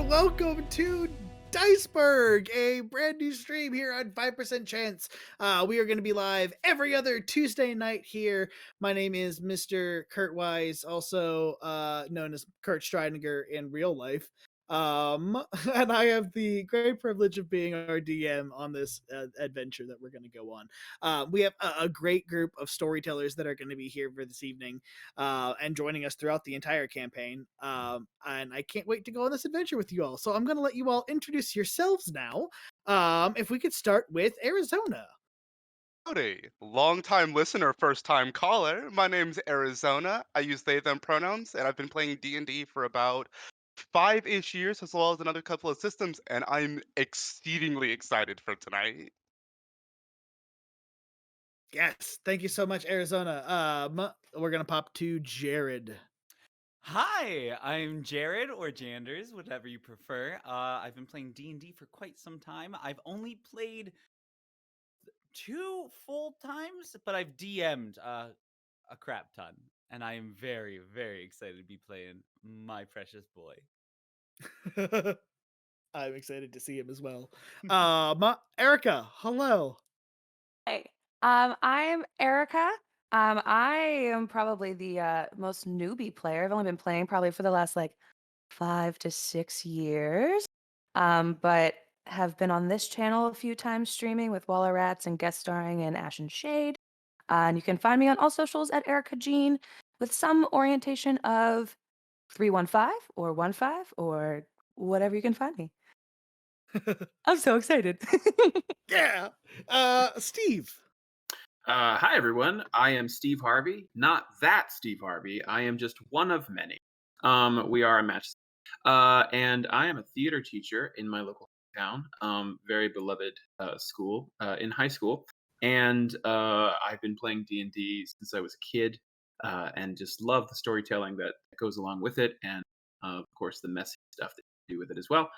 welcome to Diceburgh, a brand new stream here on 5% Chance. We are going to be live every other Tuesday night here. My name is Mr. Kurt Wise, also known as Kurt Stridinger in real life. And I have the great privilege of being our DM on this adventure that we're going to go on. We have a great group of storytellers that are going to be here for this evening and joining us throughout the entire campaign. And I can't wait to go on this adventure with you all. So I'm going to let you all introduce yourselves now. If we could start with Arizona. Howdy, long-time listener, first-time caller. My name's Arizona. I use they/them pronouns, and I've been playing D&D for about 5-ish years, as well as another couple of systems, and I'm exceedingly excited for tonight. Yes, thank you so much, Arizona. We're going to pop to Jared. Hi, I'm Jared, or Janders, whatever you prefer. I've been playing D&D for quite some time. I've only played 2 full times, but I've DM'd a crap ton. And I am very, very excited to be playing my precious boy. I'm excited to see him as well. Erica, hello. Hey, I'm Erica. I am probably the most newbie player. I've only been playing probably for the last 5 to 6 years. But have been on this channel a few times streaming with Waller Rats and guest starring in Ash and Shade. And you can find me on all socials at Erica Jean with some orientation of 315 or 15 or whatever you can find me. I'm so excited. Yeah. Steve. Hi, everyone. I am Steve Harvey. Not that Steve Harvey. I am just one of many. We are a match. And I am a theater teacher in my local town, very beloved school in high school. And I've been playing D&D since I was a kid and just love the storytelling that goes along with it. And, of course, the messy stuff that you do with it as well.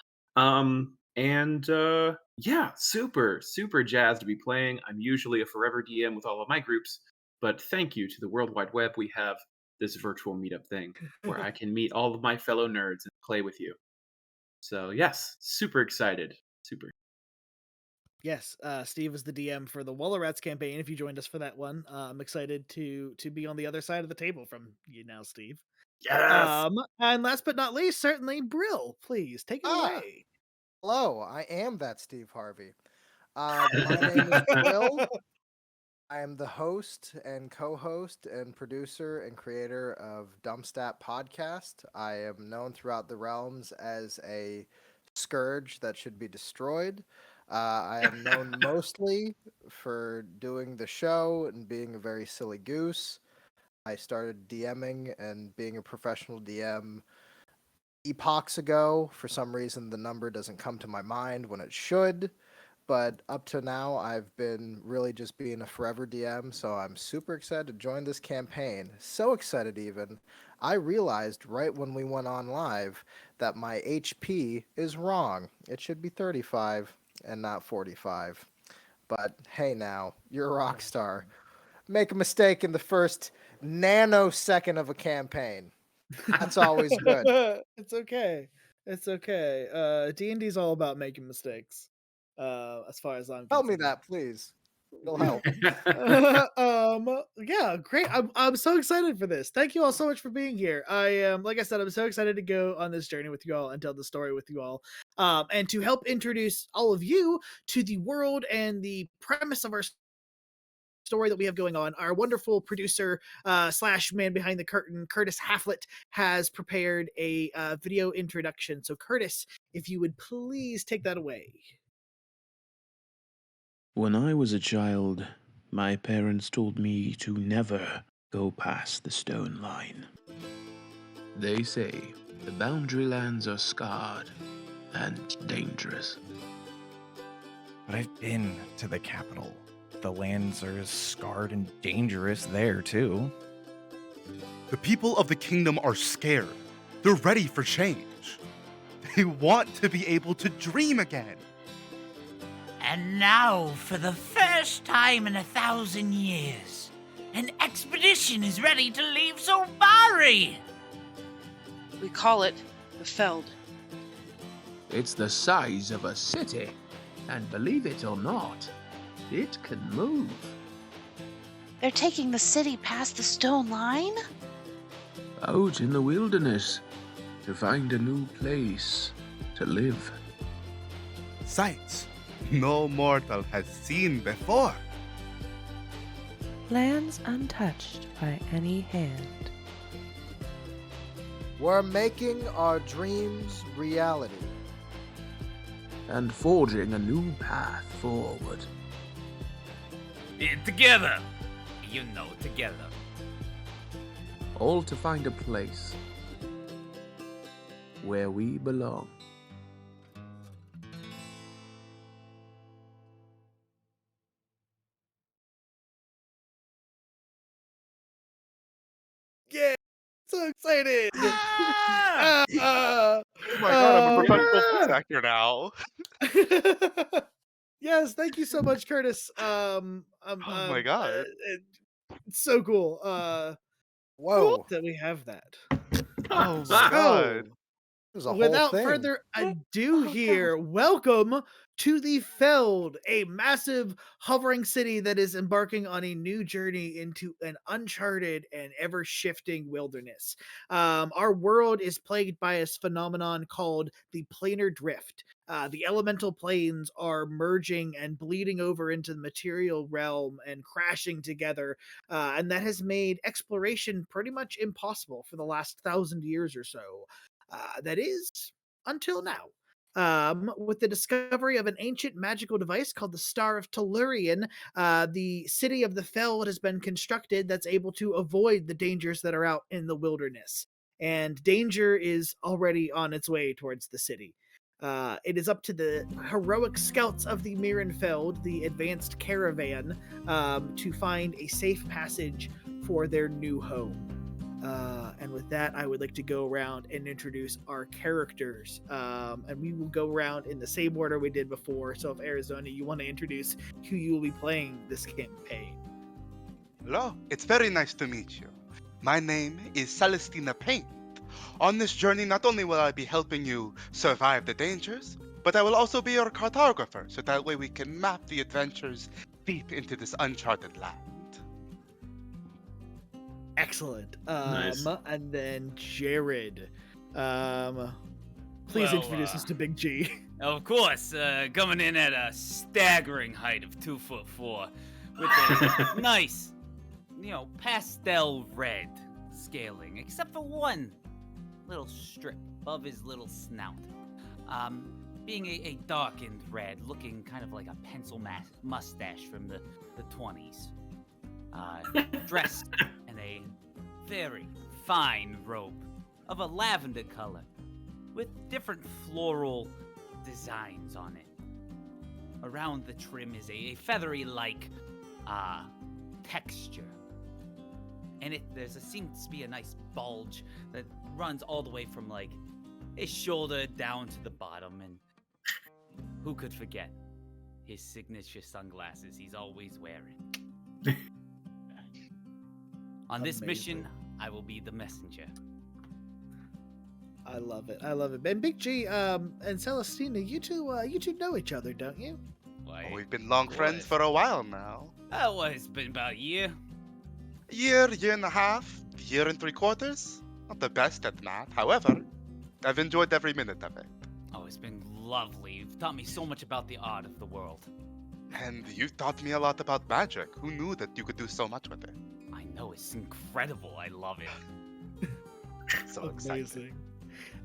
Yeah, super jazzed to be playing. I'm usually a forever DM with all of my groups, but thank you to the World Wide Web, we have this virtual meetup thing where I can meet all of my fellow nerds and play with you. So yes, super excited. Super. Yes, Steve was the DM for the Waller Rats campaign. If you joined us for that one, I'm excited to be on the other side of the table from you now, Steve. Yes. And last but not least, certainly Brill. Please take it away. Hello, I am that Steve Harvey. My name is Brill. I am the host and co-host and producer and creator of Dumpstat Podcast. I am known throughout the realms as a scourge that should be destroyed. I am known mostly for doing the show and being a very silly goose. I started DMing and being a professional DM epochs ago. For some reason, the number doesn't come to my mind when it should. But up to now, I've been really just being a forever DM, so I'm super excited to join this campaign. So excited, even. I realized right when we went on live that my HP is wrong. It should be 35 and not 45. But hey, now, you're a rock star. Make a mistake in the first nanosecond of a campaign. That's always good. It's okay. It's okay. D&D's all about making mistakes. As far as I'm Tell me concerned. that, please. It'll help. Yeah, great. I'm so excited for this. Thank you all so much for being here. I am, like I said, I'm so excited to go on this journey with you all and tell the story with you all. And to help introduce all of you to the world and the premise of our story that we have going on, our wonderful producer slash man behind the curtain, Curtis Haflet, has prepared a video introduction. So Curtis, if you would please take that away. When I was a child, my parents told me to never go past the stone line. They say the boundary lands are scarred and dangerous. But I've been to the capital. The lands are scarred and dangerous there, too. The people of the kingdom are scared. They're ready for change. They want to be able to dream again. And now, for the first time in 1,000 years, an expedition is ready to leave Solbari! We call it the Feld. It's the size of a city, and believe it or not, it can move. They're taking the city past the stone line? Out in the wilderness to find a new place to live. Sights no mortal has seen before. Lands untouched by any hand. We're making our dreams reality. And forging a new path forward. Together. You know, together. All to find a place where we belong. Yeah, so excited. Ah! Ah, Oh my god, I'm a professional yeah. voice actor now. yes, thank you so much, Curtis. Oh my god. It's so cool. Whoa. That we have that. Oh my god. There's a whole Without thing. further ado here, welcome to the Feld, a massive hovering city that is embarking on a new journey into an uncharted and ever-shifting wilderness. Our world is plagued by a phenomenon called the planar drift. The elemental planes are merging and bleeding over into the material realm and crashing together, and that has made exploration pretty much impossible for the last 1,000 years or so. That is until now. With the discovery of an ancient magical device called the Star of Tellurian, the city of the Feld has been constructed that's able to avoid the dangers that are out in the wilderness. And danger is already on its way towards the city. It is up to the heroic scouts of the Mirrenfeld, the advanced caravan, to find a safe passage for their new home. And with that, I would like to go around and introduce our characters. And we will go around in the same order we did before. So if Arizona, you want to introduce who you will be playing this campaign. Hello, it's very nice to meet you. My name is Celestina Paint. On this journey, not only will I be helping you survive the dangers, but I will also be your cartographer, so that way we can map the adventures deep into this uncharted land. Excellent. Nice. And then Jared. Please Well, introduce us to Big G. Of course, coming in at a staggering height of 2'4", with a nice, pastel red scaling, except for one little strip above his little snout. Being a darkened red, looking kind of like a pencil mustache from the 20s. Dressed in a very fine robe of a lavender color with different floral designs on it. Around the trim is a feathery-like texture. And there seems to be a nice bulge that runs all the way from like his shoulder down to the bottom. And who could forget his signature sunglasses he's always wearing? On this mission, I will be the messenger. I love it. I love it. And Big G and Celestina, you two know each other, don't you? Why, We've been long of friends course. for a while now. Oh, well, it's been about a year. Year and a half, year and 3/4. Not the best at math. However, I've enjoyed every minute of it. Oh, it's been lovely. You've taught me so much about the art of the world. And you've taught me a lot about magic. Who knew that you could do so much with it? I know, it's incredible. I love it. So exciting.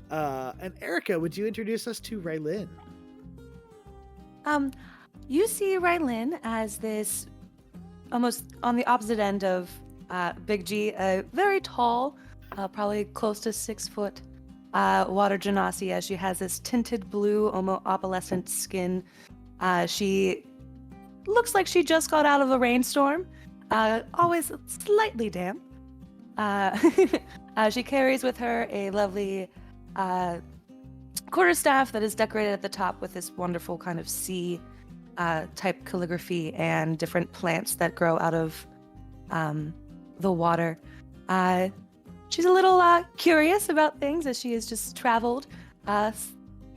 Amazing. And Erica, would you introduce us to Rylin? You see Rylin as this almost on the opposite end of Big G, a very tall, probably close to 6 foot water genasi, as she has this tinted blue, almost opalescent skin. She looks like she just got out of a rainstorm, always slightly damp. She carries with her a lovely quarterstaff that is decorated at the top with this wonderful kind of sea type calligraphy and different plants that grow out of the water. She's a little curious about things, as she has just traveled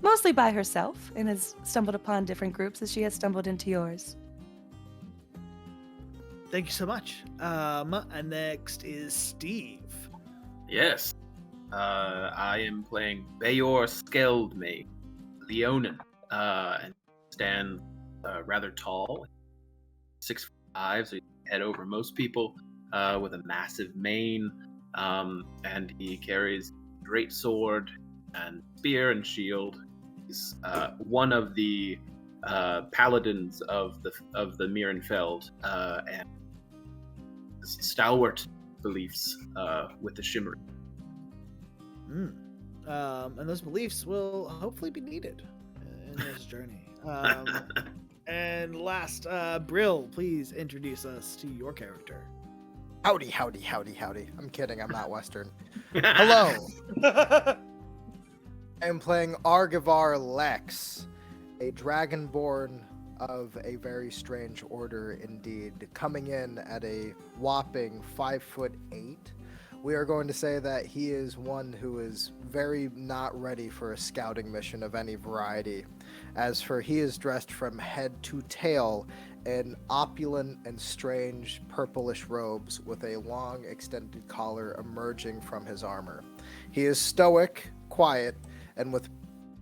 mostly by herself and has stumbled upon different groups as she has stumbled into yours. Thank you so much. And next is Steve. Yes. I am playing Bayor Skeldmate, Leonin, and stands rather tall, 6'5", so he's head over most people, with a massive mane, and he carries a great sword and spear and shield. He's one of the paladins of the Mirrenfeld, and stalwart beliefs with the Shimmer. And those beliefs will hopefully be needed in this journey. And last, Brill, please introduce us to your character. Howdy, howdy, howdy, howdy. I'm kidding, I'm not Western. Hello. I am playing Arguvar Lex, a dragonborn of a very strange order indeed, coming in at a whopping 5'8". We are going to say that he is one who is very not ready for a scouting mission of any variety. As for he is dressed from head to tail in opulent and strange purplish robes with a long extended collar emerging from his armor. He is stoic, quiet, and with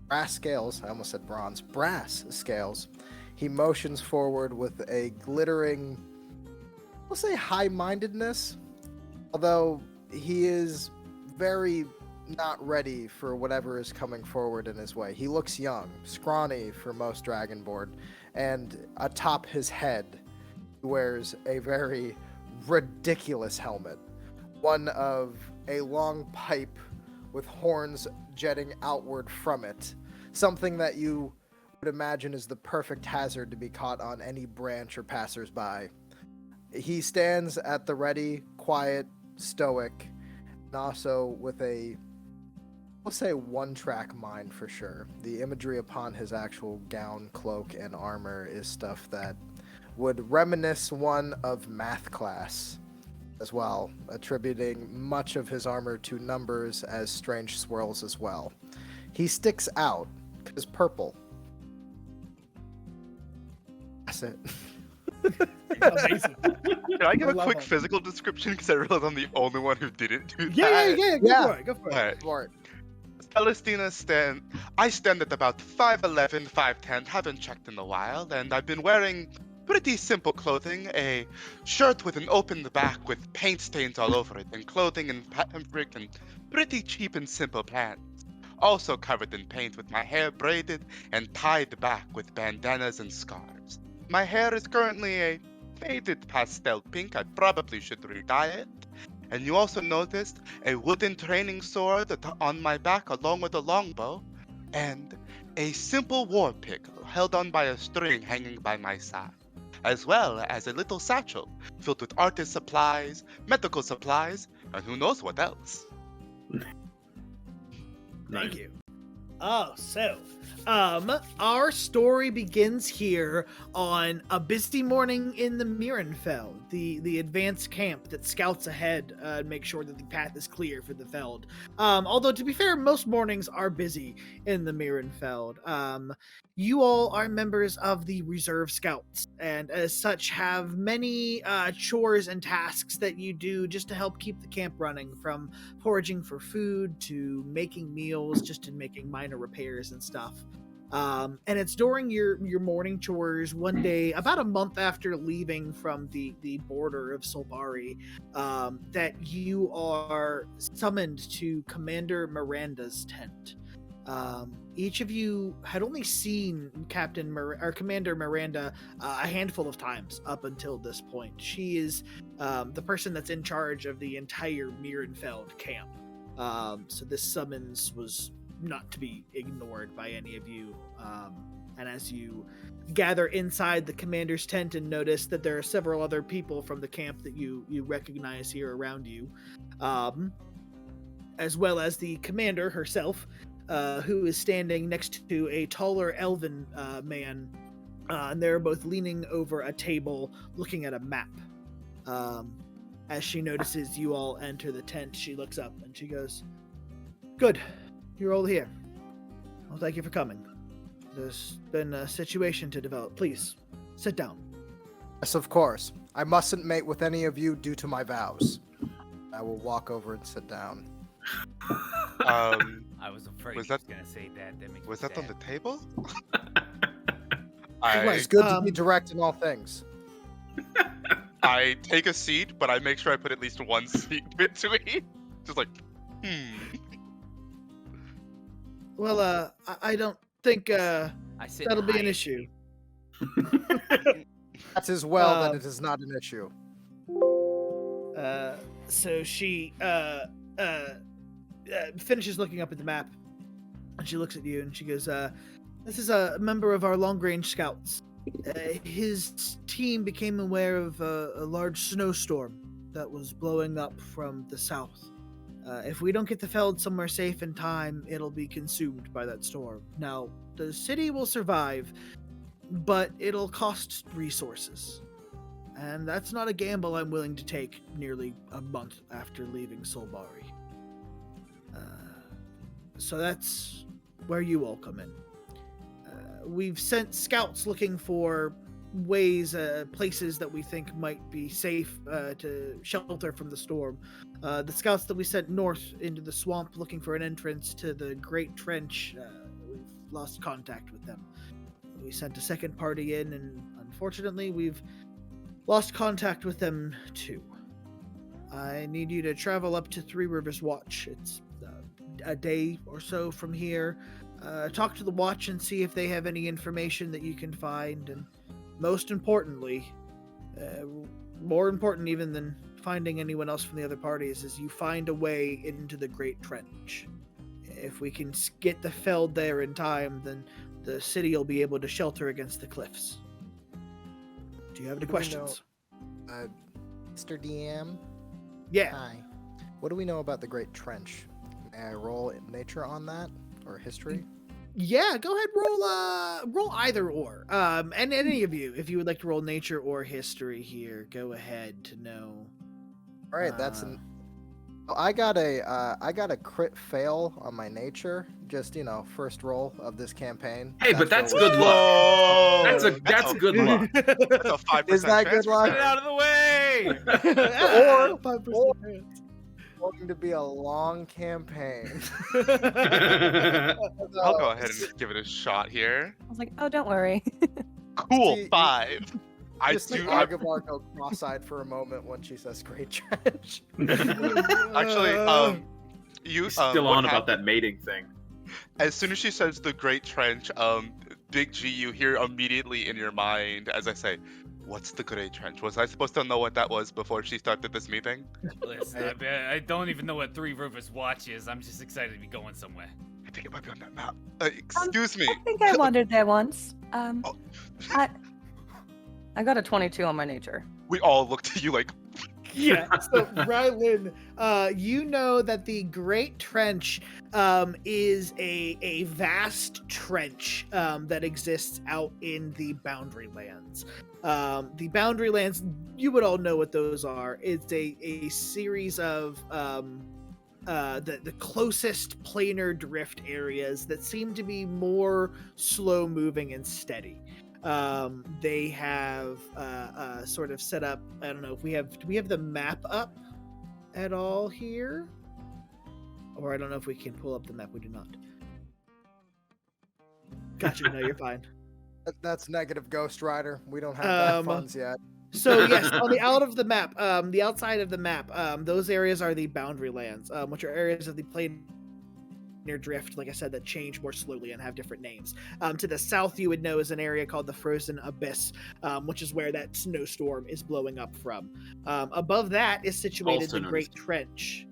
brass scales, I almost said bronze, brass scales, he motions forward with a glittering, we'll say high-mindedness, although he is very not ready for whatever is coming forward in his way. He looks young, scrawny for most Dragonborn, and atop his head he wears a very ridiculous helmet, one of a long pipe with horns jetting outward from it, something that you would imagine is the perfect hazard to be caught on any branch or passers-by. He stands at the ready, quiet, stoic, and also with a, we'll say, one-track mind for sure. The imagery upon his actual gown, cloak, and armor is stuff that would reminisce one of math class as well, attributing much of his armor to numbers as strange swirls as well. He sticks out because purple. That's it. Amazing. Can I give a love quick it. physical description? Because I realize I'm the only one who didn't do that. Yeah. Go for it. Alright. For it. Celestina I stand at about 5'11", 5'10", haven't checked in a while, and I've been wearing pretty simple clothing, a shirt with an open back with paint stains all over it, and clothing and fabric and pretty cheap and simple pants. Also covered in paint with my hair braided and tied back with bandanas and scarves. My hair is currently a faded pastel pink, I probably should re-dye it. And you also noticed a wooden training sword on my back along with a longbow, and a simple war pick held on by a string hanging by my side, as well as a little satchel filled with artist supplies, medical supplies, and who knows what else. Thank you. Oh, so, our story begins here on a busy morning in the Mirrenfeld, the advanced camp that scouts ahead and makes sure that the path is clear for the Feld. Although, to be fair, most mornings are busy in the Mirrenfeld. You all are members of the Reserve Scouts, and as such have many chores and tasks that you do just to help keep the camp running, from foraging for food to making meals, just to making minor repairs and stuff. And it's during your morning chores one day, about a month after leaving from the border of Solbari, that you are summoned to Commander Miranda's tent. Each of you had only seen Commander Miranda a handful of times up until this point. She is the person that's in charge of the entire Mirrenfeld camp. So this summons was not to be ignored by any of you. And as you gather inside the commander's tent and notice that there are several other people from the camp that you recognize here around you, as well as the commander herself, who is standing next to a taller elven man, and they're both leaning over a table looking at a map. As she notices you all enter the tent, she looks up and she goes, "Good, you're all here. Well, thank you for coming. There's been a situation to develop. Please, sit down. Yes, of course. I mustn't mate with any of you due to my vows. I will walk over and sit down. I was afraid Was he was that- gonna say that. That makes Was me that on the sad. table? It's good to be Um, direct in all things. I take a seat, but I make sure I put at least one seat between. Just like, Well, I don't think I sit that'll be an high. issue. That's as well that um, it is not an issue. So she finishes looking up at the map, and she looks at you and she goes, "This is a member of our long-range scouts. His team became aware of a large snowstorm that was blowing up from the south. If we don't get the Feld somewhere safe in time, it'll be consumed by that storm. Now, the city will survive, but it'll cost resources. And that's not a gamble I'm willing to take nearly a month after leaving Solbari. So that's where you all come in. We've sent scouts looking for ways, places that we think might be safe to shelter from the storm. The scouts that we sent north into the swamp looking for an entrance to the Great Trench, we've lost contact with them. We sent a second party in, and unfortunately we've lost contact with them too. I need you to travel up to Three Rivers Watch. It's a day or so from here. Talk to the Watch and see if they have any information that you can find, and most importantly, more important even than finding anyone else from the other parties, is you find a way into the Great Trench. If we can get the Feld there in time, then the city will be able to shelter against the cliffs. Do you have any Do we know- questions? Mr. DM? Yeah. Hi. What do we know about the Great Trench? May I roll in nature on that? Or history? Yeah, go ahead, roll either or. And any of you, if you would like to roll nature or history here, go ahead to know. All right, that's an. I got a crit fail on my nature. Just first roll of this campaign. Hey, but that's Natural- good luck. whoa! That's good luck. That's a 5% Is that good chance luck? Get it out of the way! Or 5% or- chance. Going to be a long campaign. I'll go ahead and give it a shot here. I was like, oh, don't worry. Cool, See, 5. I Just do. let Arguvar go cross-eyed for a moment when she says Great Trench. Actually, you He's still what on about happened- that mating thing. As soon as she says the Great Trench, Big G, you hear immediately in your mind as I say, "What's the Great Trench?" Was I supposed to know what that was before she started this meeting? Listen, I don't even know what Three Rivers Watch is. I'm just excited to be going somewhere. I think it might be on that map. Excuse me. I think I wandered there once. Oh. I got a 22 on my nature. We all looked at you like, Yeah. So Rylin, you know that the Great Trench is a vast trench that exists out in the Boundary Lands. The Boundary Lands, you would all know what those are. It's a series of the closest planar drift areas that seem to be more slow moving and steady. They have sort of set up, I don't know if do we have the map up at all here? Or I don't know if we can pull up the map. We do not. Gotcha. No, you're fine. That's negative Ghost Rider. We don't have that Um, funds yet. So yes, on the the outside of the map, those areas are the Boundary Lands, which are areas of the planar drift, like I said, that change more slowly and have different names. To the south, you would know is an area called the Frozen Abyss, which is where that snowstorm is blowing up from. Above that is situated Also the known Great as- Trench,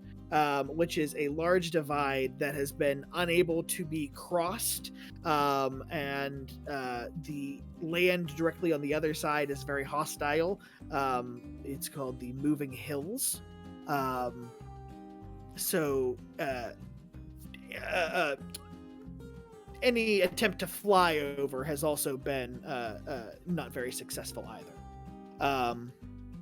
which is a large divide that has been unable to be crossed, and the land directly on the other side is very hostile. It's called the Moving Hills. Any attempt to fly over has also been not very successful either.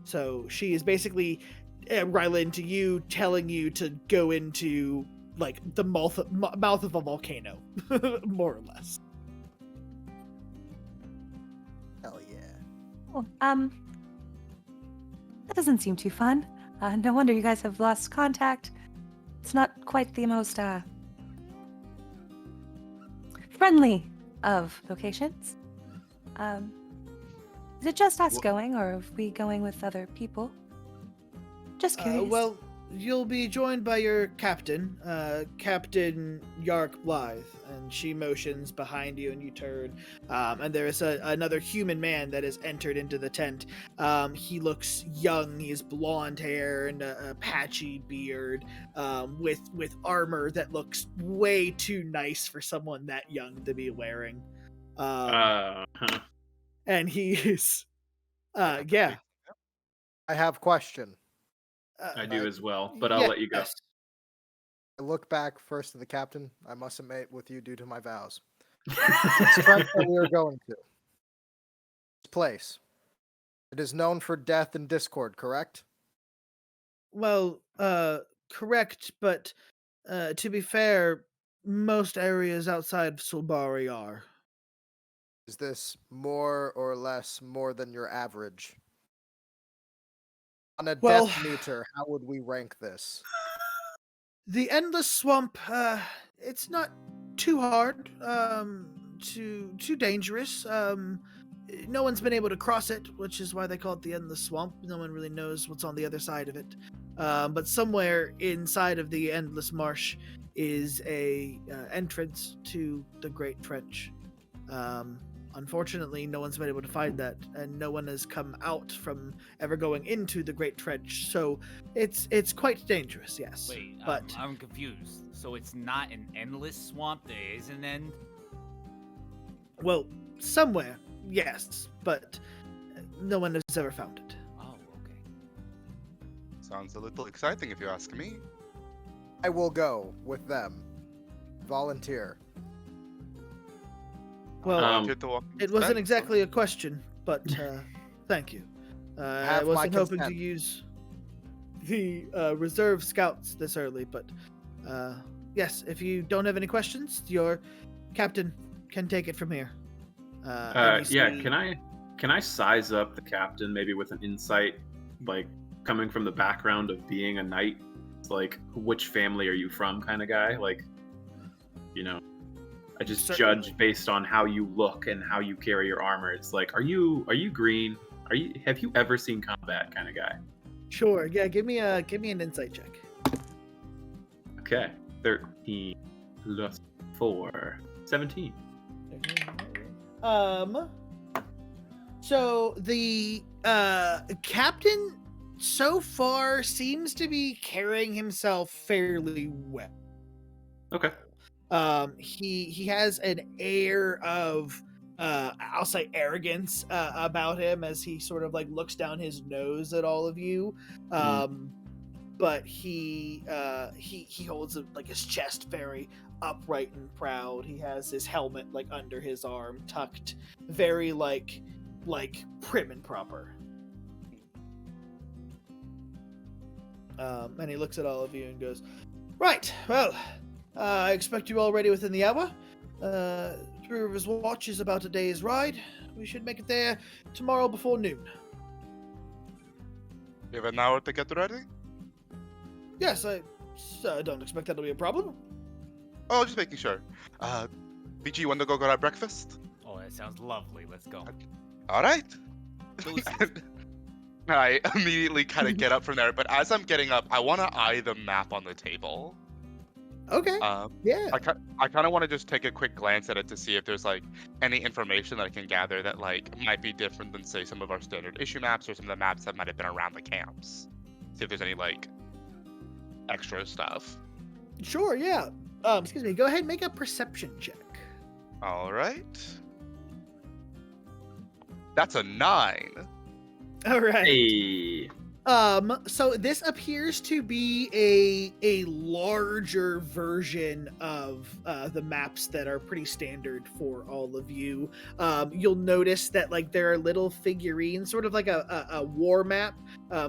So she is basically, Rylin, to you, telling you to go into like the mouth of a volcano, more or less. Hell yeah. Oh, that doesn't seem too fun. No wonder you guys have lost contact. It's not quite the most friendly of locations. Is it just us going, or are we going with other people? Just curious. Well, you'll be joined by your captain, Captain Yarrick Blythe, and she motions behind you, and you turn, and there is another human man that has entered into the tent. He looks young. He has blonde hair and a patchy beard, with armor that looks way too nice for someone that young to be wearing. And he is, yeah. I have question. I do as well, but I'll let you go. Yes. I look back first to the captain. I must mate with you due to my vows. This trench that we are going to. This place. It is known for death and discord, correct? Well, correct, but to be fair, most areas outside of Sulbari are. Is this more or less more than your average? On a Well, death meter, how would we rank this? The Endless Swamp, it's not too hard, too dangerous. No one's been able to cross it, which is why they call it the Endless Swamp. No one really knows what's on the other side of it. But somewhere inside of the Endless Marsh is a entrance to the Great Trench. Unfortunately, no one's been able to find that, and no one has come out from ever going into the Great Trench. So it's quite dangerous, yes. Wait, but I'm confused. So it's not an endless swamp? There is an end? well, somewhere, yes, but no one has ever found it. Oh, okay. Sounds a little exciting if you ask me. I will go with them. Volunteer. Well, Volunteer to walk it into wasn't that? exactly a question, but thank you. I Have my wasn't hoping to consent. use the reserve scouts this early, but yes, if you don't have any questions, your captain can take it from here. And you Yeah, see- can I size up the captain maybe with an insight, like coming from the background of being a knight? It's like, which family are you from kind of guy? Like, you know, I just Certainly. judge based on how you look and how you carry your armor. It's like, are you green? Have you ever seen combat kind of guy? Sure, yeah, give me an insight check. Okay, 13 plus 4, 17. So the captain so far seems to be carrying himself fairly well. Okay. He has an air of I'll say arrogance about him as he sort of like looks down his nose at all of you. But he holds like his chest very upright and proud. He has his helmet like under his arm, tucked very like prim and proper. And he looks at all of you and goes, "Right, well, I expect you all ready within the hour. Three Rivers Watch is about a day's ride. We should make it there tomorrow before noon." You have an hour to get ready? Yes, I don't expect that'll be a problem. Oh, just making sure. BG, you want to go grab breakfast? Oh, that sounds lovely. Let's go. All right. I immediately kind of get up from there, but as I'm getting up, I want to eye the map on the table. Okay. Yeah. I kind of want to just take a quick glance at it to see if there's like any information that I can gather that like might be different than say some of our standard issue maps or some of the maps that might have been around the camps. See if there's any like extra stuff. Sure, yeah. Excuse me, go ahead and make a perception check. All right. That's a 9. All right. Hey. So this appears to be a larger version of the maps that are pretty standard for all of you. You'll notice that like there are little figurines, sort of like a war map.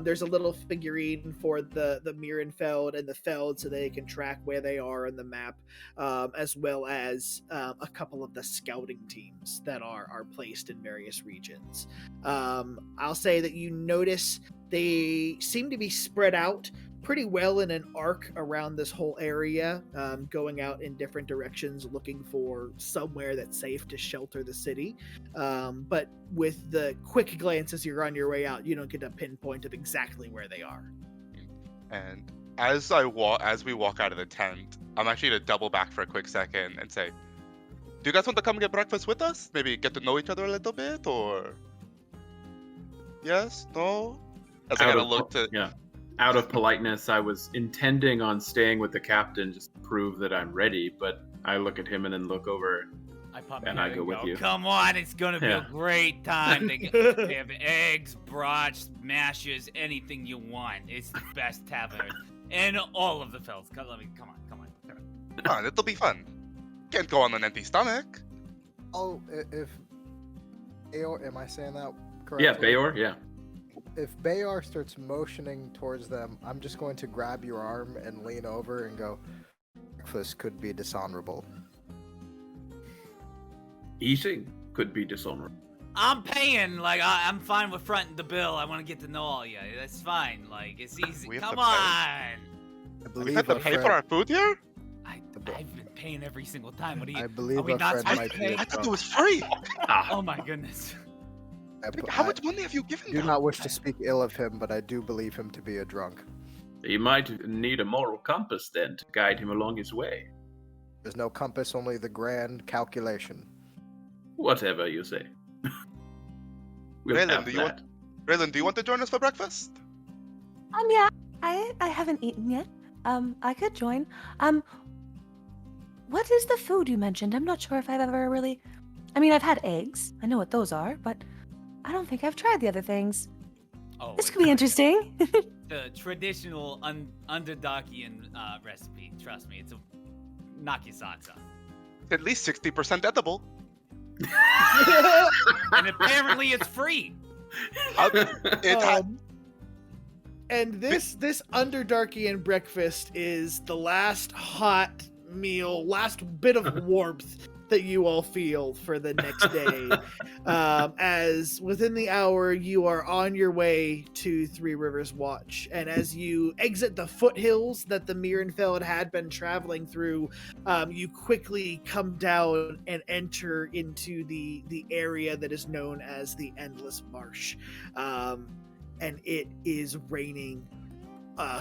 There's a little figurine for the Mirrenfeld and the Feld, so they can track where they are on the map, as well as a couple of the scouting teams that are placed in various regions. I'll say that you notice they seem to be spread out pretty well in an arc around this whole area, going out in different directions, looking for somewhere that's safe to shelter the city. But with the quick glances you're on your way out, you don't get a pinpoint of exactly where they are. And as we walk out of the tent, I'm actually gonna double back for a quick second and say, "Do you guys want to come get breakfast with us? Maybe get to know each other a little bit, or yes, no?" As I kind of look to Out of politeness, I was intending on staying with the captain just to prove that I'm ready, but I look at him and then look over. I pop And my I head go with you. Come on, it's gonna be a great time. They have eggs, brats, mashes, anything you want. It's the best tavern in all of the Felds. Come on. Come on, it'll be fun. Can't go on an empty stomach. Oh, if Bayor, am I saying that correctly? Yeah, Bayor, yeah. If Bayor starts motioning towards them, I'm just going to grab your arm and lean over and go, breakfast could be dishonorable. Eating could be dishonorable. I'm paying. Like I'm fine with fronting the bill. I want to get to know all you. That's fine. Like it's easy. Come on. I We have to pay for our food here? I've been paying every single time. What do you? I believe are we a not friend supposed to might be pay? a I thought it was free. Oh my goodness. How much money have you given do them? not wish to speak ill of him, but I do believe him to be a drunk. You might need a moral compass then to guide him along his way. There's no compass, only the grand calculation. Whatever you say. We'll Rylin, have do you that. Rylin, do you want to join us for breakfast? Yeah, I haven't eaten yet. I could join. What is the food you mentioned? I'm not sure if I've ever really. I mean, I've had eggs. I know what those are, but I don't think I've tried the other things. Oh, This could be interesting. The traditional Underdarkian recipe. Trust me, it's a knock your socks off. At least 60% edible. And apparently it's free. And this Underdarkian breakfast is the last hot meal, last bit of warmth that you all feel for the next day. As within the hour, you are on your way to Three Rivers Watch. And as you exit the foothills that the Mirrenfeld had been traveling through, you quickly come down and enter into the area that is known as the Endless Marsh. And it is raining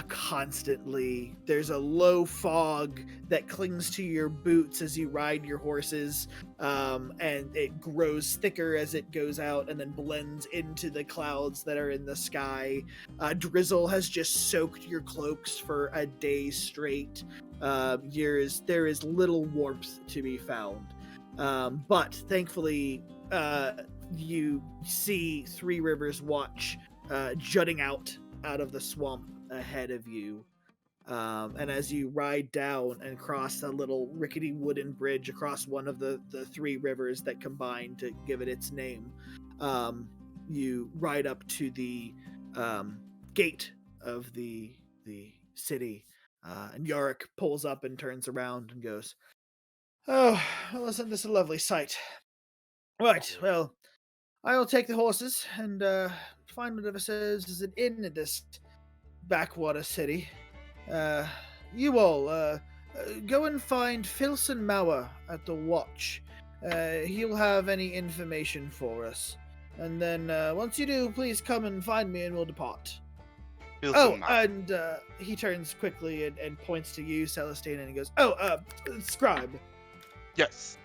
constantly. There's a low fog that clings to your boots as you ride your horses, and it grows thicker as it goes out and then blends into the clouds that are in the sky. Drizzle has just soaked your cloaks for a day straight. There is little warmth to be found, but thankfully you see Three Rivers Watch jutting out of the swamp ahead of you, and as you ride down and cross a little rickety wooden bridge across one of the three rivers that combine to give it its name, you ride up to the gate of the city, and Yarrick pulls up and turns around and goes, "Oh, well, isn't this a lovely sight? Right, well, I will take the horses and find whatever says is an inn at this backwater city. You all go and find Filson Mower at the watch. He'll have any information for us. And then once you do, please come and find me and we'll depart." Filson Mower. And he turns quickly and points to you, Celestina, and he goes, Scribe. Yes.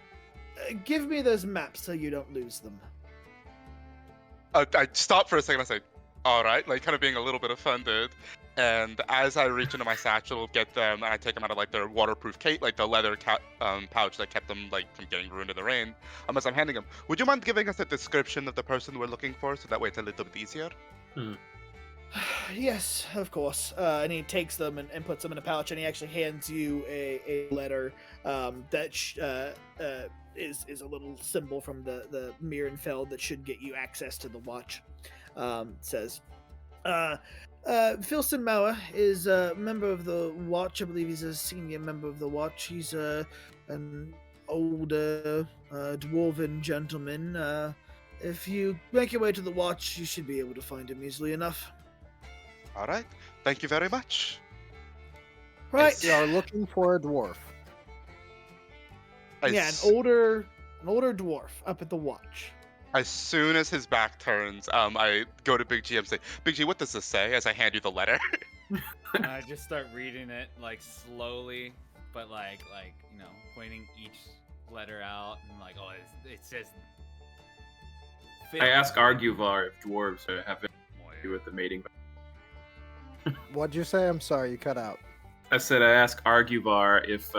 Give me those maps so you don't lose them. I stop for a second and say, all right, like kind of being a little bit offended. And as I reach into my satchel, get them, and I take them out of like their waterproof case, like the leather pouch that kept them like from getting ruined in the rain. As I'm handing them, would you mind giving us a description of the person we're looking for, so that way it's a little bit easier? Yes, of course. And he takes them and puts them in a pouch, and he actually hands you a letter that is a little symbol from the Mirrenfeld that should get you access to the watch. Says, Filson Mower is a member of the watch. I believe he's a senior member of the watch. He's an older dwarven gentleman. If you make your way to the watch, you should be able to find him easily enough. All right. Thank you very much. Right. We are looking for a dwarf. Yeah, an older dwarf up at the watch. As soon as his back turns, I go to Big G and say, Big G, what does this say? As I hand you the letter. I just start reading it like slowly, but like pointing each letter out and like, oh, it says. I ask Arguvar if dwarves have anything to do with the mating. What'd you say? I'm sorry, you cut out. I said I ask Arguvar if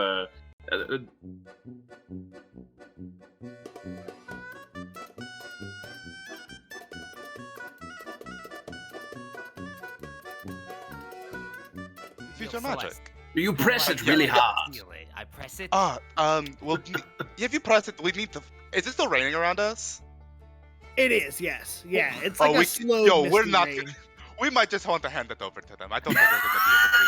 Future magic. you press it really hard. Feel it. I press it. Well, if you press it, we need to. Is it still raining around us? It is, yes. Yeah, it's like a slow we're misty not. rain. We might just want to hand it over to them. I don't think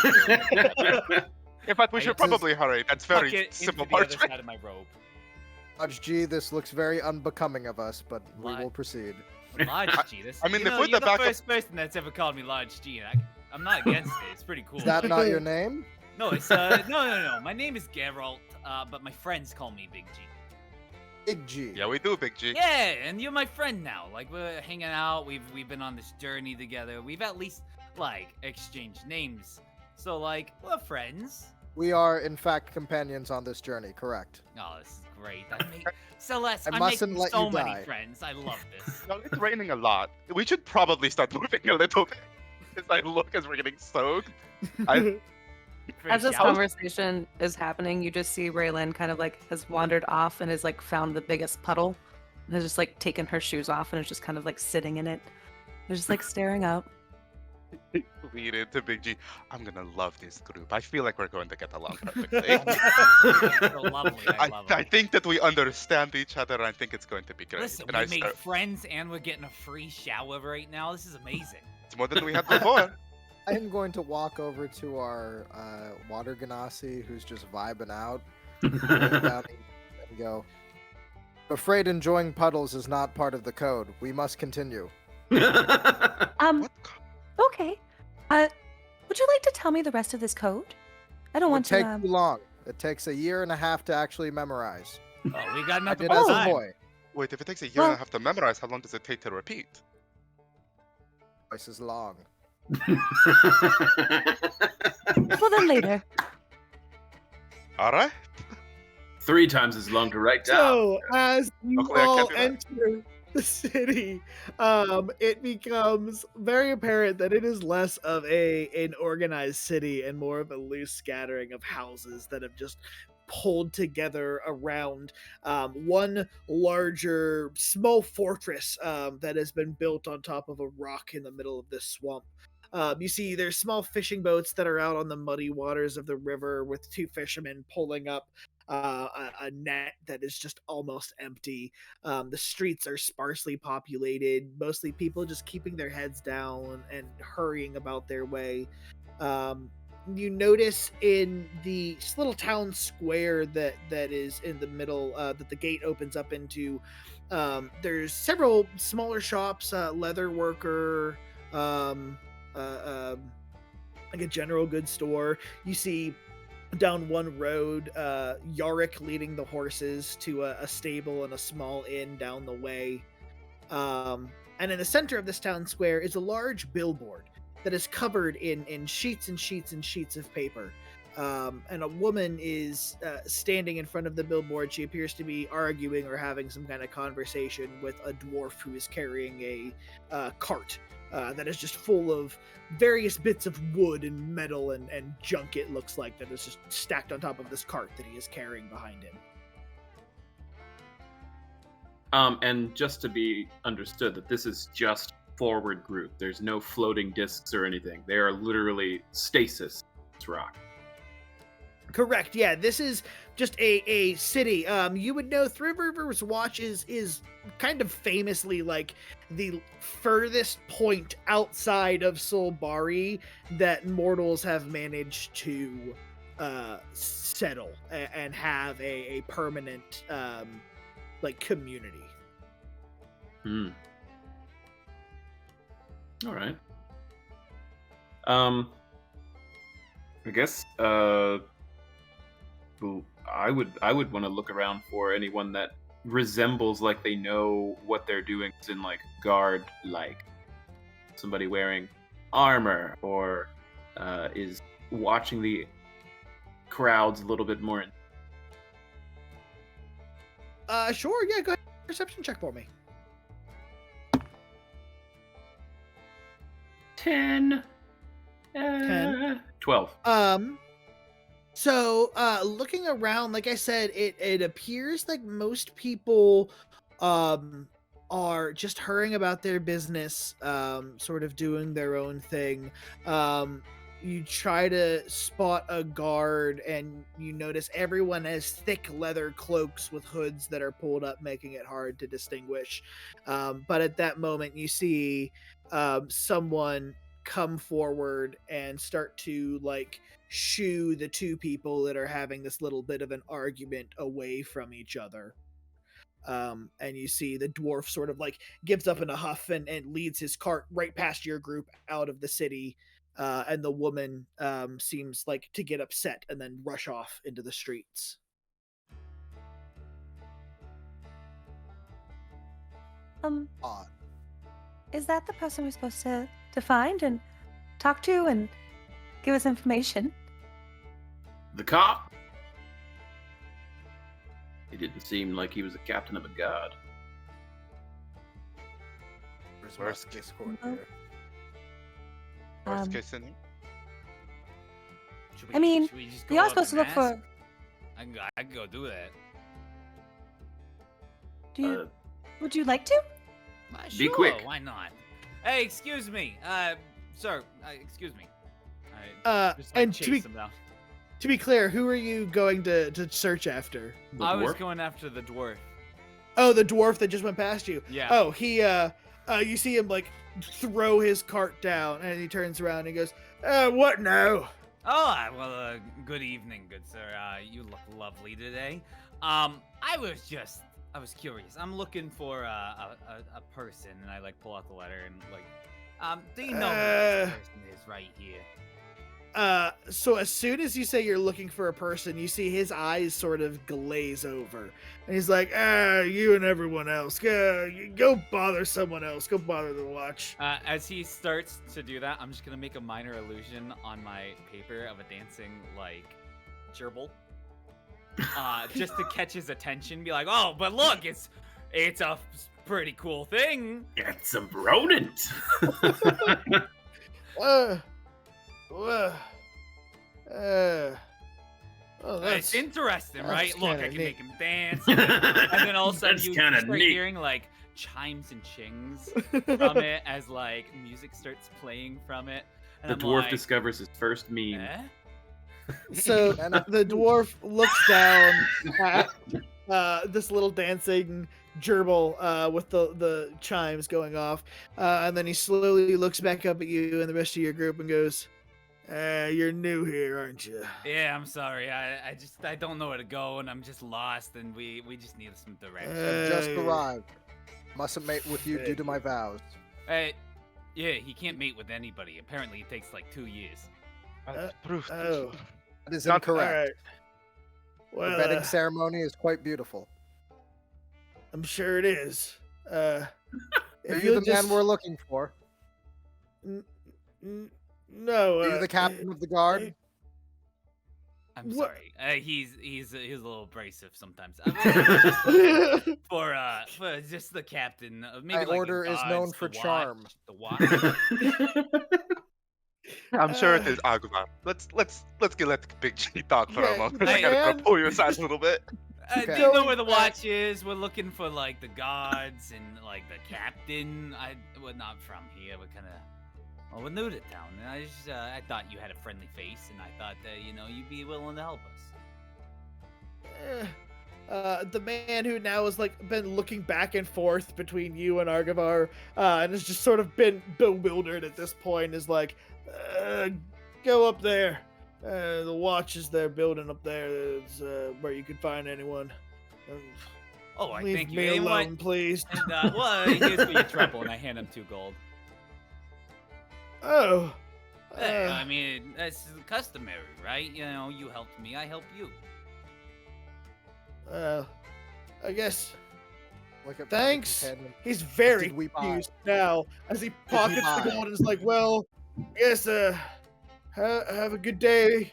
we're going to be able to read it. In fact, we should probably hurry. That's Tuck very it simple into the other parchment. side of my robe. Lodge G, this looks very unbecoming of us, but we What? will proceed. Large G. This, I mean, you if know, we're you're the the back of- first person that's ever called me Large G, and I'm not against it. It's pretty cool. Is that not your name? No, it's no. My name is Geralt, but my friends call me Big G. Big G. Yeah, we do, Big G. Yeah, and you're my friend now. Like we're hanging out. We've been on this journey together. We've at least like exchanged names. So like we're friends. We are, in fact, companions on this journey, correct? Oh, this is great. I make Celeste. I I'm mustn't making let so you many die. friends. I love this. No, it's raining a lot. We should probably start moving a little bit. As I look as we're getting soaked. As this Shower? conversation is happening, you just see Rylin kind of like has wandered off and has like found the biggest puddle and has just like taken her shoes off and is just kind of like sitting in it. They're just like staring up. Lead into Big G. I'm gonna love this group. I feel like we're going to get along perfectly. It's so lovely. I love I it. think that we understand each other, and I think it's going to be great. Listen, and we I made start, friends and we're getting a free shower right now. This is amazing. it's more than we had before. I am going to walk over to our water ganassi who's just vibing out and go, I'm afraid enjoying puddles is not part of the code. We must continue. What? Okay. Would you like to tell me the rest of this code? I don't It want would to. take too long. It takes 1.5 years to actually memorize. Oh, we got I nothing did but as a time. boy. Wait, if it takes a year and a half to memorize, how long does it take to repeat? Twice as long. Well, then later. All right. 3 times as long to write down. So as you Luckily, I all can't do enter the city, it becomes very apparent that it is less of an organized city and more of a loose scattering of houses that have just pulled together around one larger small fortress that has been built on top of a rock in the middle of this swamp. You see there's small fishing boats that are out on the muddy waters of the river with 2 fishermen pulling up a net that is just almost empty. The streets are sparsely populated, mostly people just keeping their heads down and hurrying about their way. You notice in the little town square that is in the middle, that the gate opens up into, there's several smaller shops, leather worker, like a general goods store. You see down one road, Yarrick leading the horses to a stable and a small inn down the way. And in the center of this town square is a large billboard that is covered in sheets and sheets and sheets of paper. And a woman is standing in front of the billboard. She appears to be arguing or having some kind of conversation with a dwarf who is carrying a cart that is just full of various bits of wood and metal and junk, it looks like, that is just stacked on top of this cart that he is carrying behind him. And just to be understood that this is just forward group. There's no floating discs or anything. They are literally stasis. This rock. Correct. Yeah, this is just a city. You would know Three Rivers Watch is kind of famously like the furthest point outside of Solbari that mortals have managed to settle and have a permanent like community. Hmm. All right. I guess I would want to look around for anyone that resembles like they know what they're doing, in like guard, like somebody wearing armor or is watching the crowds a little bit more. Sure. Yeah. Go ahead. Perception check for me. 10. 10. 12. So looking around, like I said, it appears like most people are just hurrying about their business, sort of doing their own thing. You try to spot a guard and you notice everyone has thick leather cloaks with hoods that are pulled up, making it hard to distinguish. But at that moment you see someone come forward and start to like shoo the two people that are having this little bit of an argument away from each other. And you see the dwarf sort of like gives up in a huff and leads his cart right past your group out of the city. And the woman seems like to get upset and then rush off into the streets. Odd. Is that the person we're supposed to find and talk to and give us information? The cop? He didn't seem like he was a captain of a guard. There's Worst much discord Oh. here. Worst Um, case scenario. I mean, should we just we go are up supposed to and look for. ask? I can go do that. Do you? Would you like to? Be quick. Why not? Hey, excuse me, sir. Excuse me. Just, And chase him down. to be clear, who are you going to search after? The I was dwarf? going after the dwarf. Oh, the dwarf that just went past you. Yeah. Oh, he you see him like throw his cart down and he turns around and he goes, what now? Oh, well, good evening, good sir. You look lovely today. I was curious. I'm looking for a person, and I like pull out the letter and like, do you know who this person is right here? So as soon as you say you're looking for a person, you see his eyes sort of glaze over. And he's like, you and everyone else, go bother someone else. Go bother the watch. As he starts to do that, I'm just gonna make a minor illusion on my paper of a dancing, like, gerbil. Just to catch his attention, be like, oh, but look, it's a pretty cool thing. It's a rodent. Oh, It's interesting, right? that's Look, I kinda can neat. make him dance. And then all of a sudden That's you kinda start neat. hearing like chimes and chings from it as like music starts playing from it. And The I'm dwarf like, discovers his first meme. eh? So the dwarf looks down at this little dancing gerbil with the chimes going off, and then he slowly looks back up at you and the rest of your group and goes, you're new here, aren't you? Yeah, I'm sorry. I don't know where to go and I'm just lost and we just need some direction. Just arrived. Mustn't mate with you due to my vows. Hey, yeah, he can't mate with anybody. Apparently it takes like 2 years. Proof. Oh, That is Not- incorrect. all right. The Well, wedding ceremony is quite beautiful. I'm sure it is. Are If you you'll the man just- we're looking for? No. Are you the captain of the guard? I'm What- sorry. He's a little abrasive sometimes. For just the captain. Maybe My like the order is known gods, for the charm. watch, the watch. I'm sure it is Arguvar. Let's let the big G talk for Yeah, a moment. the I gotta man- pull you aside a little bit. Do Okay. you know Going where the back- watch is? We're looking for like the guards and like the captain. We're not from here. We're kind of, well, we're new to town, and I thought you had a friendly face, and I thought that you'd be willing to help us. The man who now has like been looking back and forth between you and Arguvar, and has just sort of been bewildered at this point, is like, go up there. The watch is there, building up there. Is where you could find anyone. Oh, I Leave thank you. me Hey, what- alone, please. And well, here's for your trouble, and I hand him 2 gold. Oh. Hey, I mean, that's customary, right? You helped me, I help you. I guess Look at Thanks. companion. he's very Did we buy? confused now as he pockets the buy? gold and is like, well, I guess, have a good day.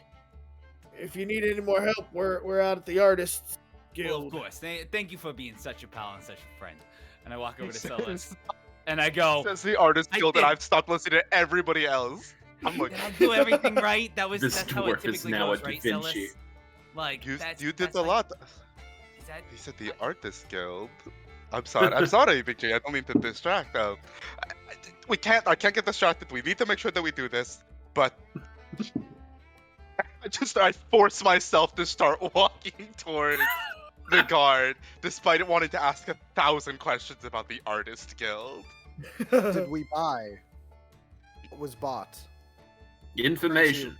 If you need any more help, we're out at the Artists Well, Guild. of course. Thank you for being such a pal and such a friend. And I walk over to Celes, and I go, Says the artist I guild, and did. I've stopped listening to everybody else. I'm like, did I do everything right? This That's how it dwarf is typically now goes, a right, Da Vinci. Celes? Like, you that's did that's a like- lot. Is that, He said the artist guild. I'm sorry, Big J. I don't mean to distract. I can't get distracted. We need to make sure that we do this. But I force myself to start walking toward the guard, despite wanting to ask 1,000 questions about the artist guild. Did we buy? What was bought? Information.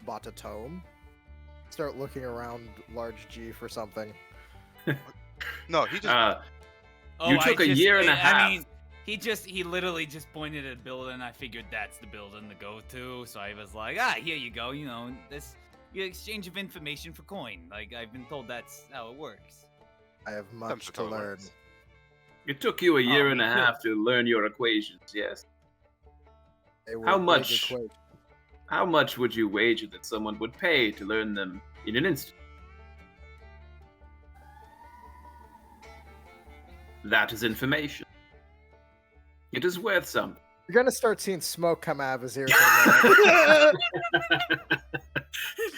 Bought a tome? Start looking around large G for something. No, he just. You took a year and a half. I mean, he literally just pointed at a building. I figured that's the building to go to. So I was like, here you go. This you exchange of information for coin. Like, I've been told that's how it works. I have much That's to how it learn. works. It took you a year and me a too. half to learn your equations, yes. They were How big much? equations. How much would you wager that someone would pay to learn them in an instant? That is information. It is worth something. You're gonna start seeing smoke come out of his ears.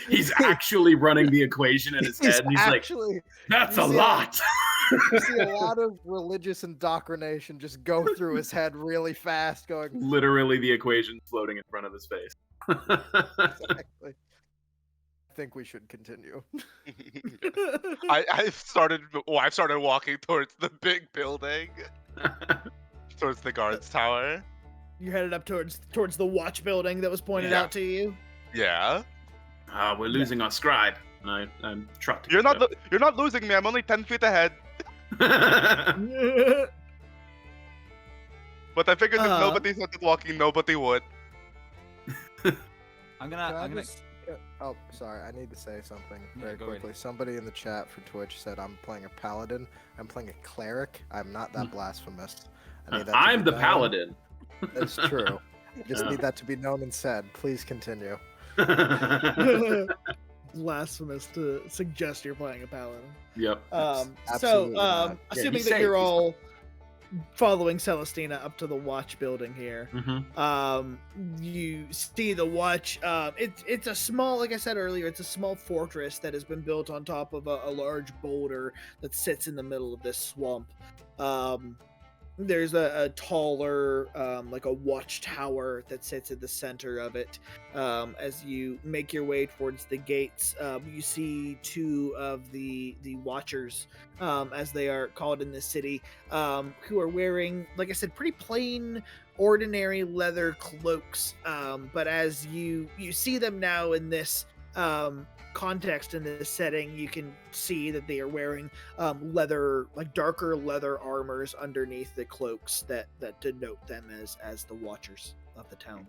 He's actually running the equation in his head, and he's actually, like, that's you a see lot! you see a lot of religious indoctrination just go through his head really fast, going. Literally the equation floating in front of his face. Exactly. I think we should continue. I've started walking towards the big building, towards the guards tower. You're headed up towards the watch building that was pointed Yeah. out to you. Yeah. We're losing our scribe. And I'm trucked. You're not losing me. I'm only 10 feet ahead. But I figured if nobody started walking, nobody would. I'm Can I gonna. just- Oh, sorry. I need to say something Yeah, very go right quickly. Somebody in the chat for Twitch said I'm playing a paladin. I'm playing a cleric. I'm not that blasphemous. I need that to I'm be the known. paladin. That's true. I just need that to be known and said. Please continue. Blasphemous to suggest you're playing a paladin. Yep. Absolutely not. Assuming he's that safe, you're he's all following Celestina up to the watch building here, Mhm. you see the watch. It's a small, like I said earlier, it's a small fortress that has been built on top of a large boulder that sits in the middle of this swamp. There's a taller, like a watchtower that sits at the center of it. As you make your way towards the gates, you see 2 of the watchers, as they are called in this city, who are wearing, like I said, pretty plain, ordinary leather cloaks. But as you see them now in this context, in this setting, you can see that they are wearing leather, like darker leather armors underneath the cloaks that denote them as the watchers of the town.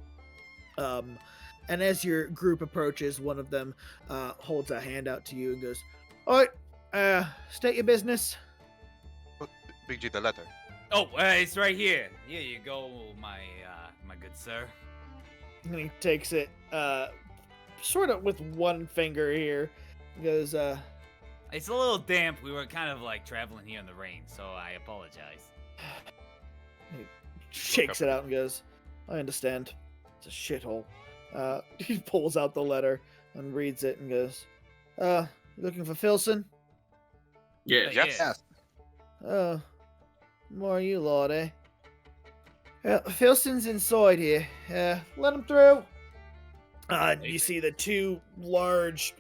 And as your group approaches, one of them holds a hand out to you and goes, "All right, state your business." Big G, the letter. Oh, it's right here. Here you go, my good sir. And he takes it sort of with one finger here. He goes, It's a little damp. We were kind of like traveling here in the rain, so I apologize. He shakes it out and goes, "I understand. It's a shithole." He pulls out the letter and reads it and goes, Looking for Filson? Yeah. Yes. Yes. More you lot, eh? Filson's inside here. Let him through. You see the two large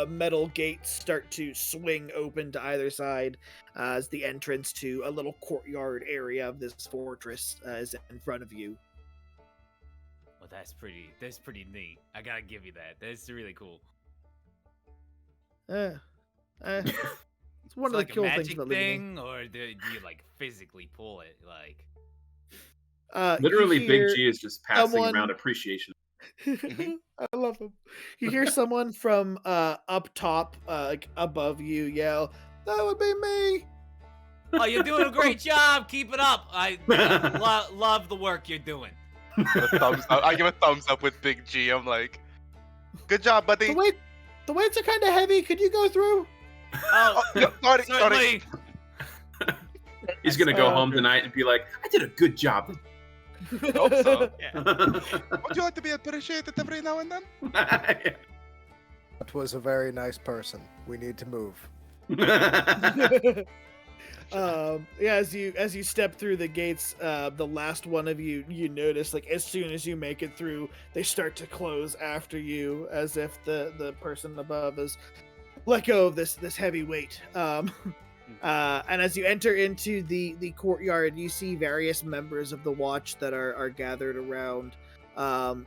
metal gates start to swing open to either side as the entrance to a little courtyard area of this fortress is in front of you. Well, that's pretty neat. I gotta give you that. That's really cool. It's one It's of the like cool a things magic about living thing, or do you like physically pull it? Like, here. Literally, You Big hear G is just passing someone- around appreciation. I love him. You hear someone from up top, like above you, yell, "That would be me!" oh, you're doing a great job. Keep it up. I love the work you're doing. Thumbs up. I give a thumbs up with Big G. I'm like, good job, buddy. The weights are kind of heavy. Could you go through? Oh, No, sorry. certainly. He's gonna go home tonight and be like, "I did a good job." Hope so. Yeah. Would you like to be appreciated every now and then? That was a very nice person. We need to move. As you step through the gates, the last one of you notice, like, as soon as you make it through, they start to close after you, as if the person above has let go of this heavy weight. And as you enter into the courtyard, you see various members of the watch that are gathered around.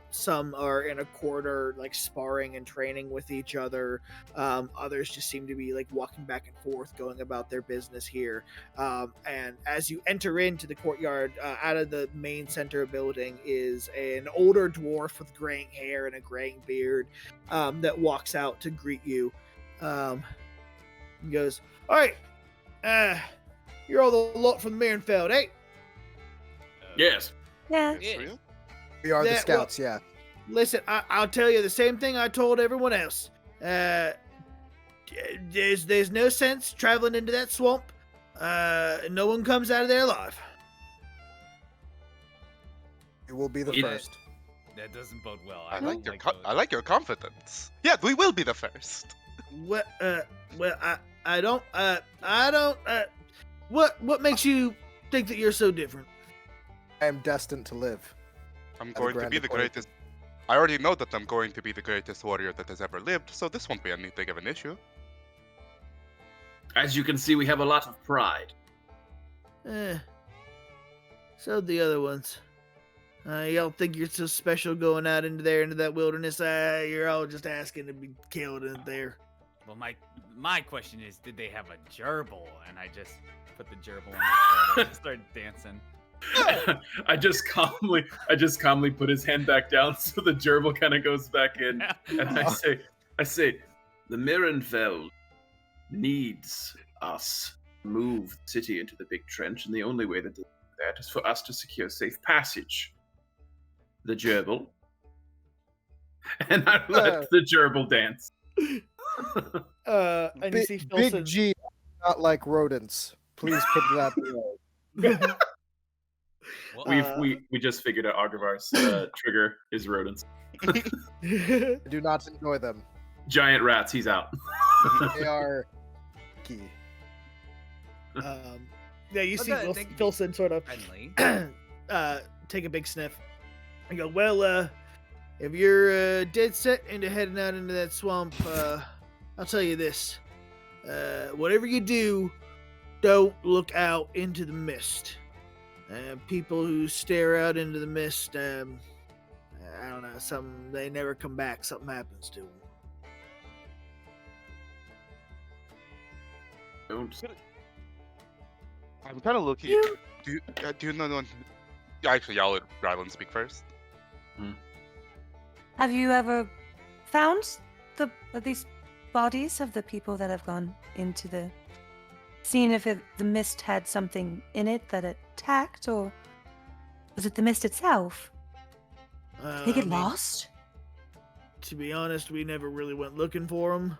Some are in a corner, like sparring and training with each other. Others just seem to be like walking back and forth, going about their business here. And as you enter into the courtyard, out of the main center building is an older dwarf with graying hair and a graying beard that walks out to greet you. He goes, "All right, you're all the lot from Mirrenfeld, eh?" Yes. Yeah. Yeah. We are the That- scouts, yeah. Listen, I'll tell you the same thing I told everyone else. There's no sense traveling into that swamp. No one comes out of there alive. We will be the Yeah. first. That doesn't bode well. I don't like your confidence. Yeah, we will be the first. What? I don't. What makes you think that you're so different? I am destined to live. I'm Have a going to grand be the appointment. greatest. I already know that I'm going to be the greatest warrior that has ever lived, so this won't be any big of an issue. As you can see, we have a lot of pride. So the other ones. Y'all think you're so special going out into that wilderness? You're all just asking to be killed in there. Well, my question is, did they have a gerbil? And I just put the gerbil on my shoulder and started dancing. I just calmly put his hand back down so the gerbil kind of goes back in, and I say, the Mirrenfeld needs us to move the city into the big trench, and the only way that they do that is for us to secure safe passage. The gerbil, and I let the gerbil dance. And you see Big Filson. G, not like rodents. Please put that away. Well, We just figured out Arguvar's trigger is rodents. I do not enjoy them. Giant rats, he's out. They are key. Yeah, you see they can be Filson sort of friendly. take a big sniff and go, "Well, if you're dead set into heading out into that swamp, I'll tell you this. Whatever you do, don't look out into the mist. People who stare out into the mist, I don't know, they never come back. Something happens to them." Don't. I'm kind of looking. Do you know? Actually, I'll let Rylin speak first. Have you ever found these bodies of the people that have gone into the scene? If the mist had something in it that attacked, or was it the mist itself? Did they get lost? To be honest, we never really went looking for them.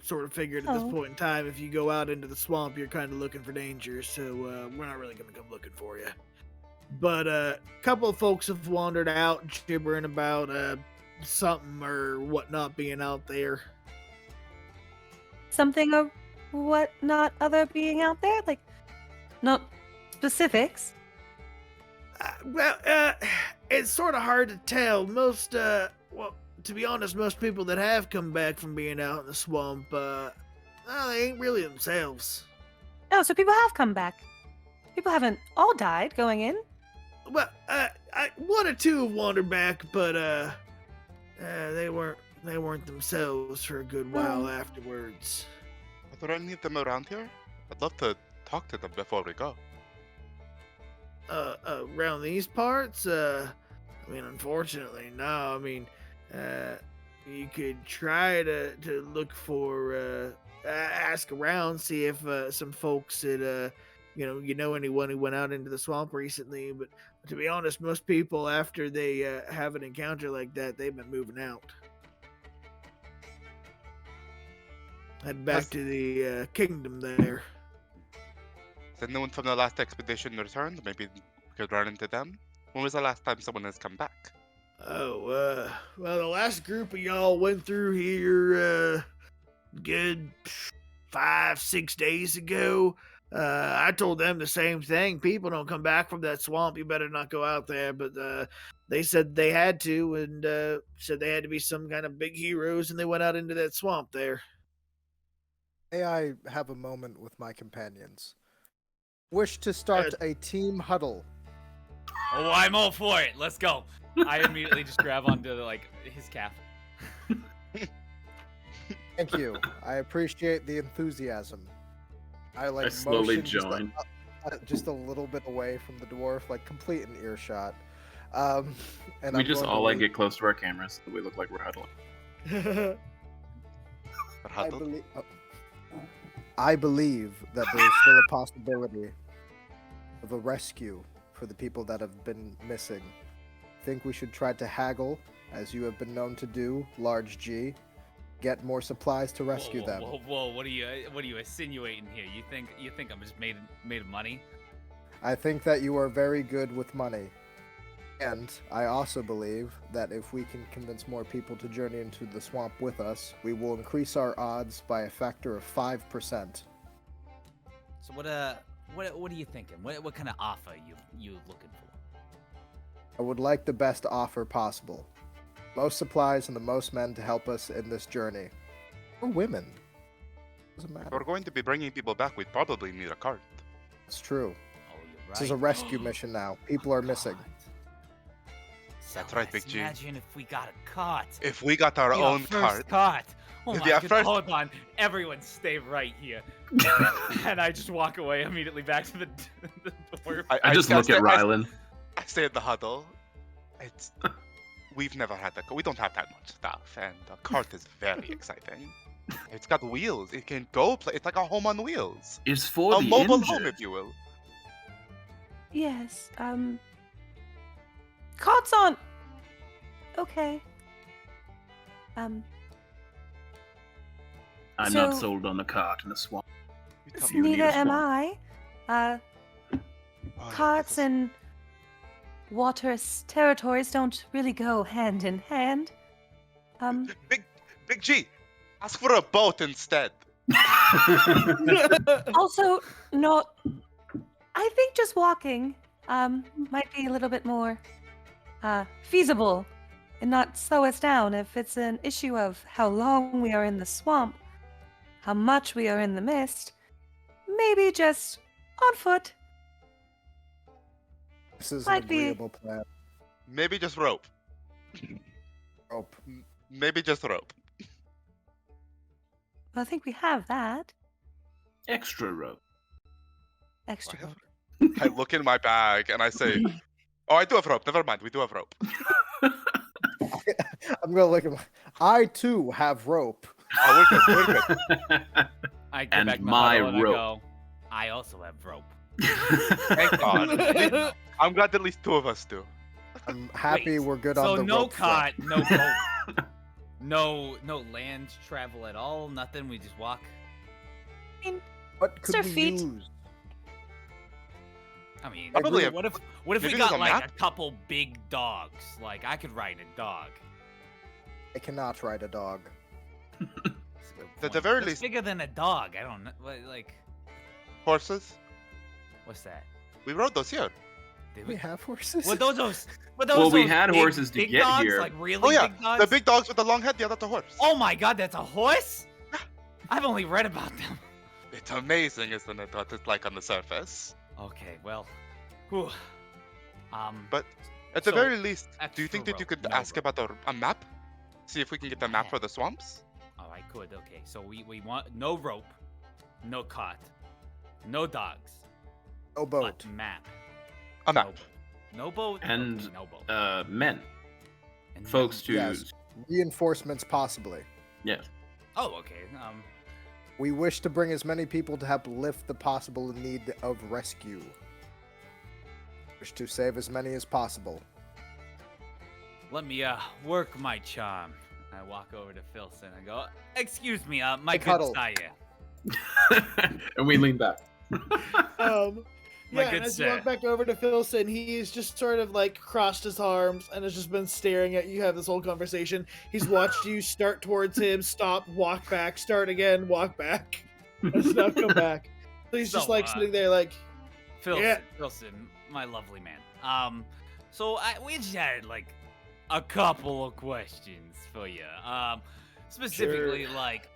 Sort of figured at this Oh. point in time, if you go out into the swamp, you're kind of looking for danger, so we're not really going to come looking for you. But a couple of folks have wandered out, gibbering about something or whatnot being out there. something or what not other being out there? Like, not specifics. It's sort of hard to tell. Most, well, to be honest, most people that have come back from being out in the swamp, well, they ain't really themselves. Oh, so people have come back. People haven't all died going in. Well, one or two have wandered back, but they weren't themselves for a good while afterwards. Are there any of them around here? I'd love to talk to them before we go. Around these parts, I mean, unfortunately, no. I mean, you could try to look for, ask around, see if some folks that you know anyone who went out into the swamp recently. But to be honest, most people after they have an encounter like that, they've been moving out. Head back to the kingdom there. Has anyone from the last expedition returned? Maybe we could run into them? When was the last time someone has come back? Oh, well, the last group of y'all went through here, good 5-6 days ago. I told them the same thing. People don't come back from that swamp. You better not go out there. But they said they had to, and said they had to be some kind of big heroes, and they went out into that swamp there. May I have a moment with my companions? Wish to start a team huddle. Oh, I'm all for it. Let's go. I immediately just grab onto his calf. Thank you. I appreciate the enthusiasm. I slowly motion join. Just a little bit away from the dwarf, complete in earshot. And we just all get close to our cameras so we look like we're huddling. I believe that there is still a possibility of a rescue for the people that have been missing. I think we should try to haggle, as you have been known to do, large G. Get more supplies to rescue them. Whoa! What are you insinuating here? You think I'm just made of money? I think that you are very good with money. And I also believe that if we can convince more people to journey into the swamp with us, we will increase our odds by a factor of 5%. So what are you thinking? What kind of offer you looking for? I would like the best offer possible. Most supplies and the most men to help us in this journey. Or women. Doesn't matter. If we're going to be bringing people back, we'd probably need a cart. It's true. Oh, you're right. This is a rescue mission now. People are missing. That's right, Big G. Imagine if we got a cart. If we got our own cart. Oh my god, hold on. Everyone stay right here. And I just walk away immediately back to the door. I just look at Rylin. I stay at the huddle. We've never had that. We don't have that much stuff, and the cart is very exciting. It's got wheels. It can go. It's like a home on wheels. It's for a the mobile injured. home, if you will. Yes. Carts on. Okay. I'm So- not sold on a cart in the swamp. You Neither need a am swamp. I. Carts and waterous territories don't really go hand in hand. Big G, ask for a boat instead. Also, not. I think just walking might be a little bit more feasible and not slow us down if it's an issue of how long we are in the swamp, how much we are in the mist. Maybe just on foot. This is Might an be- agreeable plan. Maybe just rope. Rope. Maybe just rope. I think we have that. Extra rope. Extra I have- rope. I look in my bag and I say, "Oh, I do have rope. Never mind. We do have rope." I'm gonna look at I too have rope. Oh, we're good. We're good. I get And back in the my huddle and rope. I go, I also have rope. Thank God. I'm glad at least two of us do. I'm happy Wait, we're good so on the no rope front. cart, no boat, no land travel at all. Nothing. We just walk. What could Sir we Feet. use? I mean, Probably what if we maybe got there's a like map? a couple big dogs? Like I could ride a dog. I cannot ride a dog. At the very It's least, bigger than a dog. I don't know. Like, horses. what's that? We rode those here. Did We have horses. What those? Well, we had big- horses to big get dogs, here. Like really Oh yeah, big dogs? the big dogs with the long head. Yeah, that's a horse. Oh my god, that's a horse? I've only read about them. It's amazing, isn't it? What it's like on the surface. Okay, well, whew. But at the So, very least, do you extra think that you rope, could no ask rope. about a map? See if we can get the map Yeah. for the swamps. Oh, I could. Okay, so we want no rope, no cot, no dogs, No boat. but map. A map. No boat. And, okay, no boat. Men. And Folks to... Yes. Reinforcements, possibly. Yes. Oh, okay. We wish to bring as many people to help lift the possible need of rescue. Wish to save as many as possible. Let me work my charm. I walk over to Filson and go, "Excuse me, my Hey, good Cuddle. sire." And we lean back. My Yeah, good and as you sir. walk back over to Filson, he's just sort of like crossed his arms and has just been staring at you. Have this whole conversation. He's watched you start towards him, stop, walk back, start again, walk back, and now come back. So he's just So, like sitting there, like, Filson, Yeah. Filson, my lovely man. So we just had like a couple of questions for you. Specifically, like,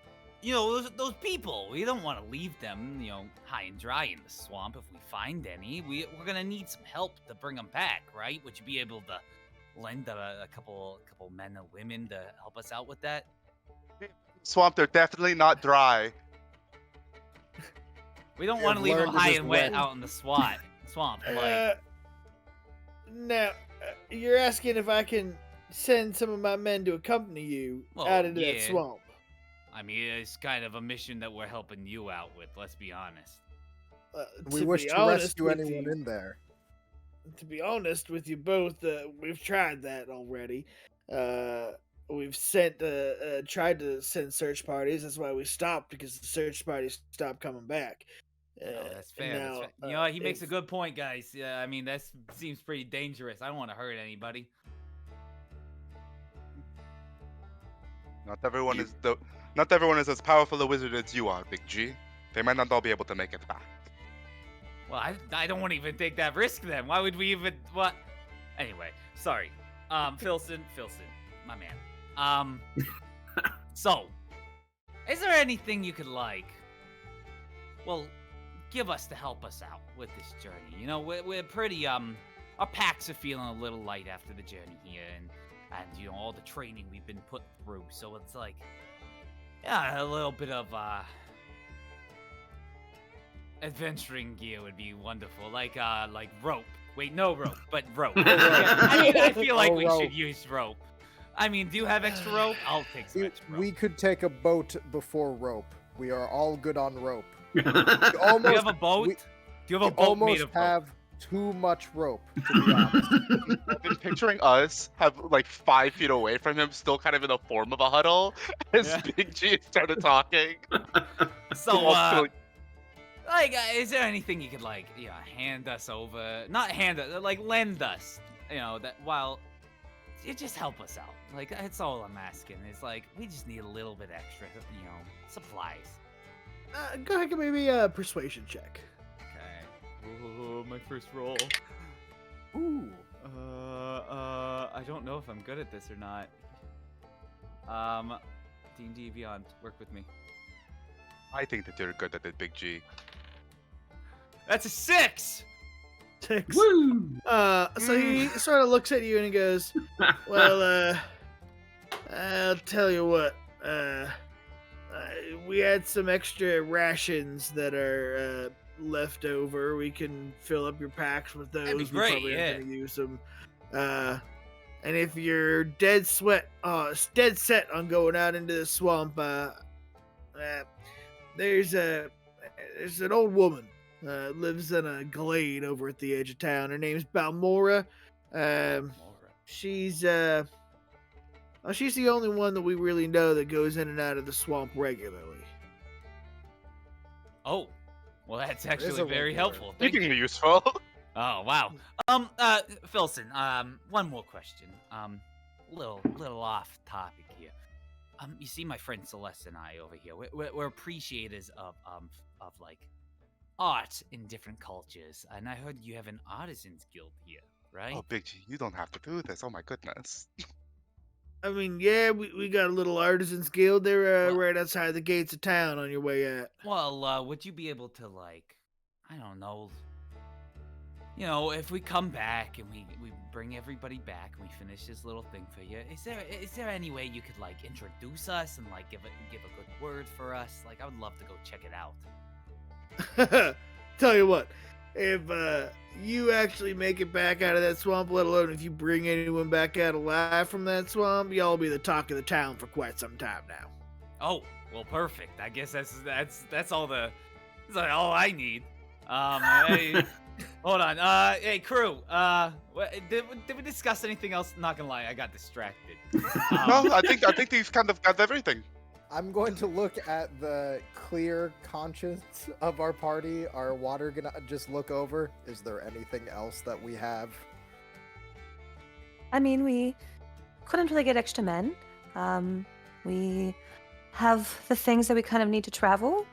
you know, those people. We don't want to leave them, you know, high and dry in the swamp. If we find any, we're gonna need some help to bring them back, right? Would you be able to lend a couple men and women to help us out with that? Swamp, they're definitely not dry. We don't We want to have leave them learned to high just and wet wait. out in the swamp. Like, now, you're asking if I can send some of my men to accompany you Well, out into that yeah. swamp. I mean, it's kind of a mission that we're helping you out with. Let's be honest. We To wish be to honest rescue with anyone you- in there. To be honest with you both, we've tried that already. We've sent, tried to send search parties. That's why we stopped, because the search parties stopped coming back. Oh, that's and fair. now, That's fair. You know, he makes a if- good point, guys. Yeah, I mean, that seems pretty dangerous. I don't want to hurt anybody. Not everyone is as powerful a wizard as you are, Big G. They might not all be able to make it back. Well, I don't want to even take that risk then. Why would we even what? Anyway, sorry. Filson, my man. So, is there anything you could like? Well, give us to help us out with this journey. You know, we're pretty our packs are feeling a little light after the journey here, and you know all the training we've been put through. So it's like, yeah, a little bit of adventuring gear would be wonderful, like rope. Wait, no rope, but rope. I feel like No we rope. should use rope. I mean, do you have extra rope? I'll take some extra rope. We could take a boat before rope. We are all good on rope. We Do you almost, have a boat? we- Do you have a we boat made almost of rope? have too much rope, to be honest. I've been picturing us have like 5 feet away from him, still kind of in the form of a huddle, as Yeah. Big G started talking. So, All still- like, is there anything you could like, you know, hand us over? Not hand us, like lend us. You know, that while it just help us out. Like that's all I'm asking. Is like we just need a little bit extra, you know, supplies. Go ahead and give me a persuasion check. Okay. Ooh, my first roll. Ooh. I don't know if I'm good at this or not. D&D Beyond, work with me. I think that you're good at it, Big G. That's a 6. 6. Woo! So he sort of looks at you and he goes, "Well, I'll tell you what. We had some extra rations that are left over. We can fill up your packs with those. That'd be We great, probably yeah. aren't gonna use them. And if you're dead set on going out into the swamp, there's an old woman lives in a glade over at the edge of town. Her name's Balmorra. She's the only one that we really know that goes in and out of the swamp regularly. Oh, well, that's is actually a very regular. helpful. You Thank can you. be useful. Oh, wow. Filson, one more question. Little off topic here. You see, my friend Celeste and I over here, we're appreciators of like art in different cultures, and I heard you have an artisans guild here, right? Oh, Big G, you don't have to do this. Oh my goodness. I mean, yeah, we got a little artisans guild. They're Well- right outside the gates of town on your way out. Well, would you be able to, like, I don't know, you know, if we come back and we bring everybody back and we finish this little thing for you, is there any way you could, like, introduce us and, like, give a good word for us? Like, I would love to go check it out. Tell you what, if you actually make it back out of that swamp, let alone if you bring anyone back out alive from that swamp, y'all be the talk of the town for quite some time now. Oh, well, perfect. I guess that's all that's all I need. Hey, hold on. Hey, crew. Did we discuss anything else? Not gonna lie, I got distracted. No, I think they've kind of got everything. I'm going to look at the clear conscience of our party. Are Water gonna just look over? Is there anything else that we have? I mean, we couldn't really get extra men. We have the things that we kind of need to travel.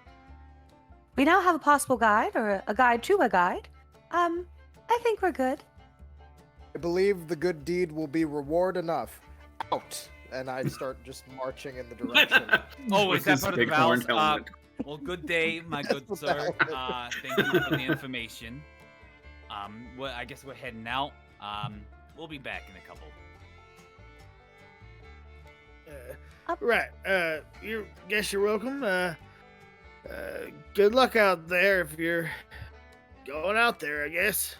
We now have a possible guide, or a guide to a guide. I think we're good. I believe the good deed will be reward enough. Out! And I start just marching in the direction. Oh, With is that his part of the bighorn vows? helmet. Well, good day, my good With the sir. helmet. Thank you for the information. Well, I guess we're heading out. We'll be back in a couple. Right. Guess you're welcome. Good luck out there if you're going out there, I guess.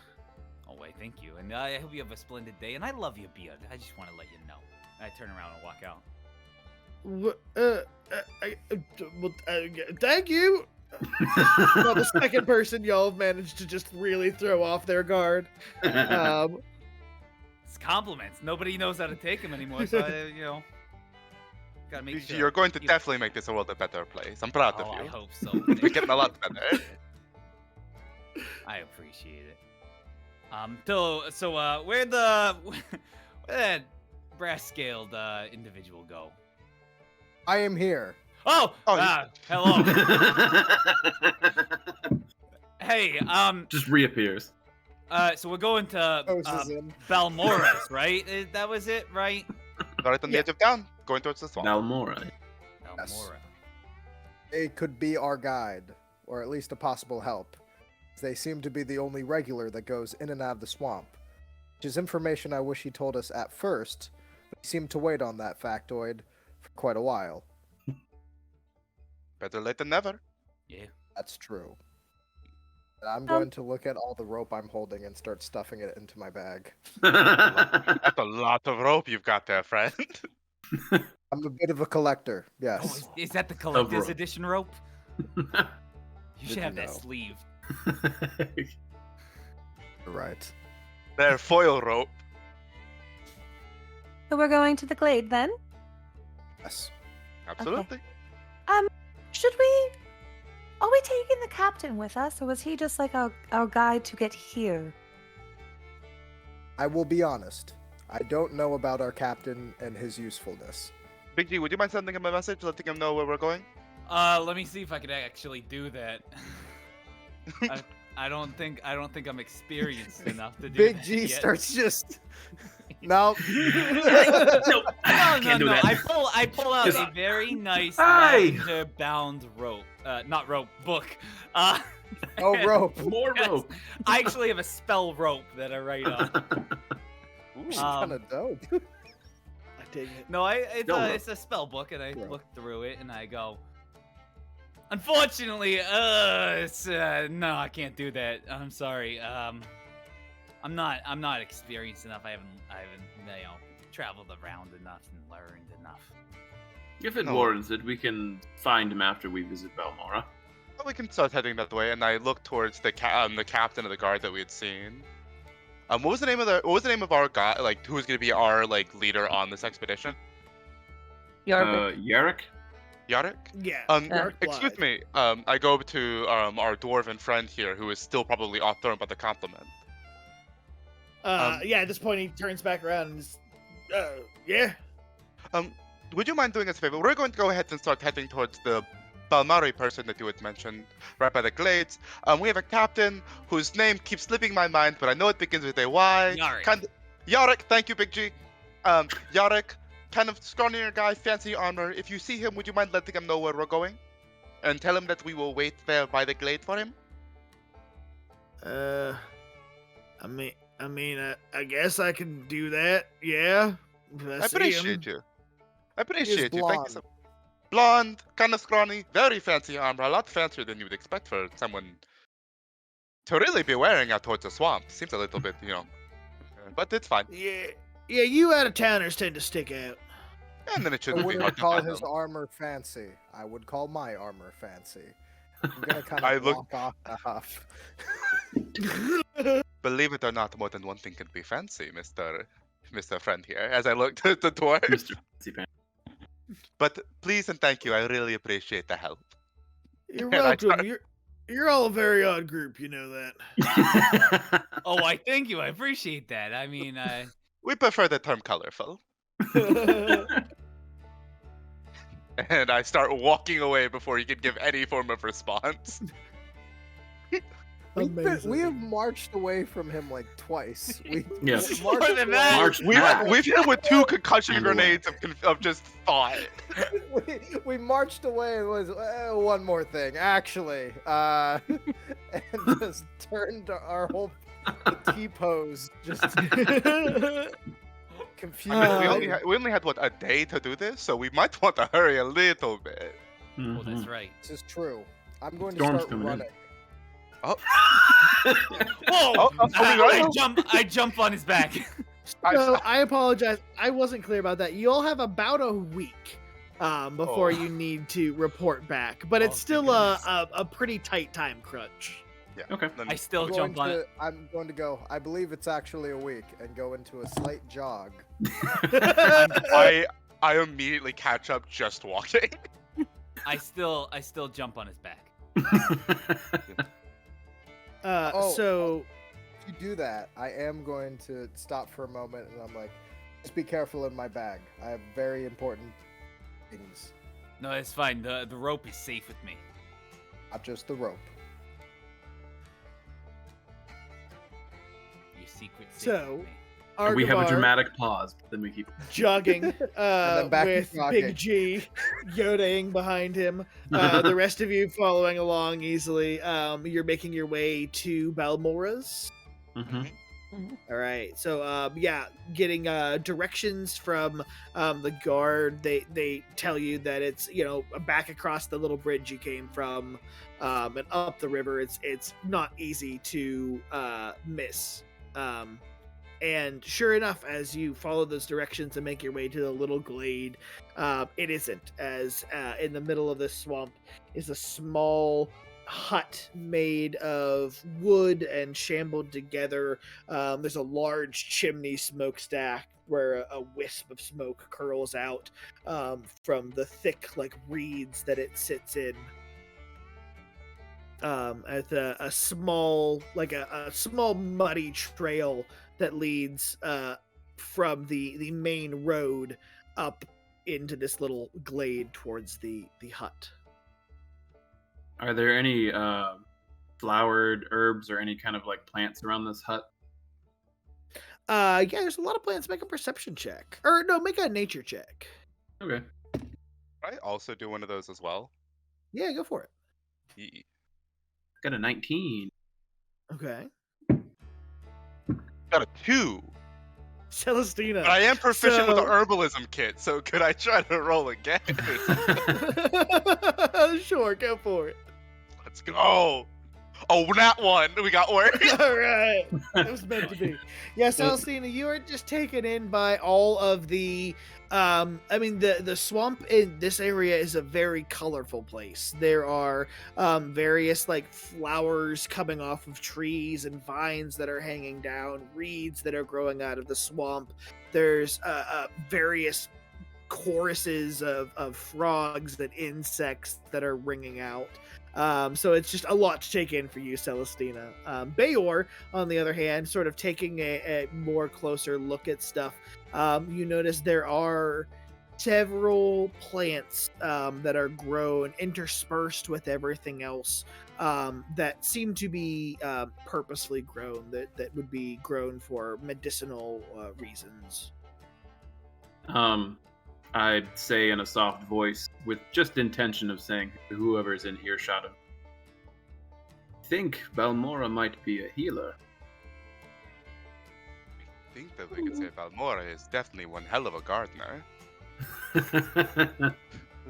Oh, wait, thank you. And I hope you have a splendid day. And I love your beard. I just want to let you know. And I turn around and walk out. Thank you. Well, the second person y'all have managed to just really throw off their guard. It's compliments. Nobody knows how to take them anymore, so gotta make sure. You're going to definitely make this a world a better place. I'm proud Oh, of I you. hope so. You're getting a lot better. I appreciate it. So where'd that brass scaled individual go? I am here. Oh, Oh, hello. Hey, Just reappears. so we're going to Poses in. Balmorra's, right? That was it, right? Right on the edge of town, going towards the swamp. Balmorra. Yes. Balmorra. They could be our guide, or at least a possible help. They seem to be the only regular that goes in and out of the swamp, which is information I wish he told us at first, but he seemed to wait on that factoid for quite a while. Better late than never. Yeah. That's true. And I'm going to look at all the rope I'm holding and start stuffing it into my bag. That's a lot of rope you've got there, friend. I'm a bit of a collector, Oh, yes. is that the collector's rope. edition rope? You should Didn't have that know. sleeve. Right. They're foil rope. So we're going to the glade then? Yes. Absolutely. Should we... Are we taking the captain with us, or was he just like our guide to get here? I will be honest. I don't know about our captain and his usefulness. Big G, would you mind sending him a message, letting him know where we're going? Let me see if I could actually do that. I don't think I'm experienced enough to do Big that G yet. starts just... No. Nope. No, do no. that. I pull out Just- a very nice Hey! lavender-bound rope. Not rope, book. Oh, rope. More Yes. rope. I actually have a spell rope that I write on. Ooh. Kind of dope. I take it. No, Go, rope. it's a spell book, and I Rope. look through it and I go. Unfortunately, no, I can't do that. I'm sorry. I'm not experienced enough. I haven't traveled around enough and learned enough. If it No. warrants it, we can find him after we visit Balmorra. Well, we can start heading that way, and I look towards the captain of the guard that we had seen. What was the name of our guy? Like, who was going to be our leader on this expedition? Yarrick? Yarrick? Yeah. Dark Excuse me. I go to our dwarven friend here, who is still probably off thrown by the compliment. Yeah, at this point he turns back around and is, yeah. would you mind doing us a favor? We're going to go ahead and start heading towards the Balmorra person that you had mentioned, right by the glades. We have a captain whose name keeps slipping my mind, but I know it begins with a Y. Yarrick. Yarrick, thank you, Big G. Yarrick, kind of scrawnier guy, fancy armor. If you see him, would you mind letting him know where we're going? And tell him that we will wait there by the glade for him? I guess I can do that. Yeah. I appreciate you. I appreciate you. Thank you blonde. so Blonde, kind of scrawny, very fancy armor, a lot fancier than you would expect for someone to really be wearing out towards the swamp. Seems a little bit, but it's fine. Yeah. Yeah, you out-of-towners tend to stick out. And then it I shouldn't be wouldn't hard to call find his them. armor fancy. I would call my armor fancy. I'm gonna kind I of look- walk off the huff. Believe it or not, more than one thing can be fancy, Mr. Friend here, as I looked at the dwarf. Mr. Fancy Pants. But please and thank you, I really appreciate the help. You're And I welcome. start- You're all a very odd group, you know that. Oh, I thank you. I appreciate that. I mean, We prefer the term colorful. And I start walking away before you can give any form of response. We have marched away from him like twice. We Yes. marched More than away- that. March We've back. hit him with 2 concussion And away. grenades of just thought. we marched away and was one more thing actually, and just turned our whole T pose just confused. I mean, we only had what, a day to do this, so we might want to hurry a little bit. oh, that's Mhm. right. This is true. I'm going Storm's to start coming in. running. Whoa! Oh, I jump on his back. So I apologize. I wasn't clear about that. You all have about a week before Oh. you need to report back, but Oh, it's still goodness. a pretty tight time crunch. Yeah. Okay. Then- I still jump on it. I'm going to go. I believe it's actually a week and go into a slight jog. I immediately catch up just walking. I still jump on his back. So If you do that, I am going to stop for a moment and I'm like, just be careful in my bag. I have very important things, No, it's fine. The rope is safe with me. not just the rope. Your secret safe So, with me. And we have a Arguvar dramatic pause, but then we keep. jogging then back to with jogging. Big G yodeling behind him. The rest of you following along easily. You're making your way to Balmorra's. Mhm. All right. So getting directions from the guard. They tell you that it's back across the little bridge you came from, and up the river. It's not easy to miss. And sure enough, as you follow those directions and make your way to the little glade, it isn't. As in the middle of this swamp is a small hut made of wood and shambled together. There's a large chimney smokestack where a wisp of smoke curls out from the thick reeds that it sits in. At a small a small muddy trail that leads from the main road up into this little glade towards the hut. Are there any flowered herbs or any kind of plants around this hut? Yeah, there's a lot of plants. Make a perception check, or no, make a nature check. Okay. I also do one of those as well. Yeah, go for it. Ye- Got a 19. Okay, Got a 2. Celestina. But I am proficient with the So- herbalism kit, so could I try to roll again? Sure, go for it. Let's go. Oh, nat 1. We got work. All right, it was meant to be. Yeah, Celestina, you are just taken in by all of the. The swamp in this area is a very colorful place. There are various flowers coming off of trees and vines that are hanging down, reeds that are growing out of the swamp. There's various choruses of frogs and insects that are ringing out. So it's just a lot to take in for you, Celestina. Bayor, on the other hand, sort of taking a more closer look at stuff. You notice there are several plants that are grown interspersed with everything else that seem to be purposely grown, that would be grown for medicinal reasons. I'd say in a soft voice, with just intention of saying to whoever's in earshot of, I think Balmorra might be a healer. I think that we could say Balmorra is definitely one hell of a gardener.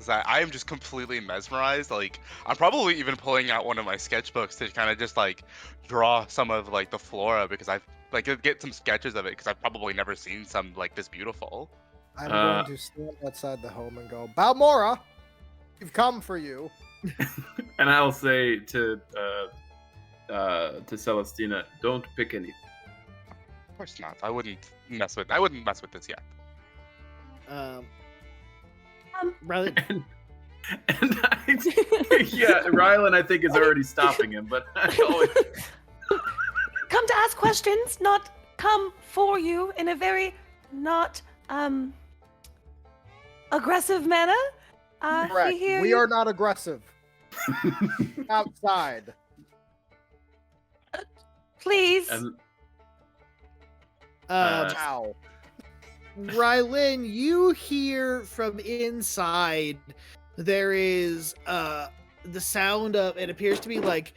I am just completely mesmerized. Like, I'm probably even pulling out one of my sketchbooks to kind of just like draw some of like the flora, because I've like get some sketches of it, because I've probably never seen some like this beautiful. I'm going to stand outside the home and go, Balmorra, we've come for you. And I'll say to Celestina, don't pick anything. Of course not. I wouldn't mess with this yet. Rather, And yeah, Rylin, I think, is already stopping him, but I always... Come to ask questions, not come for you in a very not aggressive manner. Correct. hear We you. are not aggressive. Outside. Please. And, Ow. Rylin, you hear from inside there is the sound of, it appears to be like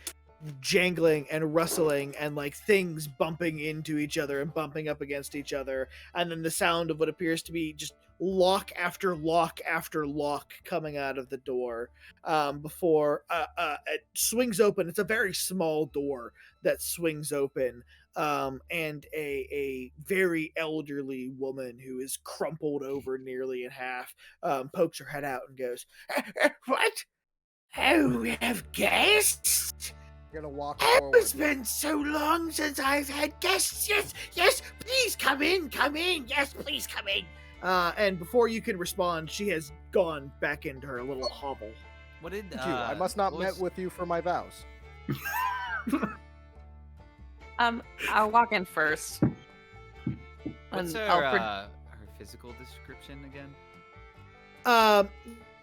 jangling and rustling and like things bumping into each other and bumping up against each other, and then the sound of what appears to be just lock after lock after lock coming out of the door before it swings open. It's a very small door that swings open, and a very elderly woman who is crumpled over nearly in half pokes her head out and goes, "What? Oh, we have guests? You're gonna walk Oh, forward. it's been so long since I've had guests. Yes, please come in. Yes, please come in." And before you can respond, she has gone back into her little hovel. What did Thank you. I must not what met was- with you for my vows. I'll walk in first. What's And her I'll her physical description again?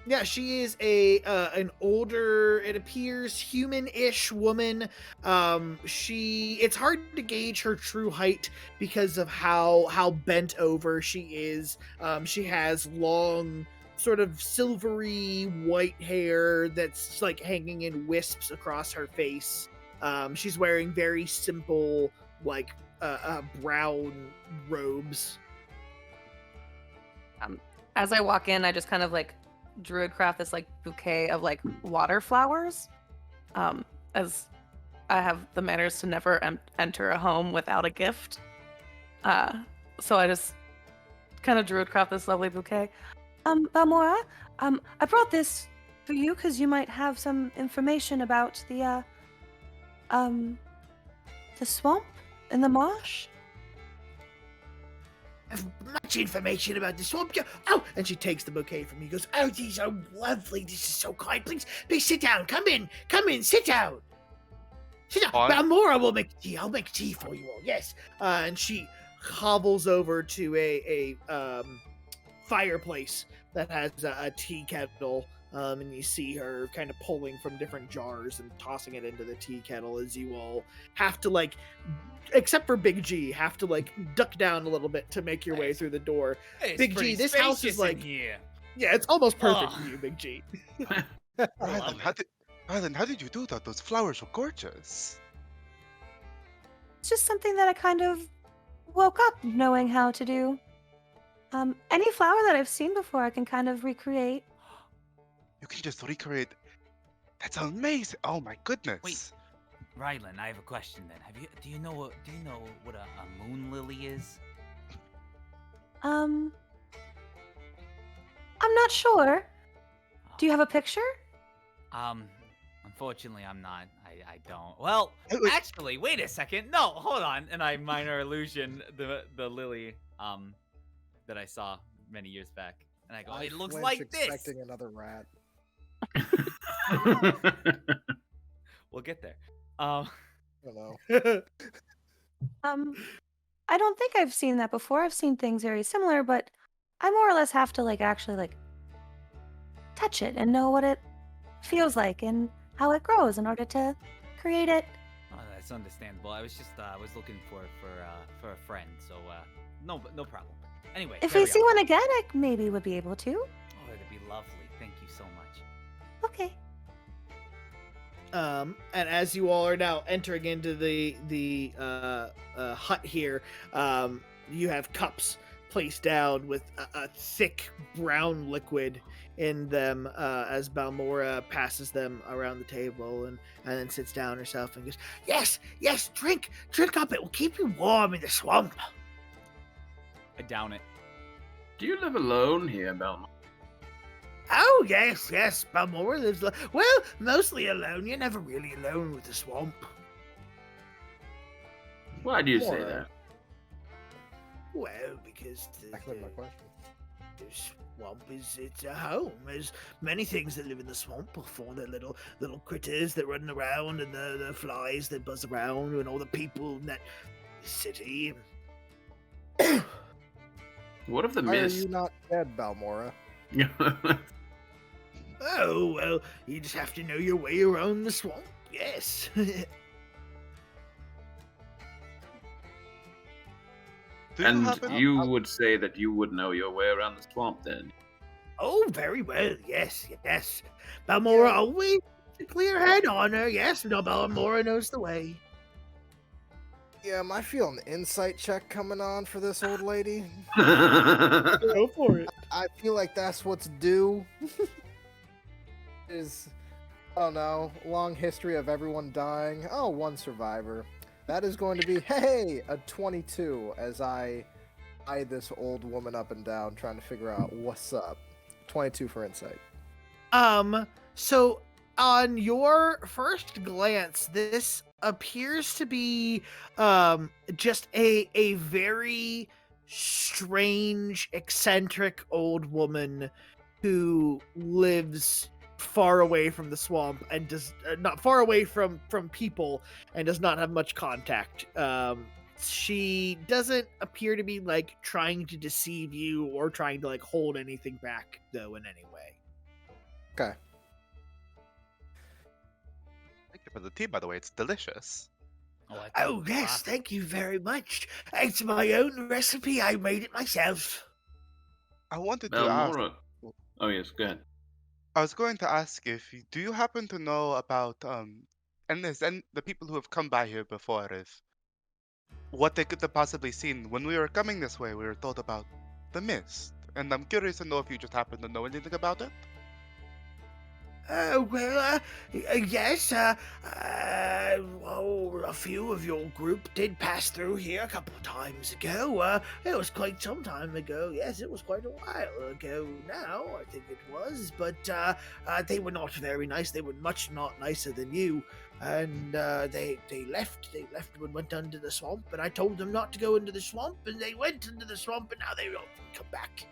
Yeah, she is an older, it appears human-ish woman. It's hard to gauge her true height because of how bent over she is. She has long, sort of silvery white hair that's like hanging in wisps across her face. She's wearing very simple, like brown robes. As I walk in, I just kind of like druidcraft this like bouquet of like water flowers, as I have the manners to never enter a home without a gift. So I just kind of druidcraft this lovely bouquet. Balmorra, I brought this for you because you might have some information about the swamp in the marsh. Have much information about the swamp. Oh, and she takes the bouquet from me. Goes, "Oh, these are lovely. This is so kind. Please sit down. Come in, sit down. Sit down. On. Balmorra will make tea. I'll make tea for you all. Yes." And she hobbles over to a fireplace that has a tea kettle. And you see her kind of pulling from different jars and tossing it into the tea kettle, as you all have to, like, except for Big G, have to like duck down a little bit to make your way through the door. Hey, it's Big G, pretty this house is spacious in like, here. yeah, it's almost perfect Oh. for you, Big G. Rylin, how did you do that? Those flowers are gorgeous. It's just something that I kind of woke up knowing how to do. Any flower that I've seen before, I can kind of recreate. You can just recreate. That's amazing. Oh my goodness. Wait. Rylin, I have a question then. Do you know what a moon lily is? I'm not sure. Do you have a picture? Unfortunately, I'm not. I don't. Well, Wait. actually, wait a second. No, hold on. And I minor illusion the lily that I saw many years back, and I go, I it looks flinch, like this. expecting another rat. We'll get there. I don't know. I don't think I've seen that before. I've seen things very similar, but I more or less have to like actually like touch it and know what it feels like and how it grows in order to create it. Oh, that's understandable. I was just was looking for a friend, so no problem. Anyway, If carry we see on. one again, I maybe would be able to. Oh, that'd be lovely. Thank you so much. Okay. And as you all are now entering into the hut here, you have cups placed down with a thick brown liquid in them as Balmorra passes them around the table and then sits down herself and goes, "Yes, yes, drink up. It will keep you warm in the swamp." I down it. Do you live alone here, Balmorra? Oh, yes, Balmorra lives, well, mostly alone. You're never really alone with the swamp. Why do you say Alright. that? Well, because Exactly my question. the swamp it's a home. There's many things that live in the swamp before the little critters that run around and the flies that buzz around and all the people in that city. What if the Why are mist? you not dead, Balmorra? Oh, well, you just have to know your way around the swamp. Yes. Do And happen- you would say that you would know your way around the swamp then? Oh, very well. Yes. Balmorra always keeps a clear head on her. Yes, no, Balmorra knows the way. Yeah, am I feeling an insight check coming on for this old lady? Go for it. I feel like that's what's due. I don't know, long history of everyone dying. Oh, one survivor. That is going to be, hey, a 22 as I eye this old woman up and down trying to figure out what's up. 22 for insight. So on your first glance, this appears to be just a very strange, eccentric old woman who lives far away from the swamp and does not far away from people and does not have much contact. She doesn't appear to be like trying to deceive you or trying to like hold anything back though in any way. Okay. Thank you for the tea, by the way. It's delicious. Oh yes, thank you very much. It's my own recipe. I made it myself. I wanted to ask. Balmorra. Oh yes, go ahead. I was going to ask do you happen to know about and the people who have come by here before, if what they could have possibly seen when we were coming this way? We were told about the mist, and I'm curious to know if you just happen to know anything about it. Yes. A few of your group did pass through here a couple of times ago. It was quite some time ago. Yes, it was quite a while ago now, I think it was. But they were not very nice. They were much not nicer than you. And they left. They left and went under the swamp. And I told them not to go into the swamp, and they went into the swamp, and now they won't come back.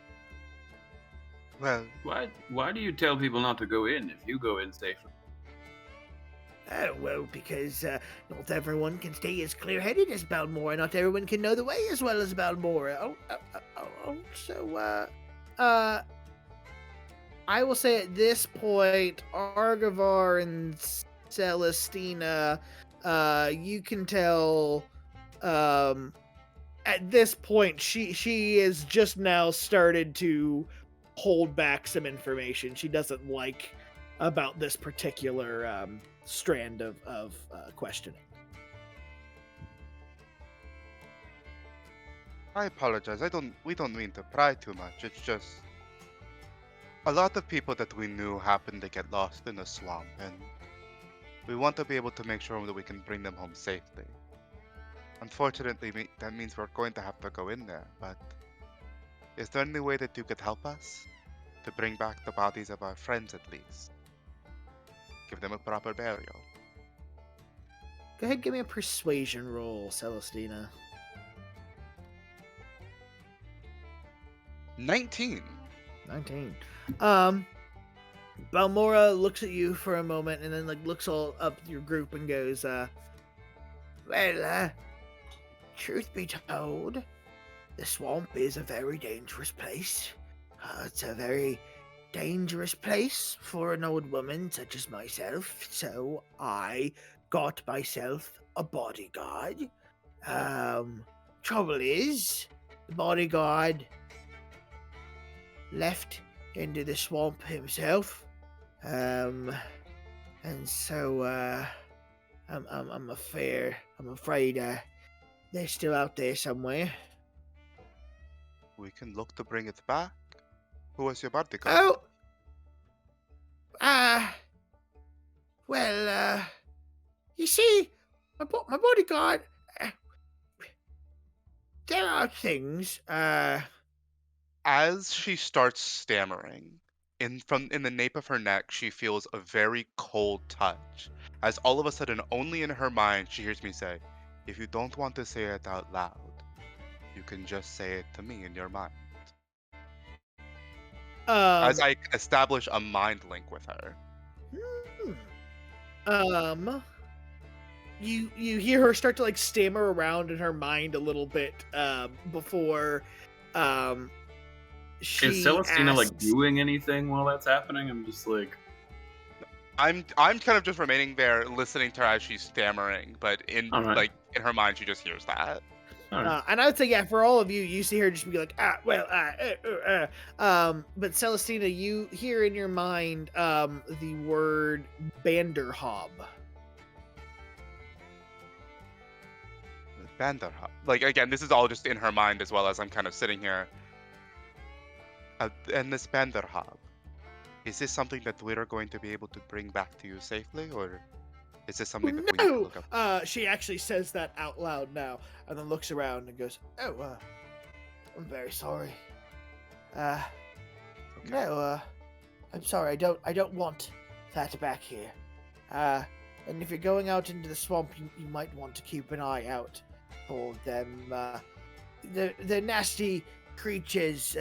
Well, Why do you tell people not to go in if you go in safely? Well, because not everyone can stay as clear-headed as Balmorra. Not everyone can know the way as well as Balmorra. I will say at this point, Arguvar and Celestina, you can tell. At this point, she is just now started to hold back some information she doesn't like about this particular strand of questioning. I apologize. We don't mean to pry too much. It's just a lot of people that we knew happened to get lost in the swamp, and we want to be able to make sure that we can bring them home safely. Unfortunately, that means we're going to have to go in there, but is there any way that you could help us to bring back the bodies of our friends at least? Give them a proper burial. Go ahead, give me a persuasion roll, Celestina. 19. 19. Balmorra looks at you for a moment and then like looks all up your group and goes, truth be told, the swamp is a very dangerous place. It's a very dangerous place for an old woman such as myself, so I got myself a bodyguard. Trouble is, the bodyguard left into the swamp himself. And so I'm afraid they're still out there somewhere. We can look to bring it back. Who was your bodyguard? Oh, you see, my bodyguard. There are things. As she starts stammering, in the nape of her neck, she feels a very cold touch. As all of a sudden, only in her mind, she hears me say, "If you don't want to say it out loud, you can just say it to me in your mind." As I establish a mind link with her. You hear her start to like stammer around in her mind a little bit before she Is Celestina like asks- doing anything while that's happening? I'm just like, I'm kind of just remaining there listening to her as she's stammering, but in All right. like in her mind she just hears that. all right. and I would say, yeah, for all of you, you see her just be like, but Celestina, you hear in your mind the word Banderhob. Banderhub. Like again, this is all just in her mind as well as I'm kind of sitting here. And this Banderhub, is this something that we're going to be able to bring back to you safely, or is this something that we need to look up? She actually says that out loud now, and then looks around and goes, "Oh, I'm very sorry. No, I'm sorry. I don't want that back here. And if you're going out into the swamp, you might want to keep an eye out for them. They're nasty creatures.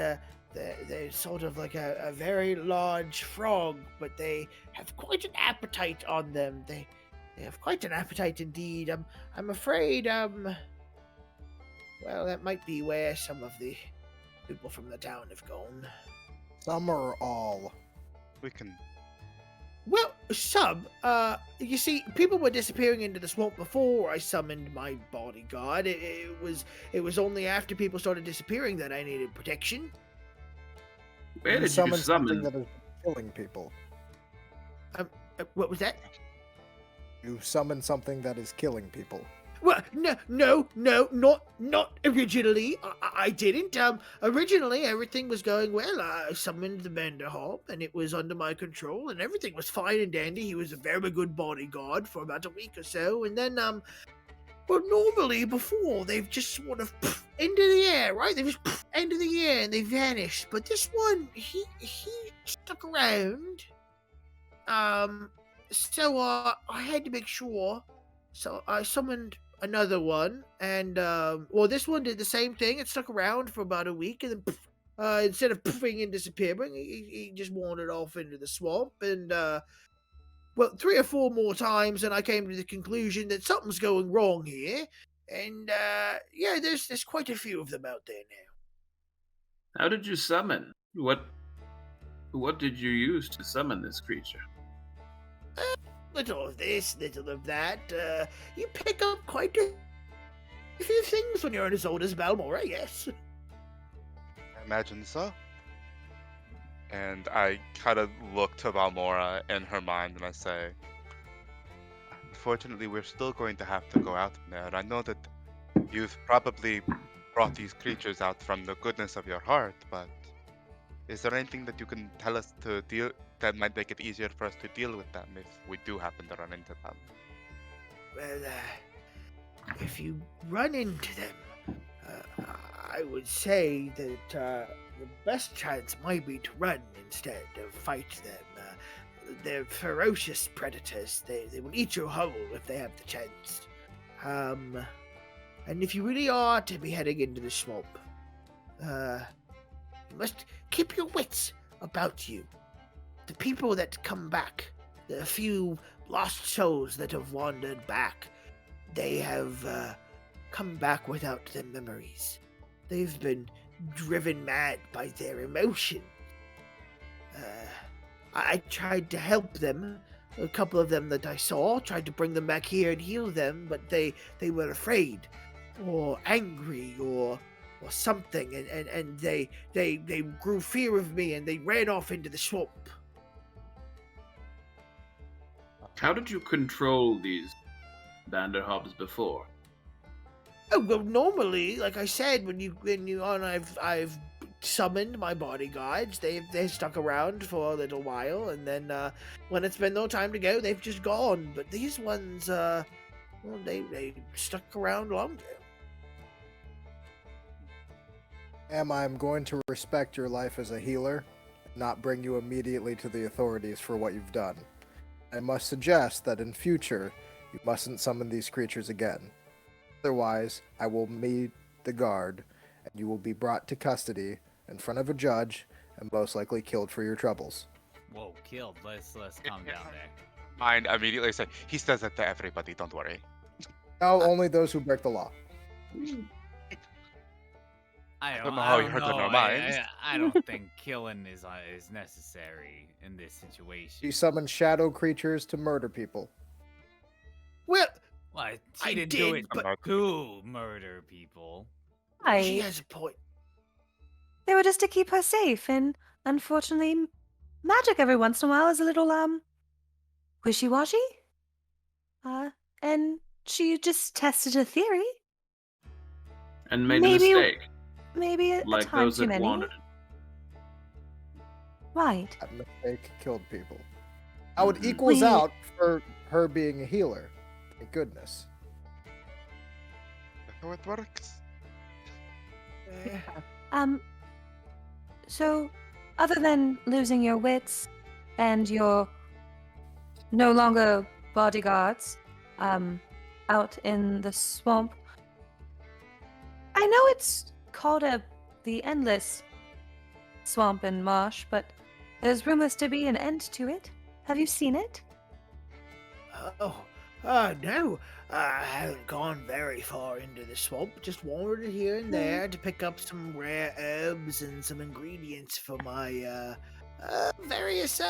They're sort of like a very large frog, but they have quite an appetite on them. They have quite an appetite indeed. I'm afraid, well, that might be where some of the people from the town have gone. Some or all? We can. Well, some. You see, people were disappearing into the swamp before I summoned my bodyguard. It was only after people started disappearing that I needed protection. Where did you Something summon? that is killing people. What was that? You summon something that is killing people. Well, no, not originally. I didn't. Originally everything was going well. I summoned the Banderhob, and it was under my control, and everything was fine and dandy. He was a very good bodyguard for about a week or so, and then well, normally before they've just sort of into the air, right? They just into the air and they vanished. But this one, he stuck around. So I had to make sure. So I summoned another one, and well, this one did the same thing. It stuck around for about a week, and then instead of poofing and disappearing, he just wandered off into the swamp. And well, 3 or 4 more times, and I came to the conclusion that something's going wrong here. And yeah, there's quite a few of them out there now. How did you summon? What did you use to summon this creature? Little of this, little of that. You pick up quite a few things when you're as old as Balmorra, yes. I imagine so. And I kind of look to Balmorra in her mind and I say, unfortunately, we're still going to have to go out in there. I know that you've probably brought these creatures out from the goodness of your heart, but is there anything that you can tell us to deal that might make it easier for us to deal with them if we do happen to run into them? Well, if you run into them, I would say that the best chance might be to run instead of fight them. They're ferocious predators. They will eat you whole if they have the chance. And if you really are to be heading into the swamp, you must keep your wits about you. The people that come back, the few lost souls that have wandered back, they have come back without their memories. They've been driven mad by their emotion. I tried to help them. A couple of them that I saw tried to bring them back here and heal them, but they were afraid or angry or something, and they grew fear of me and they ran off into the swamp. How did you control these Vanderhobbs before? Oh well, normally, like I said, when you on, I've summoned my bodyguards. They've stuck around for a little while, and then when it's been no time to go, they've just gone. But these ones, well, they stuck around longer. I'm going to respect your life as a healer, not bring you immediately to the authorities for what you've done. I must suggest that in future, you mustn't summon these creatures again. Otherwise, I will meet the guard, and you will be brought to custody in front of a judge and most likely killed for your troubles. Whoa, killed. Let's calm down there. Mind immediately say, he says it to everybody, don't worry. No, only those who break the law. I don't know how you heard in our minds. I don't think killing is necessary in this situation. You summon shadow creatures to murder people. Well, she didn't do it to murder people. She has a point. They were just to keep her safe, and unfortunately, magic every once in a while is a little, wishy-washy. And she just tested a theory. And made a mistake. Maybe a like time those too that many. wanted. Right. That mistake killed people. How it equals out for her being a healer. Thank goodness. That's how it works. So, other than losing your wits and your no longer bodyguards, out in the swamp, I know it's called the Endless Swamp and Marsh, but there's rumors to be an end to it. Have you seen it? No. I haven't gone very far into the swamp. Just wandered here and there to pick up some rare herbs and some ingredients for my various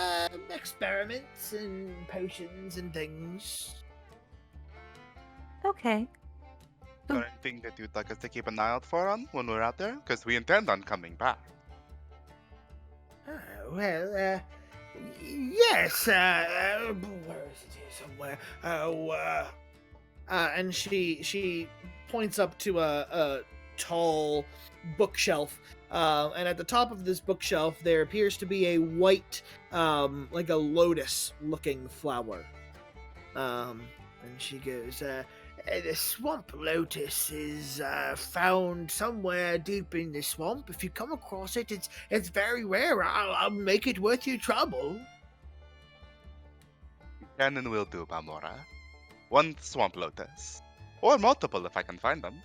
experiments and potions and things. Okay. Is there anything that you'd like us to keep an eye out for on when we're out there? Because we intend on coming back. Well, yes, where is it here somewhere? And she points up to a tall bookshelf, and at the top of this bookshelf there appears to be a white, like a lotus-looking flower. And she goes, the swamp lotus is found somewhere deep in the swamp. If you come across it, it's very rare. I'll make it worth your trouble. Can and will do, Balmorra. One swamp lotus. Or multiple if I can find them.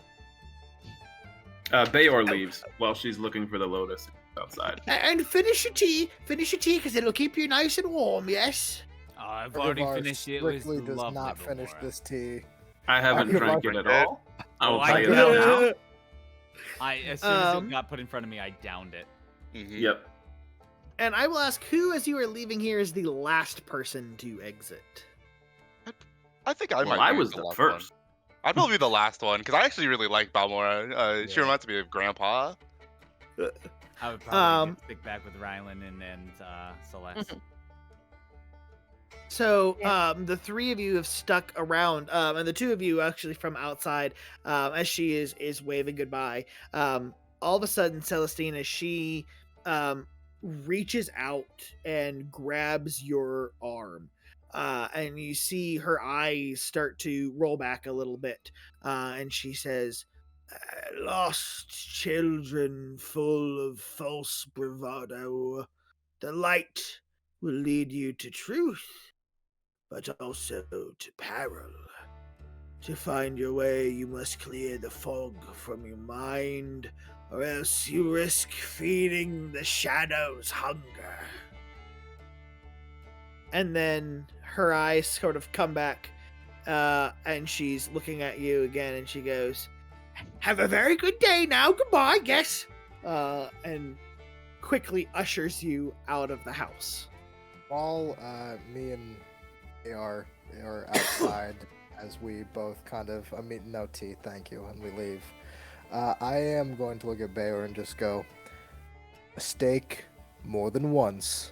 Bayor leaves while she's looking for the lotus outside. And finish your tea, because it'll keep you nice and warm, yes? I've already finished it. It was Strictly does lovely, not finish Balmorra. this tea. I haven't drank it at all. I will I tell you did. that now. As soon as it got put in front of me, I downed it. Mm-hmm. Yep. And I will ask who, as you are leaving here, is the last person to exit? I think I might. I be was the the last first. One. I'd probably be the last one because I actually really like Balmorra. She reminds me of Grandpa. I would probably stick back with Rylin and Celeste. So the three of you have stuck around, and the two of you actually from outside, as she is waving goodbye. All of a sudden, Celestina, she reaches out and grabs your arm. And you see her eyes start to roll back a little bit, and she says, "Lost children full of false bravado. The light will lead you to truth, but also to peril. To find your way, you must clear the fog from your mind, or else you risk feeding the shadows hunger." And then her eyes sort of come back, and she's looking at you again, and she goes, "Have a very good day now. Goodbye, yes." and quickly ushers you out of the house. While me and are outside as we both kind of, I mean, no tea, thank you, and we leave. I am going to look at Bayor and just go, mistake more than once,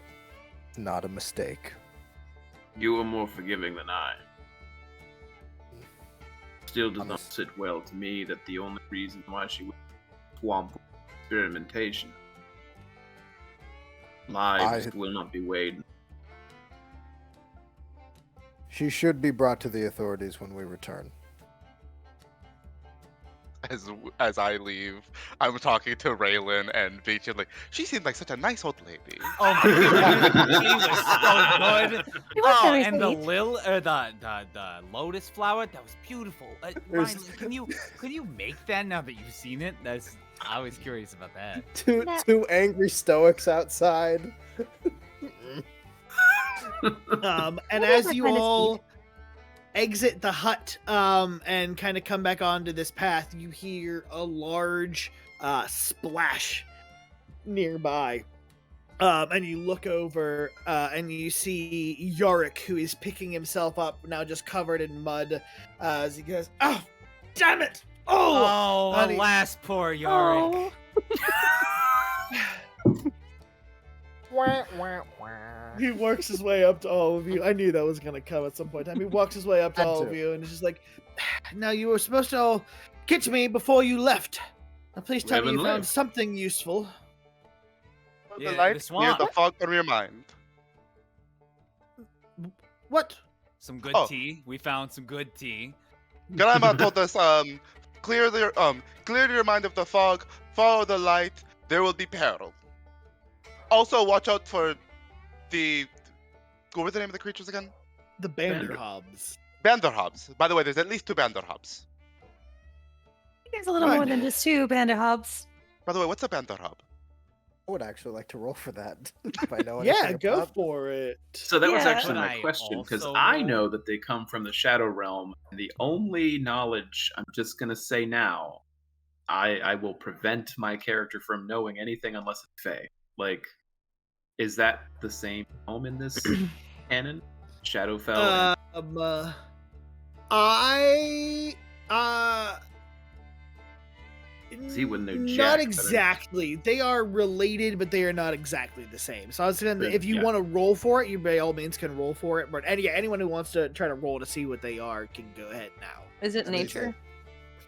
not a mistake. You are more forgiving than I. Still does not sit well to me that the only reason why she was swamped with experimentation. Lives will not be weighed. She should be brought to the authorities when we return. As I leave, I'm talking to Rylin and Beach, like, she seemed like such a nice old lady. Oh my god, she was so good. It was Oh, very and the sweet. the lotus flower, that was beautiful. Ryan, can you make that now that you've seen it? I was curious about that. Two angry stoics outside. And as you all exit the hut and kind of come back onto this path, you hear a large splash nearby. And you look over and you see Yarrick, who is picking himself up, now just covered in mud, as he goes, "Oh, damn it! Oh, alas, poor Yarrick." He works his way up to all of you. I knew that was going to come at some point in time. He walks his way up to all of you and is just like, "Now, you were supposed to all get to me before you left. Now, please tell me you found something useful." The light, clear the fog from your mind. What? Some good tea. We found some good tea. Grandma told us, clear your mind of the fog, follow the light, there will be peril. Also, watch out for what were the name of the creatures again? The Banderhobs. Banderhobs. By the way, there's at least 2 Banderhobs. There's a little more than just 2 Banderhobs. By the way, what's a Banderhob? I would actually like to roll for that. If I know Yeah, anything go about for it. So that was actually Could my I question, because also I roll? know that they come from the Shadow Realm, and the only knowledge I'm just gonna say now, I will prevent my character from knowing anything unless it's Fae. Like, is that the same realm in this canon? Shadowfell? He wouldn't know jack, not but exactly. They are related, but they are not exactly the same. So I was gonna, But, if you yeah. want to roll for it, you by all means can roll for it. But anyone who wants to try to roll to see what they are can go ahead now. Is it nature?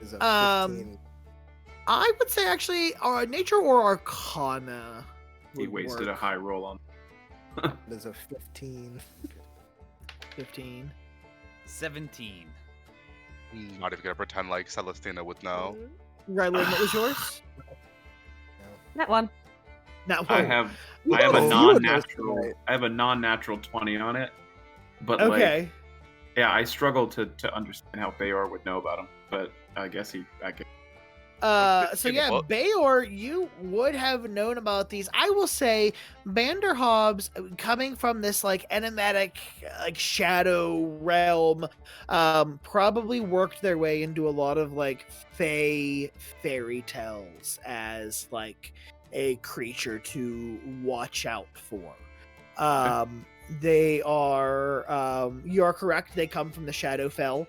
Is a 15. I would say actually, nature or arcana. He would wasted work. a high roll on. It is a 15. 15. 17. Not even gonna pretend like Celestina would know. Rylin, what was yours? That one. Not I one. have You a know, non-natural. right. I have a non-natural 20 on it. But Okay. like, yeah, I struggle to understand how Bayor would know about him. But I guess So yeah, Bayor, you would have known about these. I will say, Banderhobs, coming from this like enigmatic, like shadow realm, probably worked their way into a lot of like fairy tales as like a creature to watch out for. They are, you are correct. They come from the Shadowfell,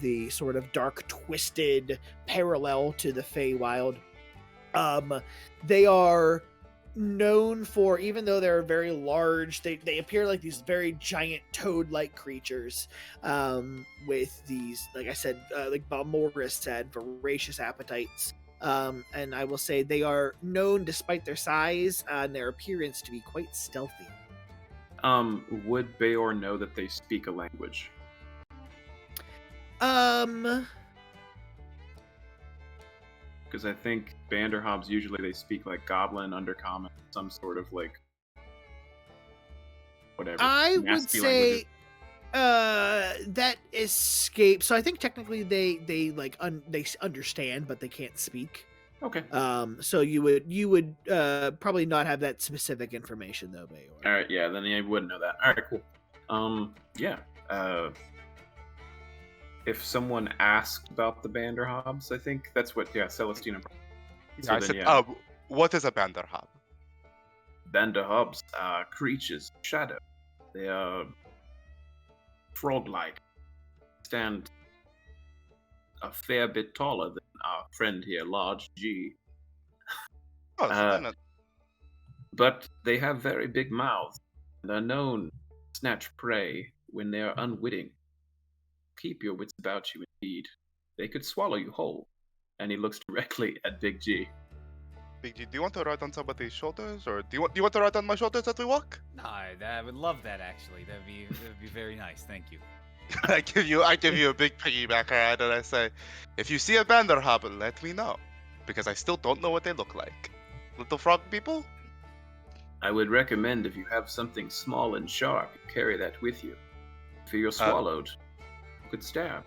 the sort of dark, twisted parallel to the Feywild. They are known for, even though they're very large, they appear like these very giant toad-like creatures, with these, like I said, like Balmorra said, voracious appetites. And I will say they are known, despite their size and their appearance, to be quite stealthy. Would Bayor know that they speak a language? Because I think Banderhobs usually they speak like Goblin, Undercommon, some sort of like whatever. I would nasty say languages. that escape. So I think technically they like they understand, but they can't speak. Okay. So you would probably not have that specific information though, Bayor. All right. Yeah. Then I wouldn't know that. All right. Cool. Yeah. If someone asked about the Banderhobs, I think that's what. Yeah, Celestina. Yeah, I said, What is a Banderhab? Banderhubs are creatures of shadow. They are frog-like. Stand a fair bit taller than our friend here, Large G. Oh, so Uh, then But they have very big mouths and are known to snatch prey when they are unwitting. Keep your wits about you, indeed. They could swallow you whole. And he looks directly at Big G. Big G, do you want to ride on somebody's shoulders, or do you want to ride on my shoulders as we walk? No, I would love that actually. That'd be very nice. Thank you. I give you a big piggyback ride, and I say, if you see a Banderhab, let me know, because I still don't know what they look like. Little frog people? I would recommend if you have something small and sharp, you carry that with you. If you're swallowed, you could stab.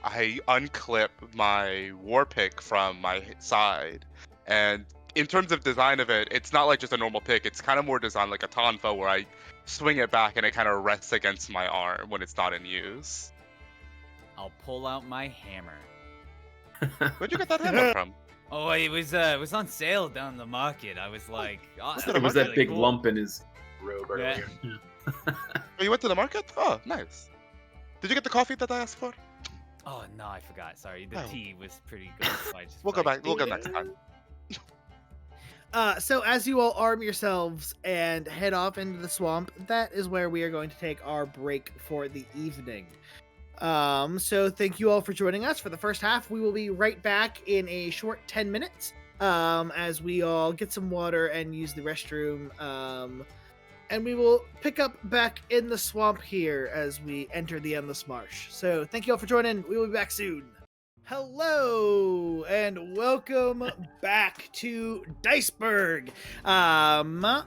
I unclip my war pick from my side, and in terms of design of it, it's not like just a normal pick. It's kind of more designed like a tonfa, where I swing it back and it kind of rests against my arm when it's not in use. I'll pull out my hammer. Where'd you get that hammer from? Oh, it was on sale down the market. I was like, oh, It was that really big cool. lump in his robe Yeah. earlier. Oh, you went to the market? Oh, nice. Did you get the coffee that I asked for? Oh no, I forgot. Sorry, the Oh. tea was pretty good. So I just We'll go like, back. We'll go next time. So as you all arm yourselves and head off into the swamp, that is where we are going to take our break for the evening. So thank you all for joining us for the first half. We will be right back in a short 10 minutes as we all get some water and use the restroom. And we will pick up back in the swamp here as we enter the Endless Marsh. So thank you all for joining. We will be back soon. Hello and welcome back to Diceburgh.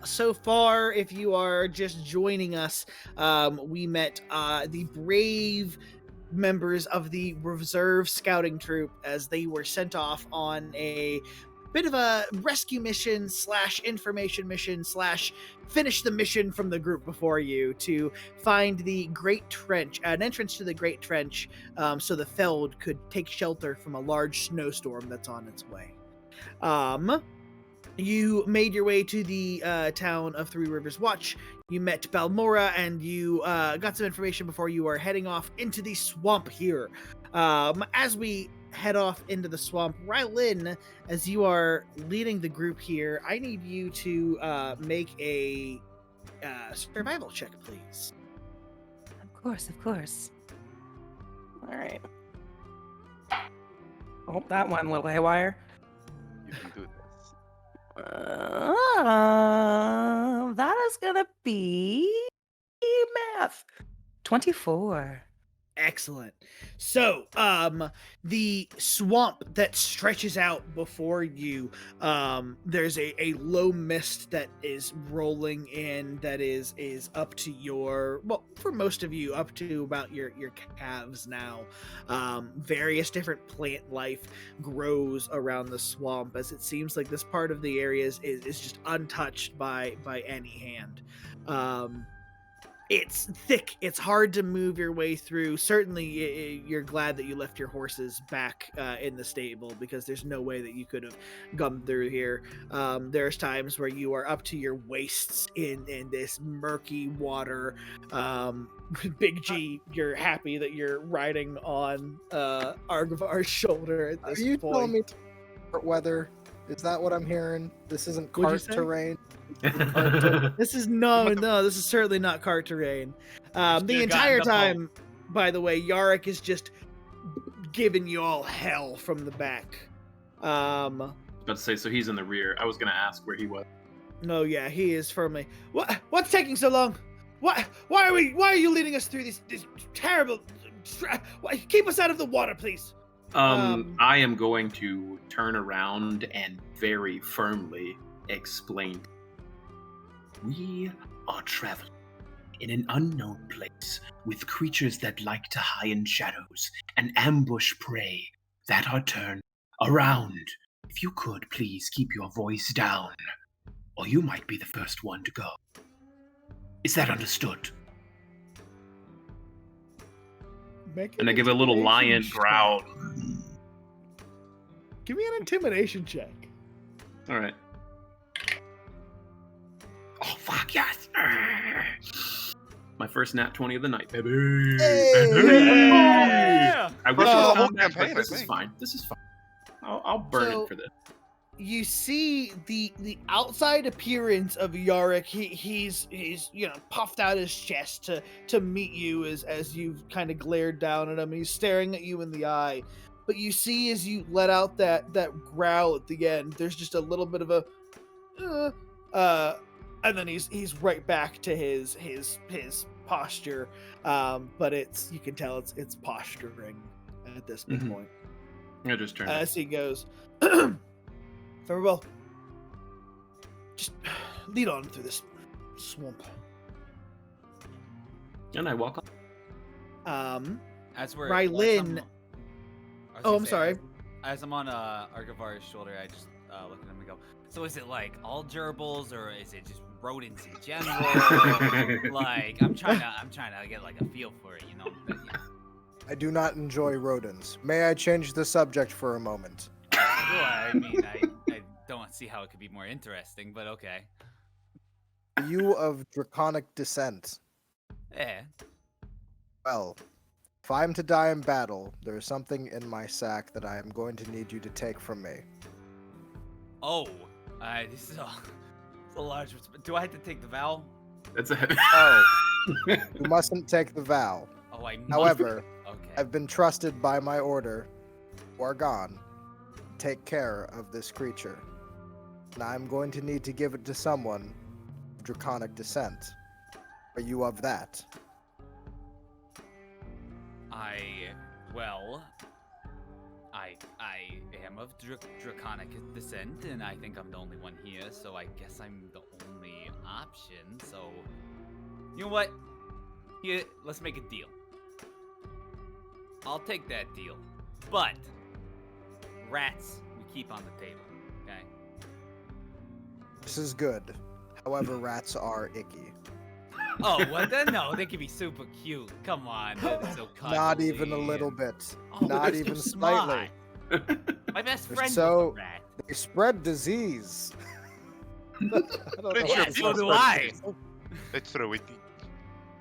So far, if you are just joining us, we met the brave members of the reserve scouting troop as they were sent off on a bit of a rescue mission / information mission / finish the mission from the group before you to find the Great Trench, an entrance to the Great Trench, so the Feld could take shelter from a large snowstorm that's on its way. You made your way to the town of Three Rivers Watch. You met Balmorra, and you got some information before you are heading off into the swamp here. As we head off into the swamp, Rylin, as you are leading the group here, I need you to make a survival check, please. Of course. All right. Oh, that went a little haywire. You can do this. That is gonna be math. 24. Excellent. So, the swamp that stretches out before you, there's a low mist that is rolling in that is up to your, well, for most of you, up to about your calves now. Various different plant life grows around the swamp, as it seems like this part of the area is just untouched by any hand. It's thick. It's hard to move your way through. Certainly, you're glad that you left your horses back in the stable, because there's no way that you could have gone through here. There's times where you are up to your waists in this murky water. Big G, you're happy that you're riding on Arguvar's shoulder at this Are you point. telling me weather? Is that what I'm hearing? This isn't What'd you cart say? terrain. This is no, this is certainly not cart terrain. The Should've entire gotten the time, by the way, Yarrick is just giving you all hell from the back. About to say, so he's in the rear. I was gonna ask where he was. No, yeah, he is firmly. What's taking so long? Why are you leading us through this terrible? Keep us out of the water, please. I am going to turn around and very firmly explain. We are traveling in an unknown place with creatures that like to hide in shadows and ambush prey that are turned around. If you could, please keep your voice down, or you might be the first one to go. Is that understood? And I give a little lion growl. Give me an intimidation check. All right. Oh fuck yes! My first nat 20 of the night, baby. Yeah! I wish For it the was whole combat, but campaign, I this is think. fine. This is fine. I'll burn So- it for this. You see the outside appearance of Yarrick. He's puffed out his chest to meet you as you've kind of glared down at him. He's staring at you in the eye. But you see as you let out that growl at the end, there's just a little bit of a and then he's right back to his posture. But you can tell it's posturing at this Mhm. point. I just turned. As he goes, very well. Just lead on through this swamp. And I walk on. As we're Rylin. Oh, I'm sorry. As I'm on Argivar's shoulder, I just look at him and go, so is it like all gerbils or is it just rodents in general? Like I'm trying to get like a feel for it, you know? But, yeah. I do not enjoy rodents. May I change the subject for a moment? Well, I mean, I don't see how it could be more interesting, but okay. Are you of draconic descent? Yeah. Well, if I am to die in battle, there is something in my sack that I am going to need you to take from me. Oh, this is it's a large. Do I have to take the vow? That's a. Oh, you mustn't take the vow. Oh, I must. However, Okay. I've been trusted by my order, Orgon, to take care of this creature. And I'm going to need to give it to someone of draconic descent. Are you of that? I am of draconic descent, and I think I'm the only one here, so I guess I'm the only option. So, you know what? Here, let's make a deal. I'll take that deal, but rats we keep on the table, okay? This is good. However, rats are icky. Oh, well then no, they can be super cute. Come on, they're so cuddly. Not even a little bit. Oh, Not they're so even smart. slightly. My best They're friend so- was a rat. They spread disease. I don't know It's how your to so beef do spread I. disease. It's true.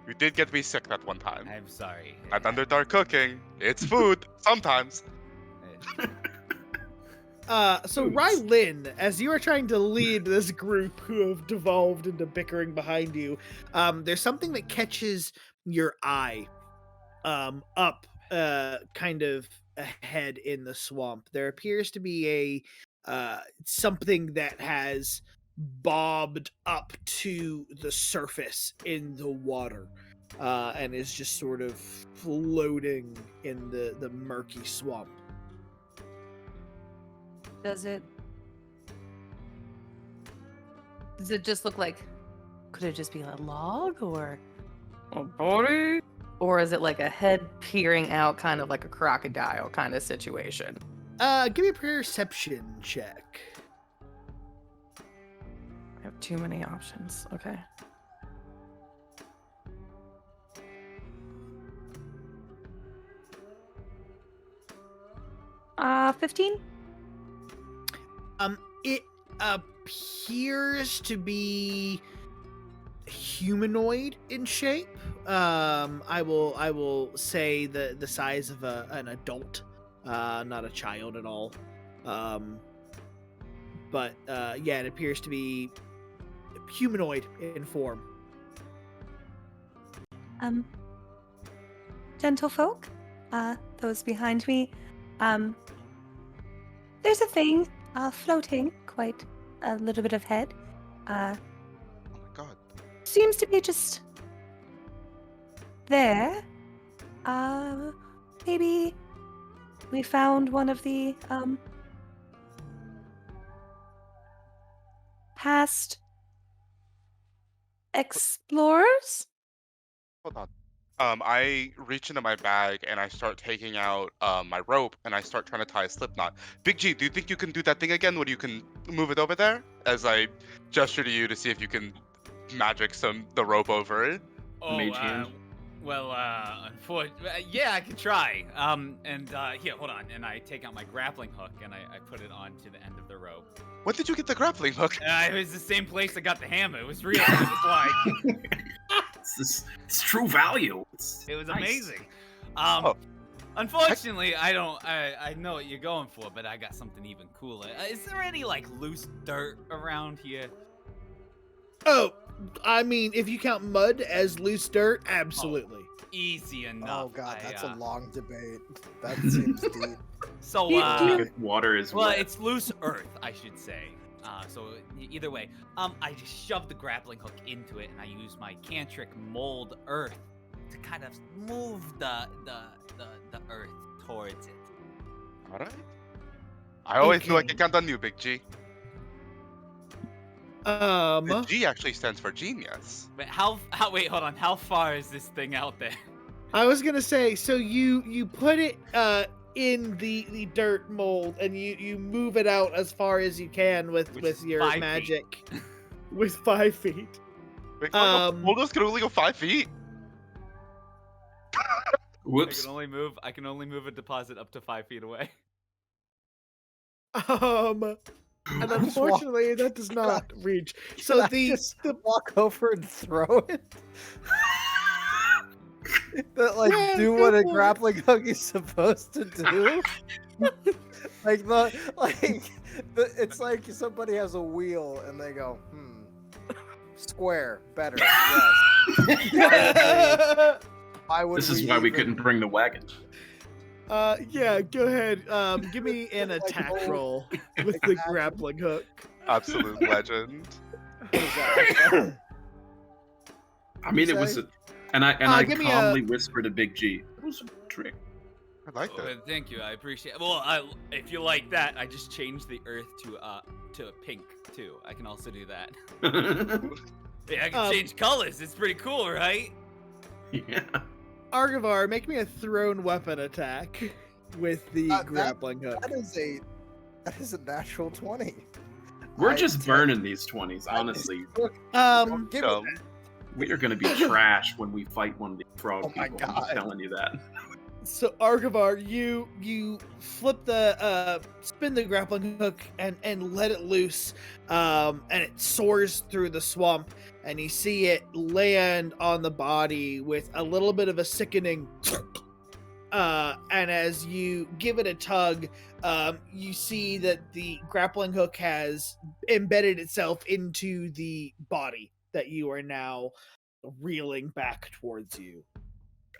We did get me sick that one time. I'm sorry. At Underdark Cooking, it's food sometimes. So Rylin, as you are trying to lead this group who have devolved into bickering behind you, there's something that catches your eye, up, kind of ahead in the swamp. There appears to be something that has bobbed up to the surface in the water, and is just sort of floating in the murky swamp. Does it just look like, could it just be a log or a body? Or is it like a head peering out, kind of like a crocodile kind of situation? Give me a perception check. I have too many options. Okay. Uh, 15? It appears to be humanoid in shape. I will say the size of an adult, not a child at all. But yeah, it appears to be humanoid in form. Gentlefolk, those behind me, there's a thing, floating quite a little bit ahead. Oh my god. Seems to be just there. Maybe we found one of the, past explorers? Hold on. I reach into my bag and I start taking out my rope and I start trying to tie a slip knot. Big G, do you think you can do that thing again where you can move it over there? As I gesture to you to see if you can magic the rope over it. Oh, Mage hand. Well, unfortunately, yeah, I can try. Here, hold on. And I take out my grappling hook and I put it onto the end of the rope. When did you get the grappling hook? It was the same place I got the hammer. It was real. It was like, It's true value. it was Nice. amazing. Oh. Unfortunately, I don't. I know what you're going for, but I got something even cooler. Is there any like loose dirt around here? Oh, I mean, if you count mud as loose dirt, absolutely. Easy enough. Oh god, that's I, a long debate. That seems deep. So, Because water is well, wet. it's loose earth, I should say. So either way, I just shove the grappling hook into it, and I use my eccentric mold earth to kind of move the earth towards it. All right. I always knew I Okay. could count on you, Big G. The G actually stands for genius. But wait, hold on. How far is this thing out there? I was gonna say, so you put it in the dirt mold and you move it out as far as you can Which with is your 5 feet. magic with 5 feet. Wait, Um, Moldus can only go 5 feet. Whoops. I can only move a deposit up to 5 feet away. And unfortunately, that does not reach. Can So I the just walk over and throw it? That like Yeah, do go what a for it. grappling hook is supposed to do. It's like somebody has a wheel and they go, square, better. Yes. Why would This is why we even- couldn't bring the wagon. Yeah, go ahead. Give me an attack Like, roll with the grappling hook. Absolute legend. What is that? I mean, it was, say? I give me calmly whispered to Big G. It was a trick. I like that. Thank you, I appreciate it. Well, if you like that, I just changed the earth to pink too. I can also do that. Yeah, I can change colors. It's pretty cool, right? Yeah. Arguvar, make me a thrown weapon attack with the That- grappling hook. That is a natural 20. We're just burning these 20s, honestly. Give me Dumb. We are going to be trash when we fight one of these frog Oh my people. God. I'm telling you that. So Arguvar, you flip the spin the grappling hook and let it loose, and it soars through the swamp, and you see it land on the body with a little bit of a sickening. And as you give it a tug, you see that the grappling hook has embedded itself into the body that you are now reeling back towards you.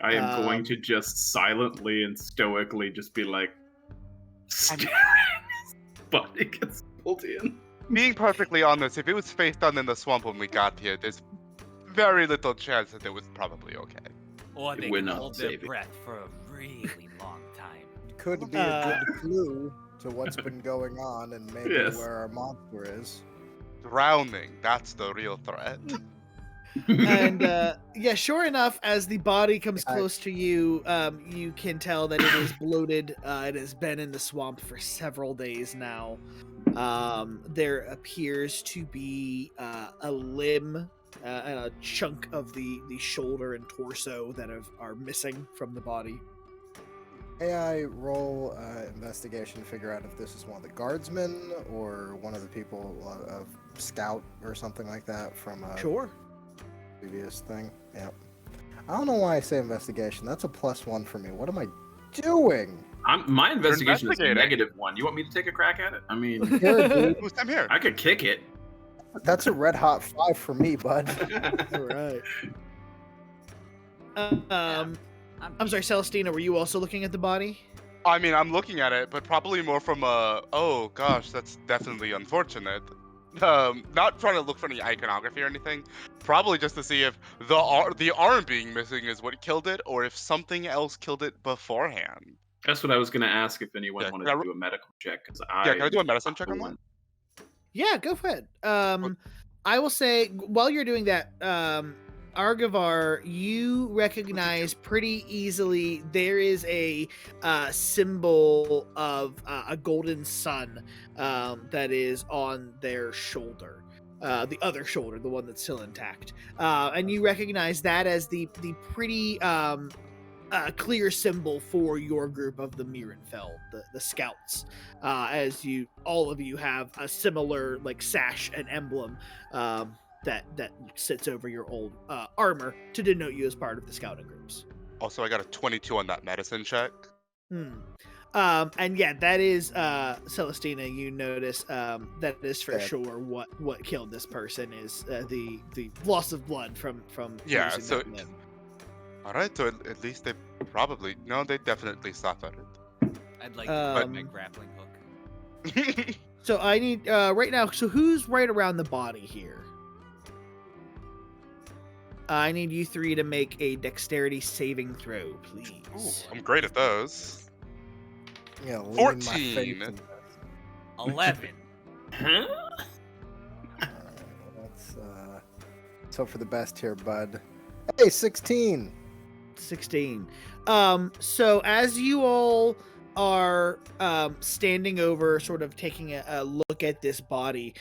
I am going Um, to just silently and stoically just be like, staring as his body gets pulled in. Being perfectly honest, if it was face down in the swamp when we got here, there's very little chance that it was probably okay. Or It they would can not hold their save it. breath for a really long time. could be a good clue to what's been going on and maybe Yes. where our monster is. Drowning, that's the real threat. And yeah, sure enough, as the body comes I- close to you, you can tell that it is bloated. It has been in the swamp for several days now. There appears to be a limb and a chunk of the shoulder and torso that are missing from the body. AI roll investigation to figure out if this is one of the guardsmen or one of the people of scout or something like that from a Sure. previous thing. Yep. I don't know why I say investigation. That's a +1 for me. What am I doing? My investigation is a investigating. -1. You want me to take a crack at it? I mean, Here, dude. Who's I'm here? I could kick it. That's a red hot 5 for me, bud. All right. I'm sorry, Celestina. Were you also looking at the body? I mean, I'm looking at it, but probably more from a, oh gosh, that's definitely unfortunate. Not trying to look for any iconography or anything. Probably just to see if the arm being missing is what killed it, or if something else killed it beforehand. That's what I was going to ask if anyone Yeah, wanted can I to ro- do a medical check. Because Yeah, can I do a medicine check on that? Yeah, go for it. I will say while you're doing that, Arguvar, you recognize pretty easily there is a symbol of a golden sun that is on their shoulder. the other shoulder, the one that's still intact. And you recognize that as the pretty clear symbol for your group of the Mirrenfeld, the scouts, as all of you have a similar like sash and emblem that sits over your old armor to denote you as part of the scouting groups. Also, I got a 22 on that medicine check. And yeah, that is Celestina. You notice that is for sure what killed this person is the loss of blood from Yeah, losing so that limb. all right, so at least they they definitely suffered. I'd like to put my grappling hook. So I need right now. So who's right around the body here? I need you three to make a dexterity saving throw, please. Ooh, I'm great at those. Yeah, 14. 11. Let's hope for the best here, bud. Hey, 16. 16. So as you all are standing over, sort of taking a look at this body,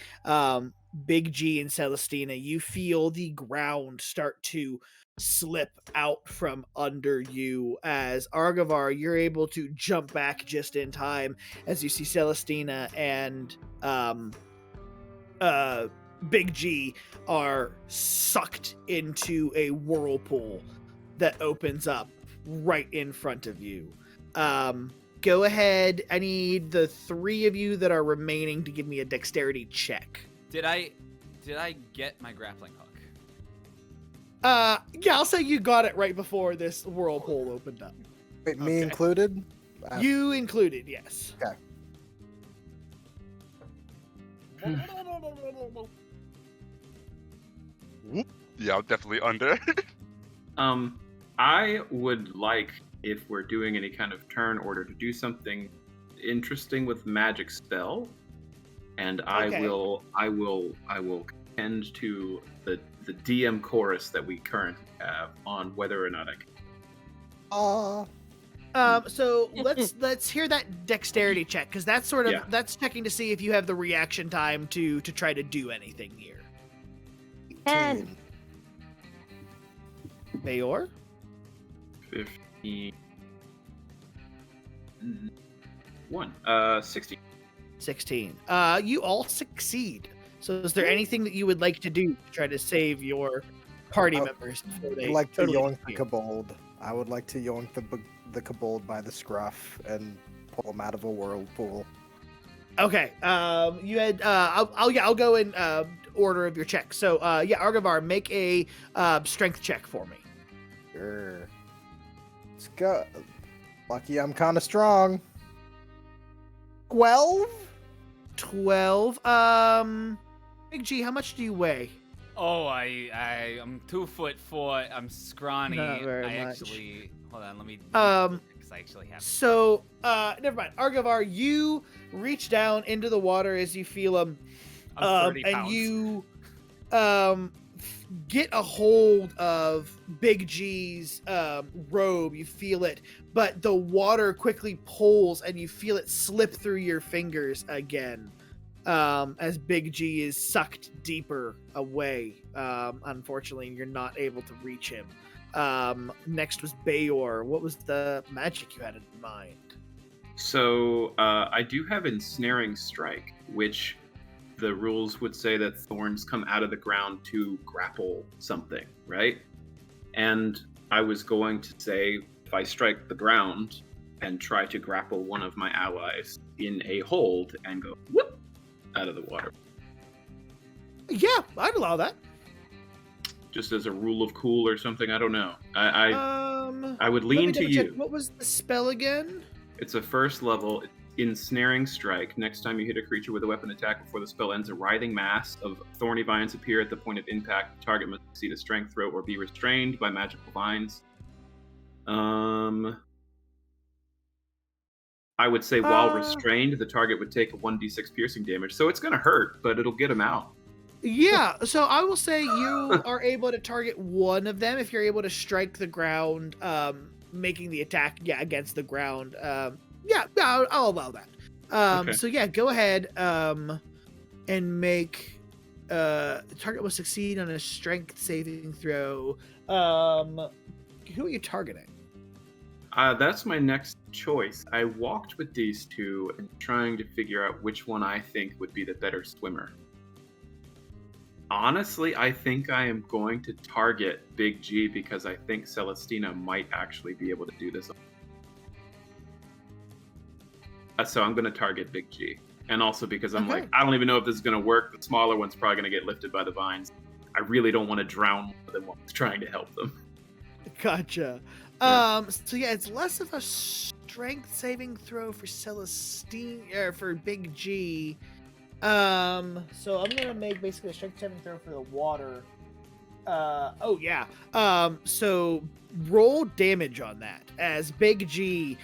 Big G and Celestina, you feel the ground start to slip out from under you. As Arguvar, you're able to jump back just in time as you see Celestina and Big G are sucked into a whirlpool that opens up right in front of you. Go ahead. I need the three of you that are remaining to give me a dexterity check. Did I get my grappling hook? Yeah, I'll say you got it right before this whirlpool opened up. Wait, me included? You included, yes. Okay. Yeah, I'm definitely under. I would like, if we're doing any kind of turn order, to do something interesting with magic spell, and I will tend to the DM chorus that we currently have on whether or not I can. So let's hear that dexterity check, because that's sort of that's checking to see if you have the reaction time to try to do anything here. 10. Bayor? 15. 16. 16. You all succeed. So is there anything that you would like to do to try to save your party members before they I would like to totally yoink the disappear? kobold. I would like to yoink the kobold by the scruff and pull him out of a whirlpool. Okay. You had I'll go in order of your check. So Arguvar, make a strength check for me. Sure. Let's go. Lucky I'm kind of strong. 12? 12. Big G, how much do you weigh? Oh, I'm 2'4". I'm scrawny. Not very I much. actually hold on. Let me. Because I actually have. So, never mind. Arguvar, you reach down into the water as you feel them, I'm 30 and pounds. you get a hold of Big G's robe. You feel it, but the water quickly pulls, and you feel it slip through your fingers again. As Big G is sucked deeper away. Unfortunately, you're not able to reach him. Next was Bayor. What was the magic you had in mind? So I do have Ensnaring Strike, which the rules would say that thorns come out of the ground to grapple something, right? And I was going to say, if I strike the ground and try to grapple one of my allies in a hold and go whoop out of the water. Yeah, I'd allow that. Just as a rule of cool or something, I don't know. I would Let me lean to double check. you. What was the spell again? It's a first level Ensnaring Strike. Next time you hit a creature with a weapon attack before the spell ends, a writhing mass of thorny vines appear at the point of impact. The target must succeed a strength throw or be restrained by magical vines. I would say while restrained, the target would take a 1d6 piercing damage. So it's going to hurt, but it'll get him out. Yeah, so I will say you are able to target one of them if you're able to strike the ground, making the attack against the ground. I'll allow that. Okay. So yeah, go ahead and make the target will succeed on a strength saving throw. Who are you targeting? That's my next choice. I walked with these two and trying to figure out which one I think would be the better swimmer. Honestly, I think I am going to target Big G because I think Celestina might actually be able to do this. So I'm going to target Big G. And also because I'm like, I don't even know if this is going to work. The smaller one's probably going to get lifted by the vines. I really don't want to drown one of them while I'm trying to help them. Gotcha. So yeah, it's less of a strength saving throw for Celestina, for Big G. So I'm gonna make basically a strength saving throw for the water. So roll damage on that. As Big G,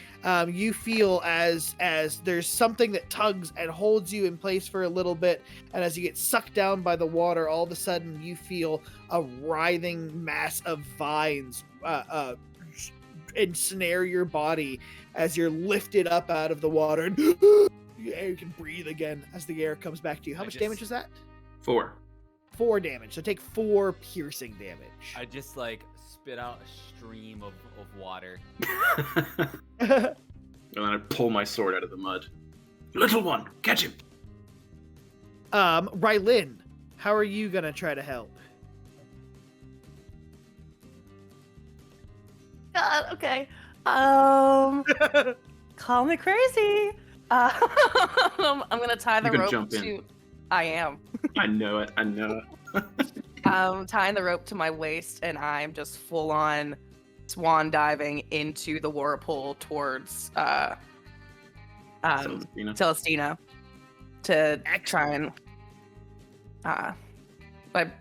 you feel as there's something that tugs and holds you in place for a little bit, and as you get sucked down by the water, all of a sudden you feel a writhing mass of vines ensnare your body as you're lifted up out of the water, and you can breathe again as the air comes back to you. How much damage is that? 4. 4 damage. So take 4 piercing damage. I just like spit out a stream of water. And then I pull my sword out of the mud. Little one, catch him. Rylin, how are you gonna try to help? God, okay. Call me crazy. I'm gonna tie the You can rope jump to. in. I am. I know it. Tying the rope to my waist, and I'm just full on swan diving into the whirlpool towards Celestina to try and I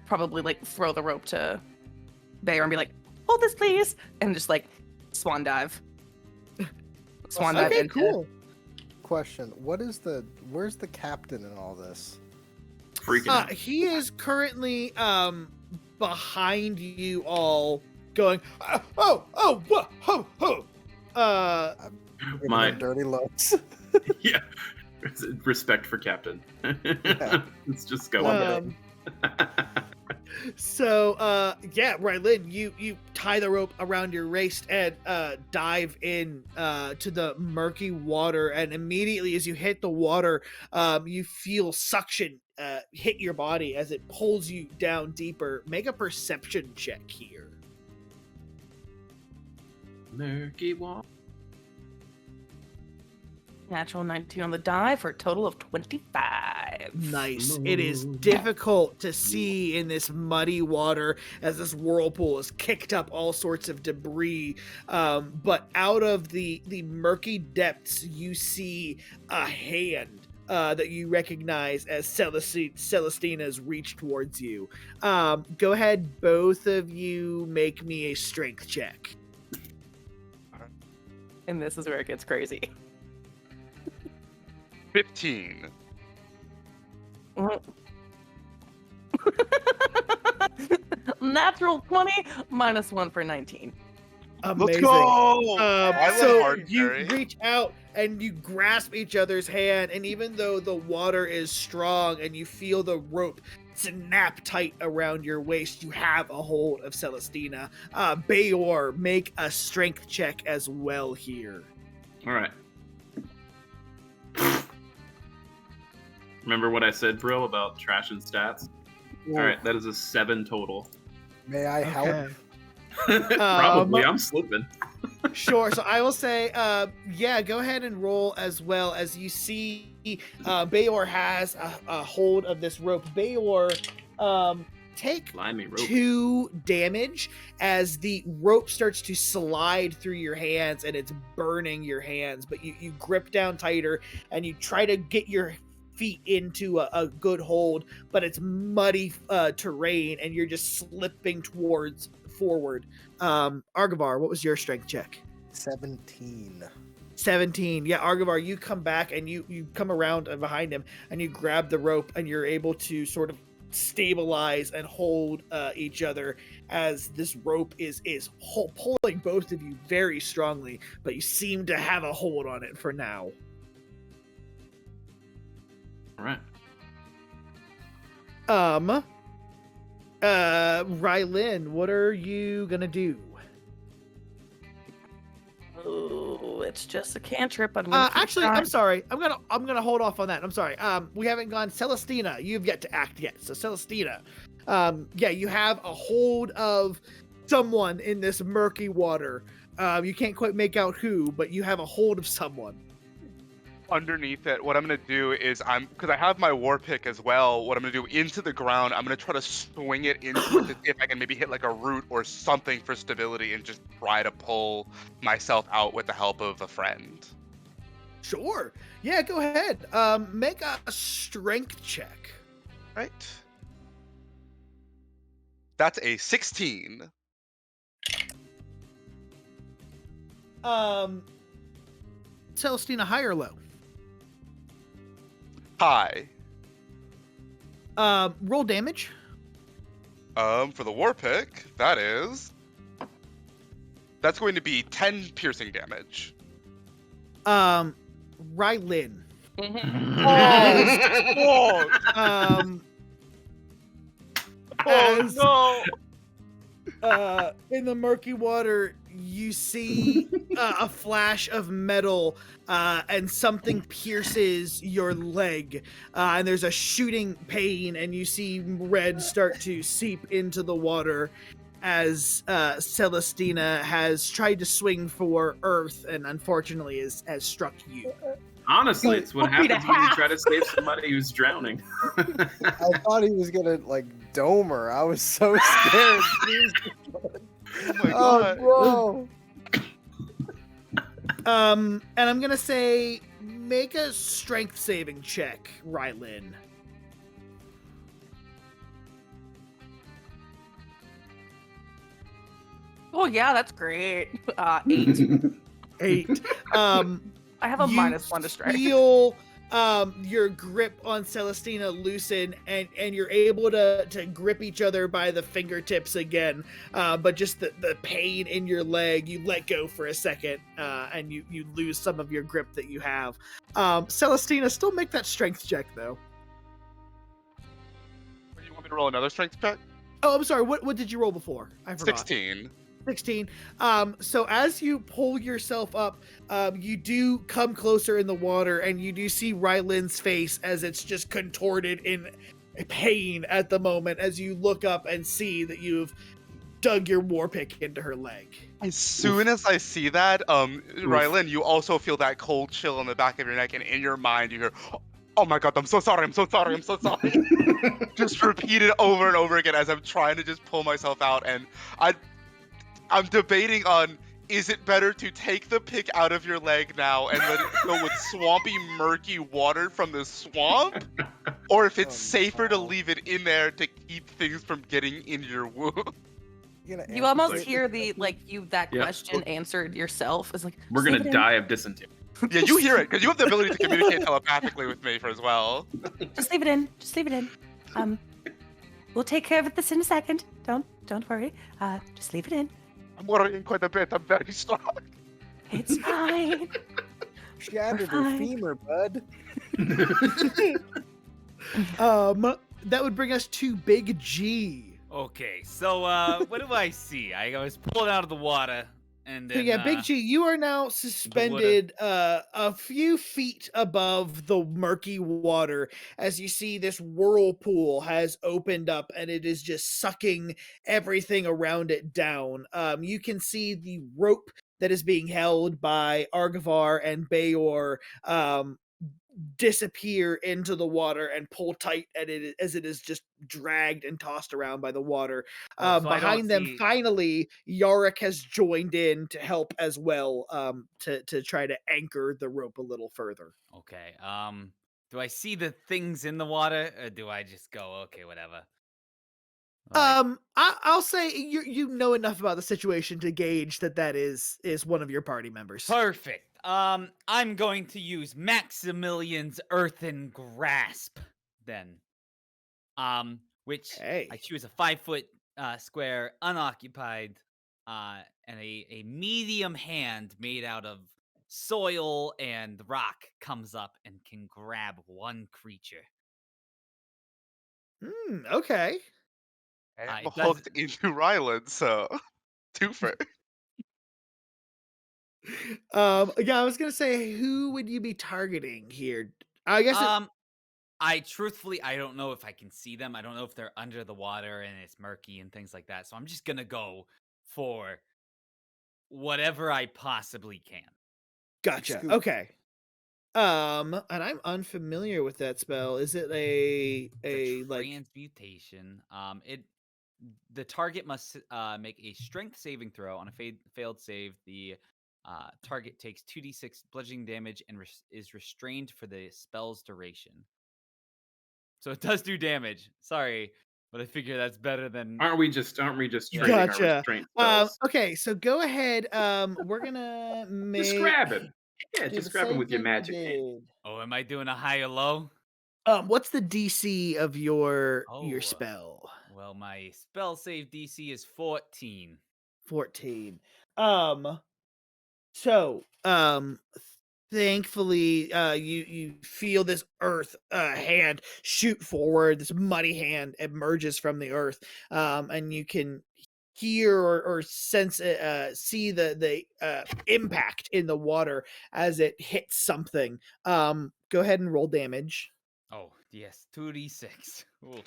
probably like throw the rope to Bayer and be like, hold this please, and just like swan dive. Dive into. Cool. Question: where's the captain in all this? Freaking out. He is currently behind you all, going My dirty looks. Yeah, respect for captain. Yeah. Let's just go on. So Rylin, you tie the rope around your waist and dive in to the murky water, and immediately as you hit the water, you feel suction hit your body as it pulls you down deeper. Make a perception check here. Murky water. Natural 19 on the die for a total of 25. Nice. It is difficult to see in this muddy water as this whirlpool has kicked up all sorts of debris. But out of the murky depths, you see a hand that you recognize as Celestina's reach towards you. Go ahead, both of you, make me a strength check. And this is where it gets crazy. 15. Natural 20 minus 1 for 19. Amazing. Let's go! So you reach out and you grasp each other's hand, and even though the water is strong and you feel the rope snap tight around your waist, you have a hold of Celestina. Bayor, make a strength check as well here. All right. Remember what I said, Brill, about trash and stats? All right, that is a 7 total. May I help? Probably. I'm slipping. Sure. So I will say, go ahead and roll as well. As you see, Bayor has a hold of this rope. Bayor, take 2 damage as the rope starts to slide through your hands and it's burning your hands. But you grip down tighter and you try to get your feet into a good hold, but it's muddy terrain and you're just slipping forward. Arguvar, what was your strength check? 17. 17. Yeah, Arguvar, you come back and you come around behind him and you grab the rope and you're able to sort of stabilize and hold each other as this rope is pulling both of you very strongly, but you seem to have a hold on it for now. All right. Rylin, what are you gonna do? Oh, it's just a cantrip. I'm gonna keep Actually, I'm trying. sorry. I'm gonna hold off on that. I'm sorry. We haven't gone Celestina. You've yet to act yet. So Celestina, yeah, you have a hold of someone in this murky water. You can't quite make out who, but you have a hold of someone. Underneath it, what I'm gonna do is because I have my war pick as well. What I'm gonna do into the ground, I'm gonna try to swing it into it to see if I can maybe hit like a root or something for stability, and just try to pull myself out with the help of a friend. Sure. Yeah, go ahead. Make a strength check. Right. That's a 16. Celestina, high or low? High. Roll damage. For the war pick, that's going to be 10 piercing damage. Rylin. In the murky water, you see a flash of metal, and something pierces your leg, and there's a shooting pain, and you see red start to seep into the water as Celestina has tried to swing for Earth and unfortunately has struck you. Honestly, it's what happens when you try to save somebody who's drowning. I thought he was gonna like dome her. I was so scared. Oh my god. Bro. And I'm gonna say make a strength saving check, Rylin. Oh yeah, that's great. 8. 8. I have a -1 to strength. Feel your grip on Celestina loosen, and you're able to grip each other by the fingertips again. But just the pain in your leg, you let go for a second, and you lose some of your grip that you have. Celestina, still make that strength check though. You want me to roll another strength check? Oh, I'm sorry. What did you roll before? I forgot. 16. 16. So as you pull yourself up, you do come closer in the water, and you do see Rylin's face as it's just contorted in pain at the moment as you look up and see that you've dug your war pick into her leg. As soon as I see that, Rylin, you also feel that cold chill in the back of your neck, and in your mind you hear, "Oh my god, I'm so sorry, I'm so sorry, I'm so sorry." Just repeat it over and over again as I'm trying to just pull myself out, and I'm debating on, is it better to take the pick out of your leg now and let it go with swampy, murky water from the swamp? Or if it's safer to leave it in there to keep things from getting in your wound? You almost hear that Yep. question answered yourself. It's like, We're "Save gonna it in. die of dysentery. Yeah, you hear it, because you have the ability to communicate telepathically with me as well. Just leave it in. Just leave it in. We'll take care of this in a second. Don't worry. Just leave it in. I'm worrying quite a bit, I'm very strong. It's fine. Shattered her fine. femur, bud. That would bring us to Big G. Okay, so what do I see? I was pulled out of the water, and So then yeah, Big G, you are now suspended a few feet above the murky water as you see this whirlpool has opened up, and it is just sucking everything around it down. You can see the rope that is being held by Arguvar and Bayor disappear into the water and pull tight at it as it is just dragged and tossed around by the water. so I don't Behind them, see- finally, Yarrick has joined in to help as well, to try to anchor the rope a little further. Okay. Do I see the things in the water, or do I just go, okay, whatever? I'll say you know enough about the situation to gauge that is one of your party members. Perfect. I'm going to use Maximilian's Earthen Grasp then. Which Hey. I choose a 5-foot square, unoccupied, and a medium hand made out of soil and rock comes up and can grab one creature. Okay. And I'm It does. hooked into Rylin, so twofer. Yeah, I was gonna say, who would you be targeting here? I guess I truthfully, I don't know if I can see them. I don't know if they're under the water and it's murky and things like that. So I'm just gonna go for whatever I possibly can. Gotcha. Scoop. Okay. And I'm unfamiliar with that spell. Is it a like Transmutation. The target must make a strength saving throw. On a failed save, the target takes 2d6 bludgeoning damage and is restrained for the spell's duration. So it does do damage. Sorry, but I figure that's better than. Aren't we just trading our Gotcha. restraint spells? Okay, so go ahead. We're gonna make Just grab him. Yeah, do just the grab him same with your thing you magic hand. did. Oh, am I doing a high or low? What's the DC of your Oh. spell? Well, my spell save DC is 14. 14. So, thankfully, you feel this earth hand shoot forward. This muddy hand emerges from the earth, and you can hear or sense see the impact in the water as it hits something. Go ahead and roll damage. Oh, yes, 2d6. Ooh.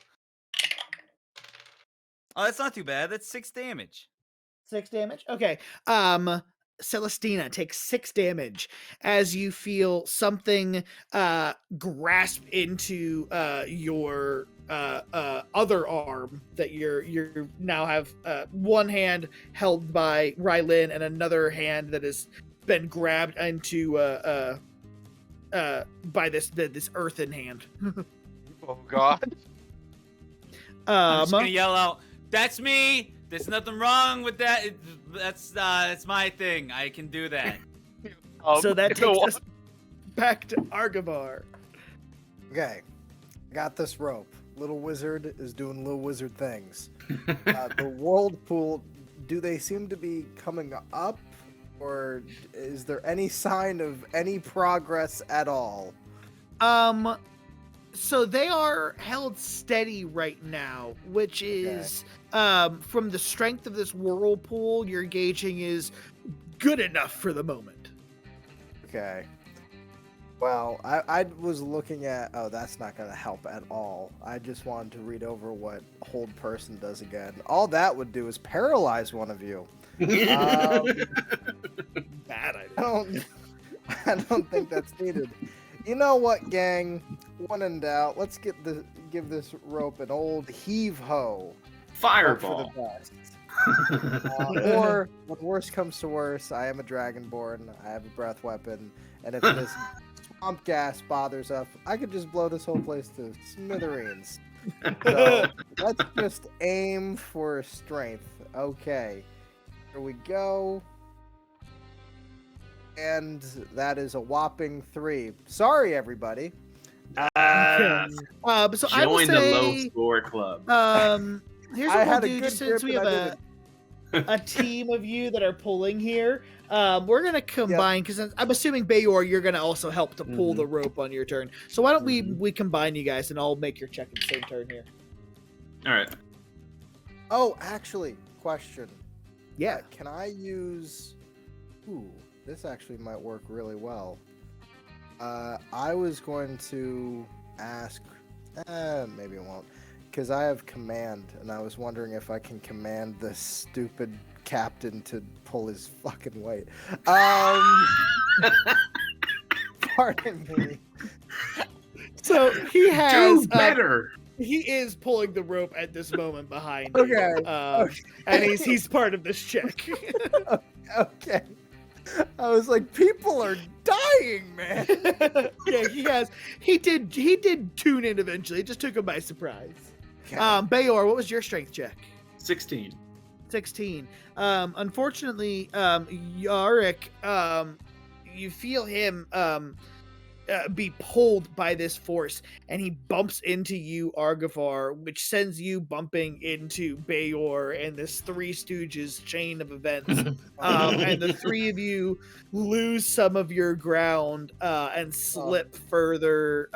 Oh, that's not too bad. That's 6 damage. 6 damage. Okay. Celestina takes 6 damage as you feel something grasp into your other arm that you're now have one hand held by Rylin and another hand that has been grabbed into by this earthen hand. Oh God. I'm just gonna yell out, "That's me! There's nothing wrong with that. That's my thing. I can do that." So that takes us back to Arguvar. Okay, I got this rope. Little wizard is doing little wizard things. The whirlpool, do they seem to be coming up, or is there any sign of any progress at all? So they are held steady right now, which is from the strength of this whirlpool, you're gauging is good enough for the moment. Okay. Well, I was looking at... Oh, that's not going to help at all. I just wanted to read over what Hold Person does again. All that would do is paralyze one of you. Bad idea. I don't think that's needed. You know what, gang? When in doubt, let's give this rope an old heave-ho. Fireball. For the best. Or, when worse comes to worse, I am a dragonborn. I have a breath weapon. And if this swamp gas bothers us, I could just blow this whole place to smithereens. So, let's just aim for strength. Okay. Here we go. And that is a whopping 3. Sorry, everybody. So I will Join say, the low score club. Here's I what had we'll a do, good just since we grip have and I a team of you that are pulling here. We're gonna combine because I'm assuming Bayor, you're gonna also help to pull the rope on your turn. So why don't we combine you guys and I'll make your check at the same turn here. All right. Oh, actually, question. Yeah. Can I use... Ooh, this actually might work really well. I was going to ask... maybe it won't. Because I have command, and I was wondering if I can command this stupid captain to pull his fucking weight. Pardon me. So he has... Do better! He is pulling the rope at this moment behind Okay. you. And he's part of this check. Okay. I was like, people are dying, man. Yeah, he did tune in eventually. It just took him by surprise. Okay. Bayor, what was your strength check? 16. 16. Unfortunately, Yarrick, you feel him be pulled by this force, and he bumps into you, Arguvar, which sends you bumping into Bayor and this Three Stooges chain of events. And the three of you lose some of your ground and slip further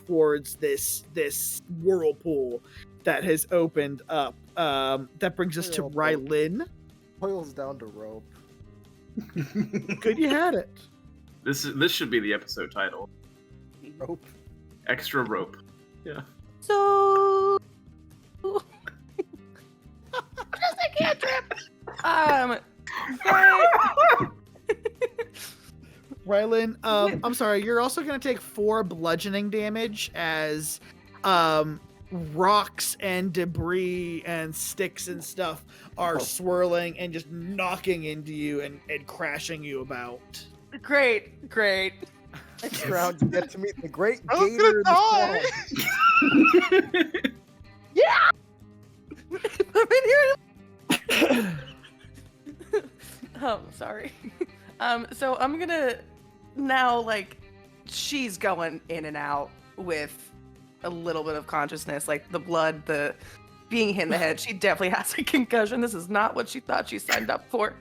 towards this whirlpool. that has opened up. That brings us to Rylin. Boils down to rope. Good, you had it. This should be the episode title. Rope. Extra rope. Yeah. So. What is a cantrip? Rylin, I'm sorry, you're also going to take 4 bludgeoning damage as rocks and debris and sticks and stuff are swirling and just knocking into you and crashing you about. Great. Next round, you get to meet the great I was gator in gonna the swamp. Yeah! I've been here. Oh, sorry. So I'm gonna now, she's going in and out with a little bit of consciousness, like the blood, the being hit in the head. She definitely has a concussion. This is not what she thought she signed up for.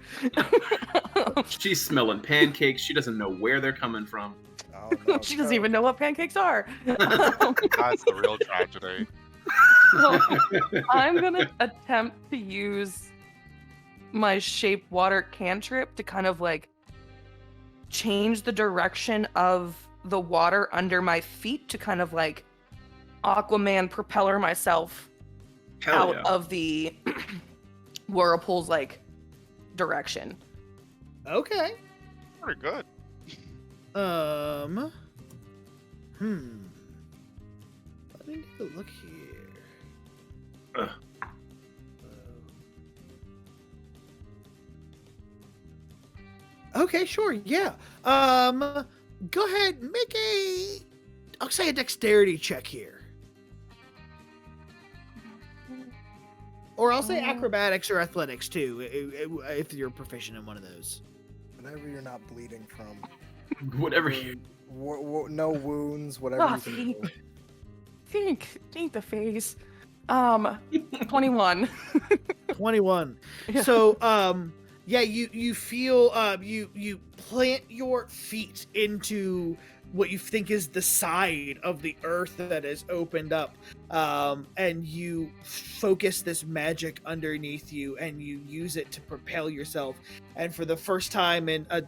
She's smelling pancakes. She doesn't know where they're coming from. Oh, no, She doesn't even know what pancakes are. That's the real tragedy. So I'm gonna attempt to use my shape water cantrip to kind of change the direction of the water under my feet to kind of Aquaman propeller myself Hell out yeah. of the whirlpool's direction. Okay. Pretty good. Let me take a look here. Ugh. Okay, sure, yeah. Go ahead, make I'll say a dexterity check here. Or I'll say acrobatics or athletics too, if you're proficient in one of those. Whatever you're not bleeding from. Whatever you. No wounds, whatever you can do. Think the face. 21. 21. Yeah. So, yeah, you feel, you plant your feet into what you think is the side of the earth that has opened up, and you focus this magic underneath you and you use it to propel yourself. And for the first time in a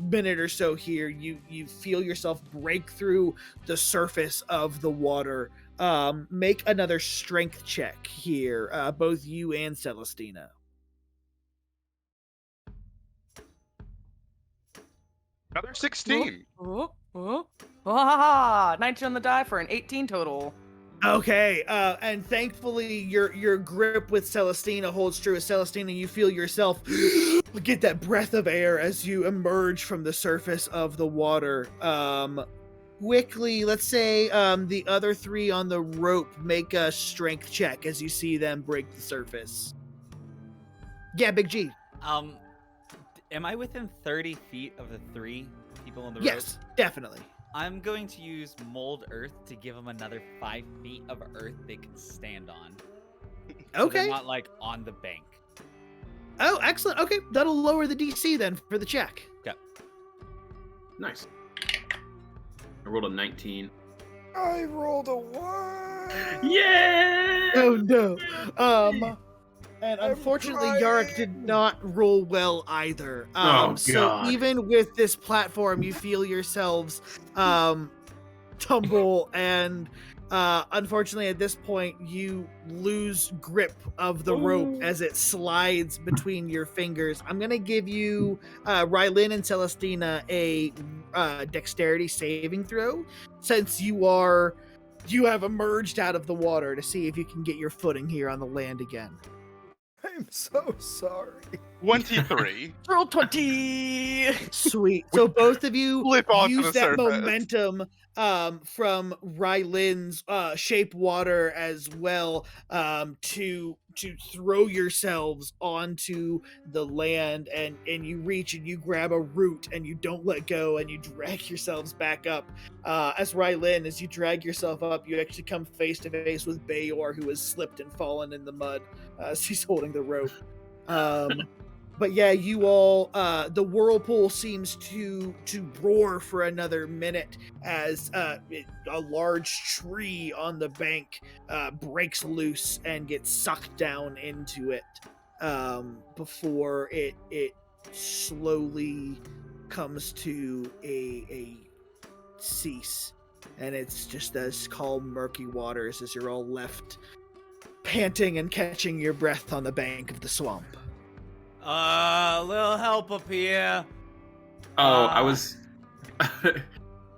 minute or so here, you feel yourself break through the surface of the water. Make another strength check here, both you and Celestina. Another 16. 19 on the die for an 18 total. Okay, and thankfully your grip with Celestina holds true. As Celestina, you feel yourself get that breath of air as you emerge from the surface of the water. Quickly, let's say the other 3 on the rope make a strength check as you see them break the surface. Yeah, Big G. Am I within 30 feet of the 3 people on the rope? Yes, definitely. I'm going to use Mold Earth to give them another 5 feet of earth they can stand on. So Okay. they're not on the bank. Oh, excellent. Okay, that'll lower the DC then for the check. Yep. Nice. I rolled a 19. I rolled a 1. Yeah! Oh no. And unfortunately, Yarrick did not roll well either. So even with this platform, you feel yourselves tumble, and unfortunately, at this point, you lose grip of the rope as it slides between your fingers. I'm gonna give you Rylin and Celestina a dexterity saving throw, since you have emerged out of the water, to see if you can get your footing here on the land again. I'm so sorry. 23. Roll 20. Sweet. So both of you Flip onto use the that surface. momentum from Rylin's shape water as well to throw yourselves onto the land, and you reach and you grab a root and you don't let go and you drag yourselves back up. As Rylin, as you drag yourself up, you actually come face to face with Bayor, who has slipped and fallen in the mud as he's holding the rope. But yeah, you all, the whirlpool seems to roar for another minute as a large tree on the bank breaks loose and gets sucked down into it before it slowly comes to a cease. And it's just those calm, murky waters as you're all left panting and catching your breath on the bank of the swamp. A little help up here. Oh, I was.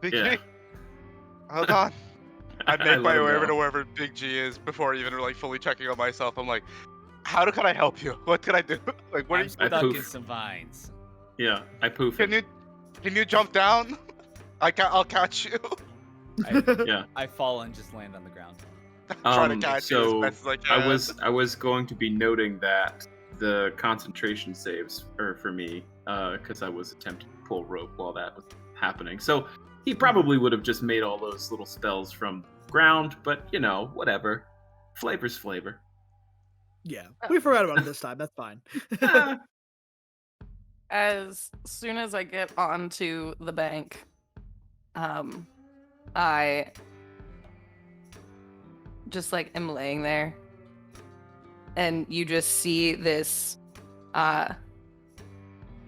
Big Yeah. G. Hold on. I'd I make let my him way over go. to wherever Big G is before even like fully checking on myself. I'm like, how can I help you? What can I do? Like, what are I'm you? stuck in poof. some vines. Yeah, I poof Can him. you jump down? I'll catch you. Yeah. I fall and just land on the ground. Try to catch you as So best as I can. I was going to be noting that the concentration saves are for me, because I was attempting to pull rope while that was happening. So he probably would have just made all those little spells from ground, but you know, whatever. Flavor's flavor. Yeah, we forgot about it this time. That's fine. Ah, As soon as I get onto the bank, I just like am laying there, and you just see this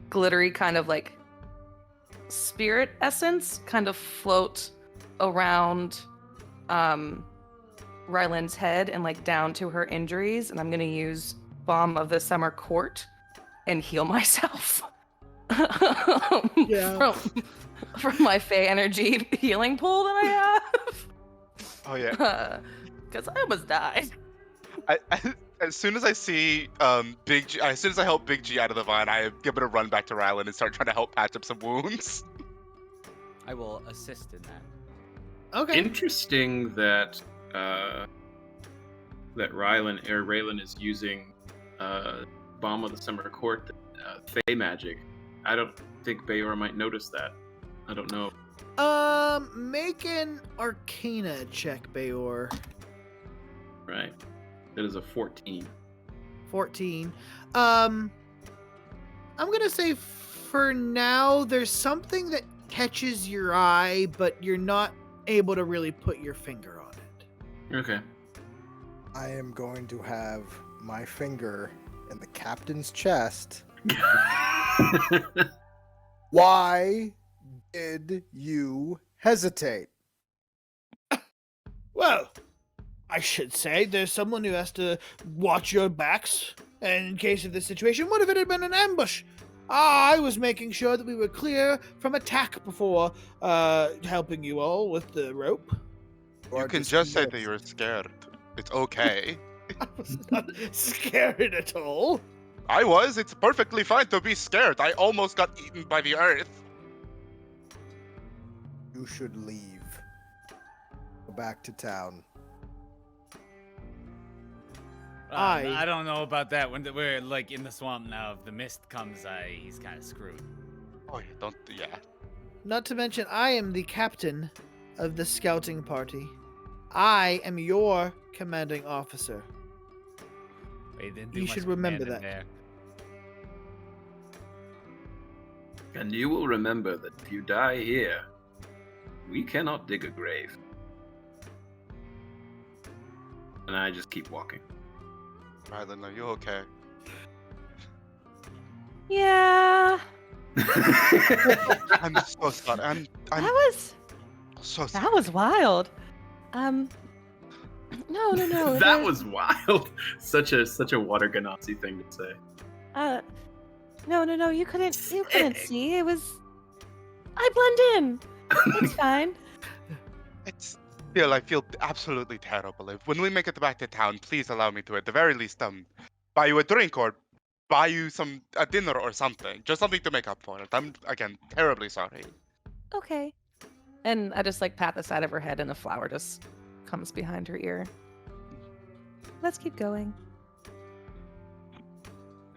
glittery kind of like spirit essence kind of float around Ryland's head and like down to her injuries, and I'm gonna use Balm of the Summer Court and heal myself Yeah. from my Fey energy healing pool that I have. Oh yeah. Because I almost died. As soon as I see Big G, as soon as I help Big G out of the vine, I'm gonna run back to Rylin and start trying to help patch up some wounds. I will assist in that. Okay. interesting that Rylin is using Balm of the Summer Court, Fey magic. I don't think Bayor might notice that. I don't know. Make an Arcana check, Bayor. Right. That is a 14. 14. I'm gonna say for now there's something that catches your eye, but you're not able to really put your finger on it. Okay. I am going to have my finger in the captain's chest. Why did you hesitate? Well, I should say there's someone who has to watch your backs, and in case of this situation, what if it had been an ambush? I was making sure that we were clear from attack before helping you all with the rope. You can just say that you're scared. It's okay. I was not scared at all. I was. It's perfectly fine to be scared. I almost got eaten by the earth. You should leave. Go back to town. I don't know about that. When we're like in the swamp now, if the mist comes, he's kind of screwed. Oh, yeah, don't. Yeah. Not to mention, I am the captain of the scouting party. I am your commanding officer. Wait, didn't do You much should remember commanding that. there. And you will remember that if you die here, we cannot dig a grave. And I just keep walking. Rylin, are you okay? Yeah. I'm so sorry. I'm so sorry. That was wild. No. That was wild. Such a water Ganassi thing to say. No. You couldn't see. It was. I blend in. It's fine. It's still, I feel absolutely terrible. When we make it back to town, please allow me to, at the very least, buy you a drink or buy you a dinner or something. Just something to make up for it. I'm, again, terribly sorry. Okay. And I just like pat the side of her head, and a flower just comes behind her ear. Let's keep going.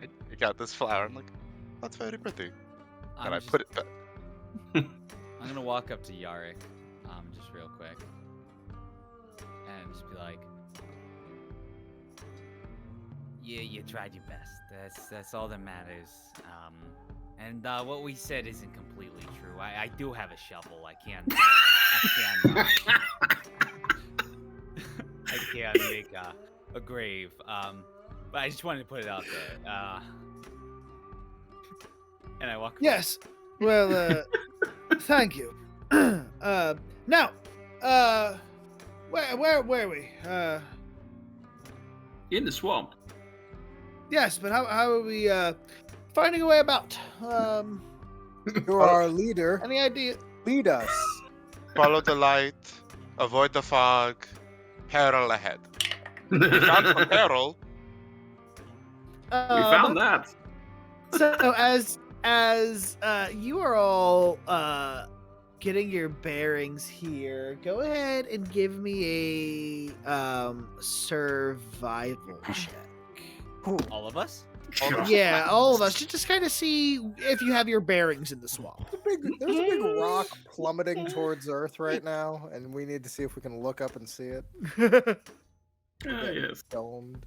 I got this flower. I'm like, that's very pretty. And I just- put it back. I'm gonna walk up to Yarrick, just real quick, and just be like, You tried your best. That's all that matters. And what we said isn't completely true. I do have a shovel. I can I can make a grave. But I just wanted to put it out there. And I walk away. Yes. Well, thank you. Now, where were we? In the swamp. Yes, but how are we finding a way about? You're our leader. Any idea? Lead us. Follow the light, avoid the fog, peril ahead. We found some peril. We found that. So as you are all getting your bearings here, go ahead and give me a survival check. All of us? Yeah, all of us. Just kind of see if you have your bearings in the swamp. There's a big rock plummeting towards Earth right now, and we need to see if we can look up and see it. Yes. Stoned.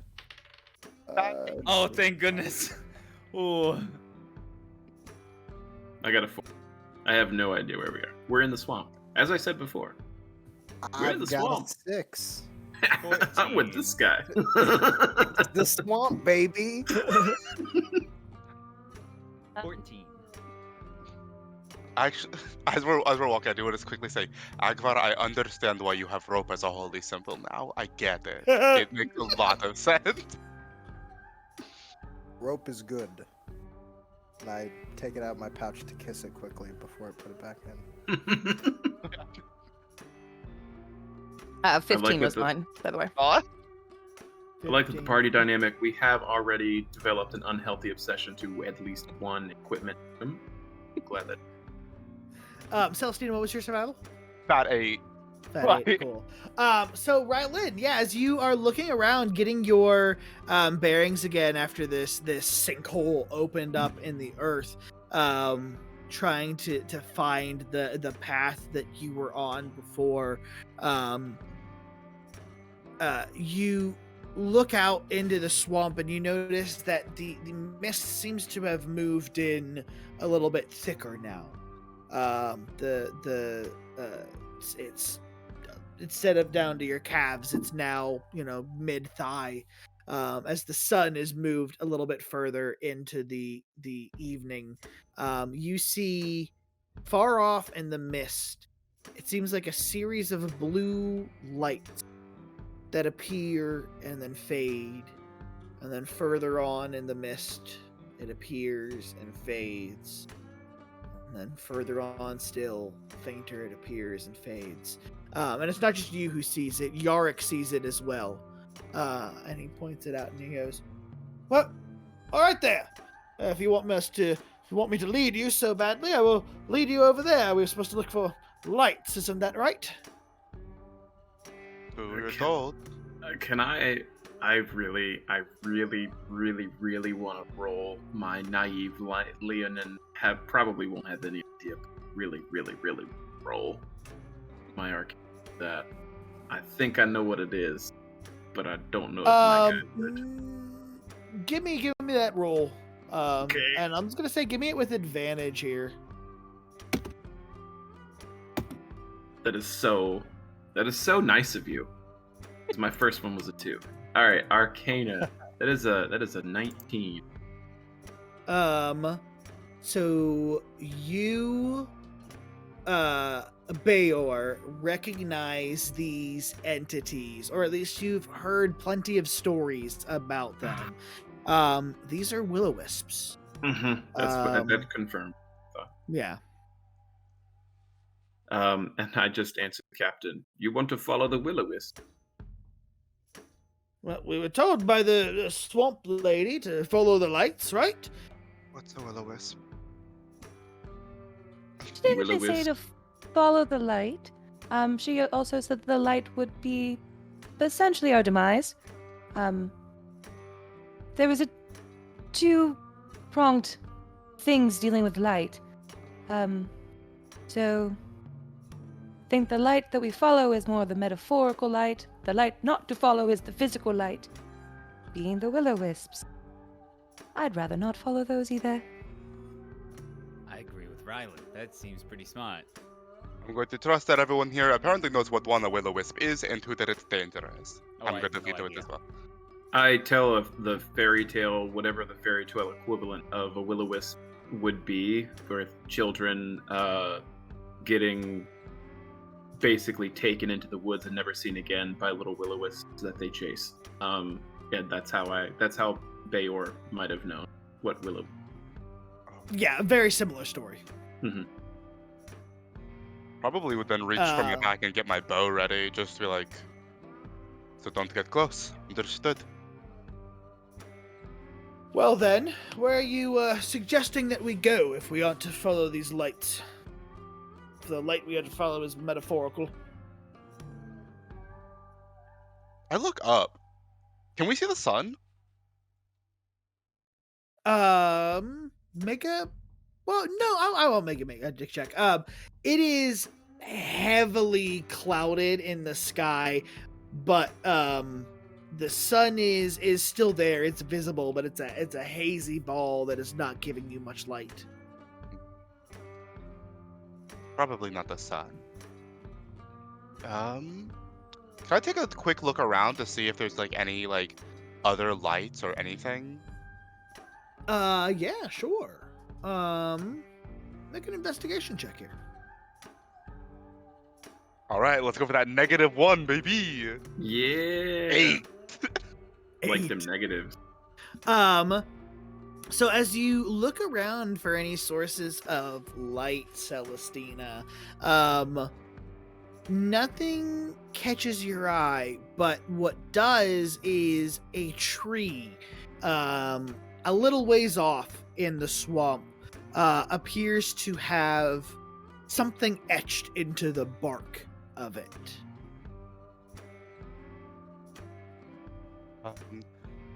Oh, thank goodness. Ooh. I got a 4. I have no idea where we are. We're in the swamp. As I said before. We're in the I've got swamp. a 6. I'm with this guy. The swamp, baby. 14. Actually, as we're walking, I do want to quickly say, Arguvar, I understand why you have rope as a holy symbol now. I get it. It makes a lot of sense. Rope is good. And I take it out of my pouch to kiss it quickly before I put it back in. 15 was the- mine, by the way. I like that the party dynamic, we have already developed an unhealthy obsession to at least one equipment item. Glad that. Celestina, what was your survival? About 8. Right. Cool. So Rylin, yeah, as you are looking around, getting your bearings again after this sinkhole opened up in the earth, trying to find the path that you were on before, you look out into the swamp and you notice that the mist seems to have moved in a little bit thicker now. It's instead of down to your calves, it's now, mid thigh, as the sun is moved a little bit further into the evening. You see far off in the mist, it seems like a series of blue lights that appear and then fade, and then further on in the mist it appears and fades, and then further on still, fainter it appears and fades. And it's not just you who sees it. Yarrick sees it as well. And he points it out and he goes, "Well, all right there. If you want me to lead you so badly, I will lead you over there. We were supposed to look for lights, isn't that right?" We were told. Can I really want to roll my naive Leon and probably won't have any idea, but really roll my arcane that I think I know what it is, but I don't know if my guy would. Give me that roll. Okay. And I'm just gonna say, give me it with advantage here. That is so nice of you. 'Cause my first one was a 2. All right, Arcana. that is a 19. So you, Bayor, recognize these entities, or at least you've heard plenty of stories about them. These are Willow Wisps. Mm-hmm. That's confirmed. Yeah. And I just answered the captain. You want to follow the Willow Wisp? Well, we were told by the swamp lady to follow the lights, right? What's a Willow Wisp? She didn't Willow say Wisp. to follow the light. She also said the light would be essentially our demise. There was a 2-pronged things dealing with light. So I think the light that we follow is more the metaphorical light. The light not to follow is the physical light. being the Willow Wisps. I'd rather not follow those either. I agree with Rylin. That seems pretty smart. I'm going to trust that everyone here apparently knows what one a Willow Wisp is and that it's dangerous. Oh, I'm I going to have no veto it idea. as well. I tell of the fairy tale, whatever the fairy tale equivalent of a will-o-wisp would be, for children getting basically taken into the woods and never seen again by little will-o-wisps that they chase. And that's how Bayor might have known what willow. Yeah, a very similar story. Probably would then reach from the back and get my bow ready, just to be like, so don't get close. Understood. Well then, where are you suggesting that we go if we aren't to follow these lights? If the light we are to follow is metaphorical. I look up. Can we see the sun? Make a... Well, no, I won't make a check. It is heavily clouded in the sky, but the sun is still there. It's visible, but it's a hazy ball that is not giving you much light. Probably not the sun. Can I take a quick look around to see if there's like any like other lights or anything? Yeah, sure. Make an investigation check here. All right, let's go for that -1, baby. Yeah. 8. Like them negatives. So as you look around for any sources of light, Celestina, nothing catches your eye, but what does is a tree, a little ways off in the swamp, appears to have something etched into the bark of it.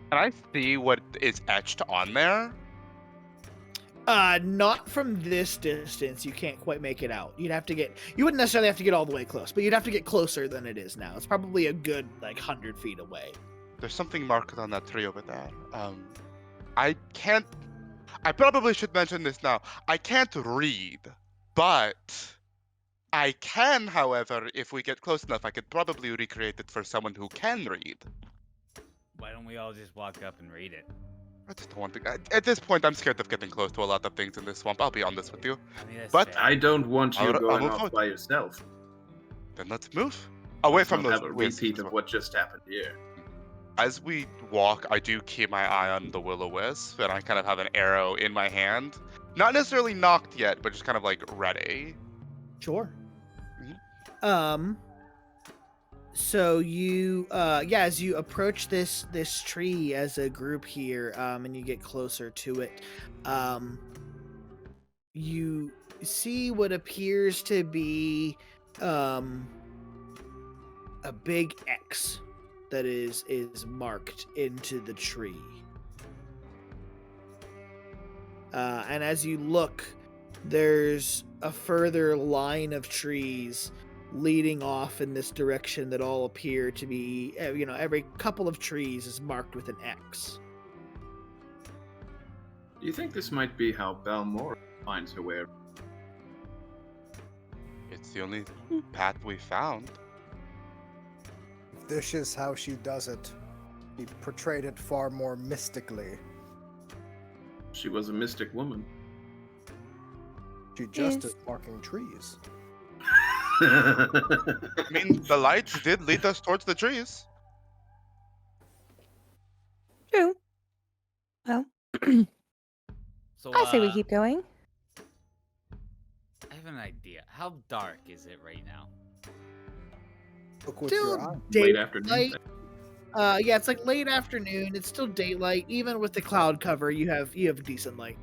Can I see what is etched on there? Not from this distance. You can't quite make it out. You wouldn't necessarily have to get all the way close, but you'd have to get closer than it is now. It's probably a good, 100 feet away. There's something marked on that tree over there. I probably should mention this now. I can't read, but I can, however, if we get close enough, I could probably recreate it for someone who can read. Why don't we all just walk up and read it? I just don't want to. At this point, I'm scared of getting close to a lot of things in this swamp. I'll be honest with you. I mean, that's But fair. I don't want you I'll going move off forward. by yourself. Then let's move away Let's from not those have a wisps repeat as of well. what just happened here. As we walk, I do keep my eye on the Willow Wisp, and I kind of have an arrow in my hand. Not necessarily knocked yet, but just kind of ready. Sure. So you, as you approach this tree as a group here, and you get closer to it, you see what appears to be, a big X that is marked into the tree. And as you look, there's a further line of trees leading off in this direction that all appear to be, every couple of trees is marked with an X. Do you think this might be how Balmorra finds her way? It's the only path we found. If this is how she does it, he portrayed it far more mystically. She was a mystic woman. She just Is- is marking trees. I mean, the lights did lead us towards the trees. True. Well, So, I say we keep going. I have an idea. How dark is it right now? Look with your Still eye. Late afternoon. daylight. Yeah, it's late afternoon. It's still daylight. Even with the cloud cover, you have decent light.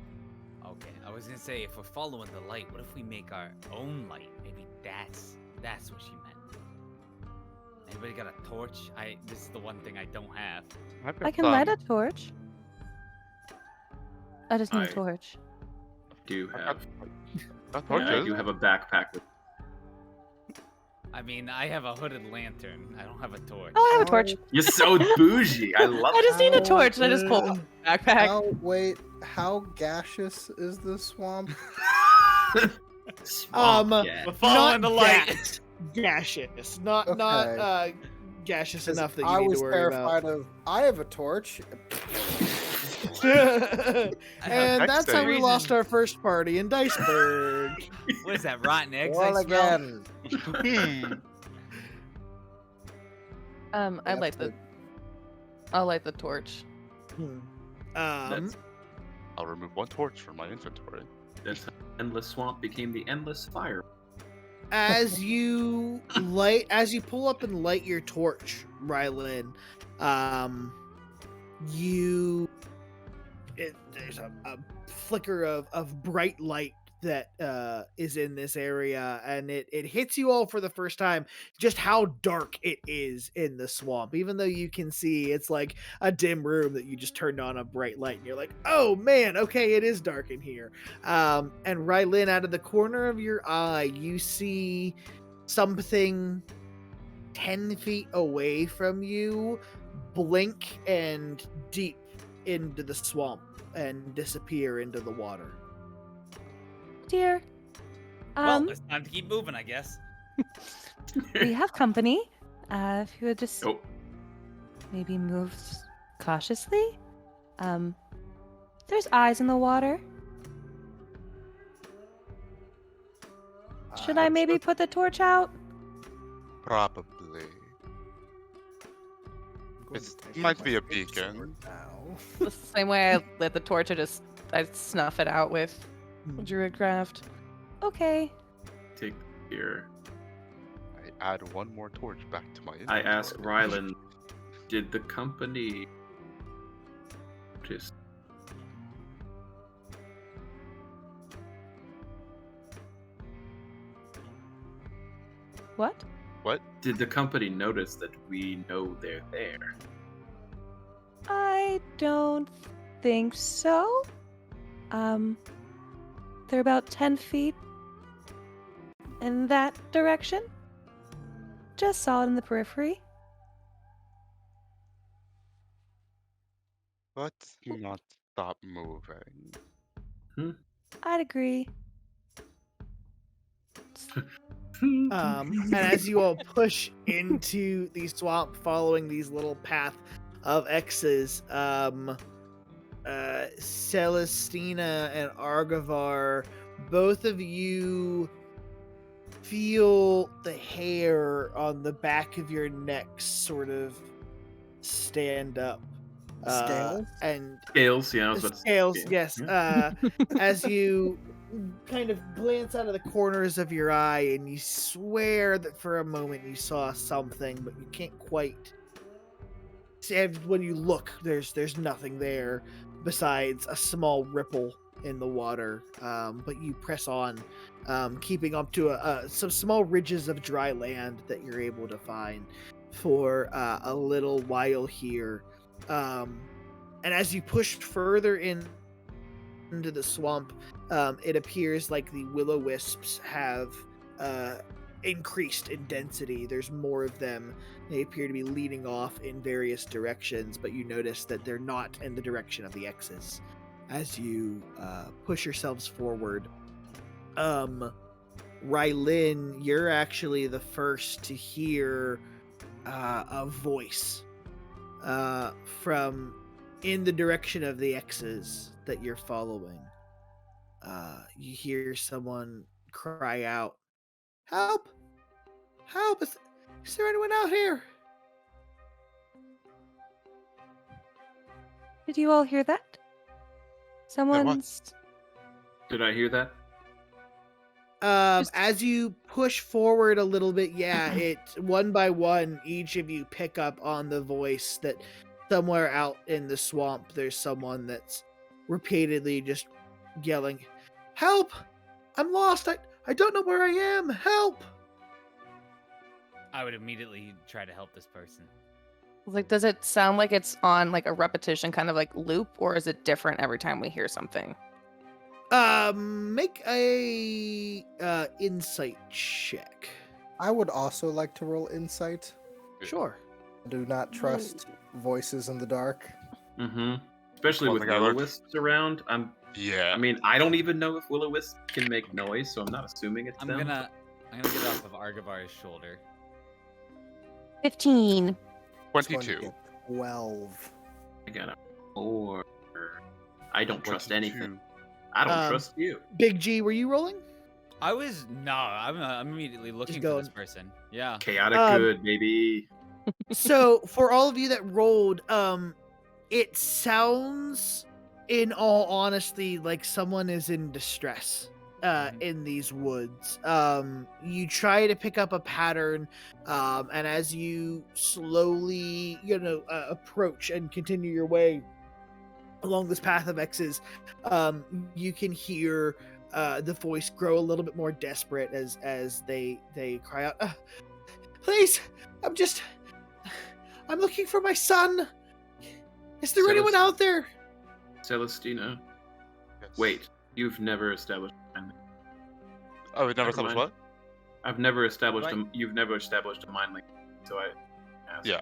Okay, I was gonna say, if we're following the light, what if we make our own light? Maybe that's what she meant. Anybody got a torch? This is the one thing I don't have. I can light a torch. I just need a I- torch. Do have. Got Yeah, I torches. do have a backpack with. I mean, I have a hooded lantern. I don't have a torch. Oh, I have a torch. You're so bougie. I love I it. just need a torch, and I just pull out my backpack. How gaseous is this swamp? Swamp gas. We're following the light. Gaseous, not gaseous Because enough that you I need was to worry terrified about. of. I have a torch. And that's how we Reason. lost our first party in Diceburgh. What is that, rotten eggs? Roll I smell? again. I light the. I'll light the torch. I'll remove one torch from my inventory. That's how Endless Swamp became the Endless Fire. As you pull up and light your torch, Rylin, there's a flicker of bright light that is in this area, and it hits you all for the first time just how dark it is in the swamp. Even though you can see it's like a dim room that you just turned on a bright light, and you're like, oh man, okay, it is dark in here. And Rylin, out of the corner of your eye, you see something 10 feet away from you blink and deep into the swamp and disappear into the water. Dear. Well, it's time to keep moving, I guess. We have company. If you would just Oh, maybe move cautiously. There's eyes in the water. Should I maybe put the torch out? Probably. It might be a beacon. The same way I lit the torch, I snuff it out with Druidcraft. Okay. take here. I add one more torch back to my I inventory. ask Rylin, did the company just What? What? did the company notice that we know they're there? I don't think so. They're about 10 feet in that direction. Just saw it in the periphery. Let's not stop moving. I'd agree. And as you all push into the swamp following these little path of X's, Celestina and Arguvar, both of you feel the hair on the back of your necks sort of stand up. Scales? And Scales, yeah, I was about to say scales, scales. yes. Yeah. As you kind of glance out of the corners of your eye and you swear that for a moment you saw something, but you can't quite see. When you look, there's nothing there besides a small ripple in the water. But you press on, keeping up to some small ridges of dry land that you're able to find for a little while here. And as you push further into the swamp, it appears like the Willow Wisps have increased in density. There's more of them. They appear to be leading off in various directions, but you notice that they're not in the direction of the X's. As you push yourselves forward, Rylin, you're actually the first to hear a voice from in the direction of the X's that you're following. You hear someone cry out, "Help! Help! Is there anyone out here?" Did you all hear that? Someone's. Did I hear that? As you push forward a little bit, yeah, it one by one, each of you pick up on the voice that somewhere out in the swamp, there's someone that's repeatedly just yelling, "Help! I'm lost! I don't know where I am! Help!" I would immediately try to help this person. Like, does it sound like it's on like a repetition kind of like loop, or is it different every time we hear something? Make a insight check. I would also like to roll insight. Sure. Do not trust voices in the dark. Mm-hmm. Especially One with thing I Willow learned- Wisps around. Yeah. I mean, I don't even know if Willow Wisp can make noise, so I'm not assuming it's I'm them. gonna get off of Argivar's shoulder. 15. It's going to 22. get 12. I got a 4. I don't trust 22. anything. I don't trust you. Big G, were you rolling? I'm immediately looking for this person. Yeah. Chaotic good, baby. So for all of you that rolled, it sounds, in all honesty, like someone is in distress in these woods. You try to pick up a pattern, and as you slowly, approach and continue your way along this path of X's, you can hear the voice grow a little bit more desperate as they cry out, "Please, I'm looking for my son. Is there anyone out there?" Celestina. Yes. Wait, you've never established a mind link. Oh, we've never Never established mind. what? I've never established Right. you've never established a mind link, so I asked. Yeah.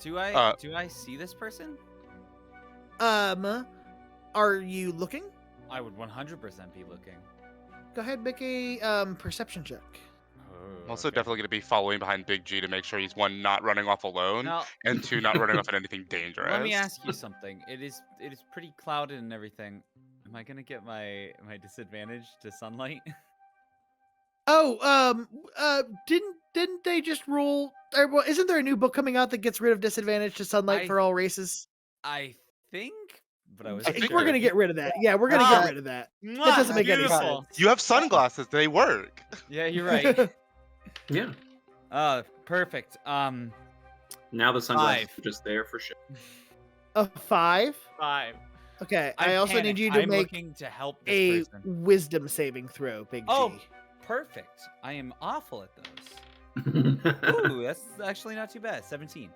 Do I see this person? Are you looking? I would 100% be looking. Go ahead, make a perception check. Oh, I'm also okay. definitely going to be following behind Big G to make sure he's, 1, not running off alone, Now, and 2, not running off at anything dangerous. let me ask you something. It is pretty clouded and everything. Am I gonna get my disadvantage to sunlight? Oh, didn't they just rule? Well, isn't there a new book coming out that gets rid of disadvantage to sunlight for all races? I think, but I was. I think we're gonna get rid of that. Yeah, we're gonna get rid of that. That doesn't make any sense. You have sunglasses. They work. Yeah, you're right. Yeah. Perfect. Now the sunglasses 5. are just there for show. A 5. 5. Okay, I also panicked. need you to I'm make looking to help a this person. wisdom saving throw, Big G. Oh, perfect. I am awful at those. Ooh, that's actually not too bad. 17.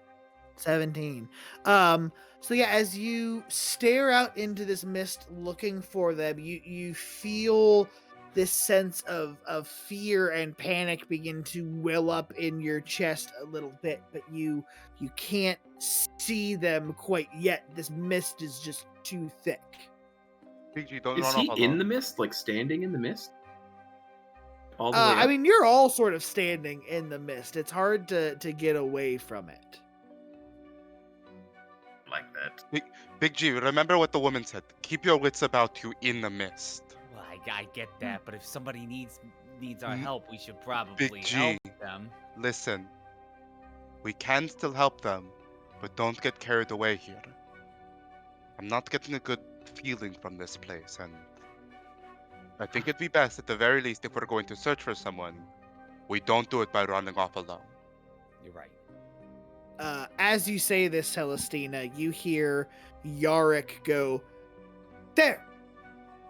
17. So yeah, as you stare out into this mist looking for them, you feel this sense of fear and panic begin to well up in your chest a little bit, but you can't see them quite yet. This mist is just too thick. Big G, don't Is run he off in alone. the mist? Like standing in the mist? All the way up? I mean, you're all sort of standing in the mist. It's hard to get away from it. Like that. Big G, remember what the woman said. Keep your wits about you in the mist. Well, I get that, but if somebody needs our Mm, help, we should probably Big G. help them. Listen, we can still help them, but don't get carried away here. I'm not getting a good feeling from this place, and I think it'd be best, at the very least, if we're going to search for someone, we don't do it by running off alone. You're right. As you say this, Celestina, you hear Yarrick go, "There!"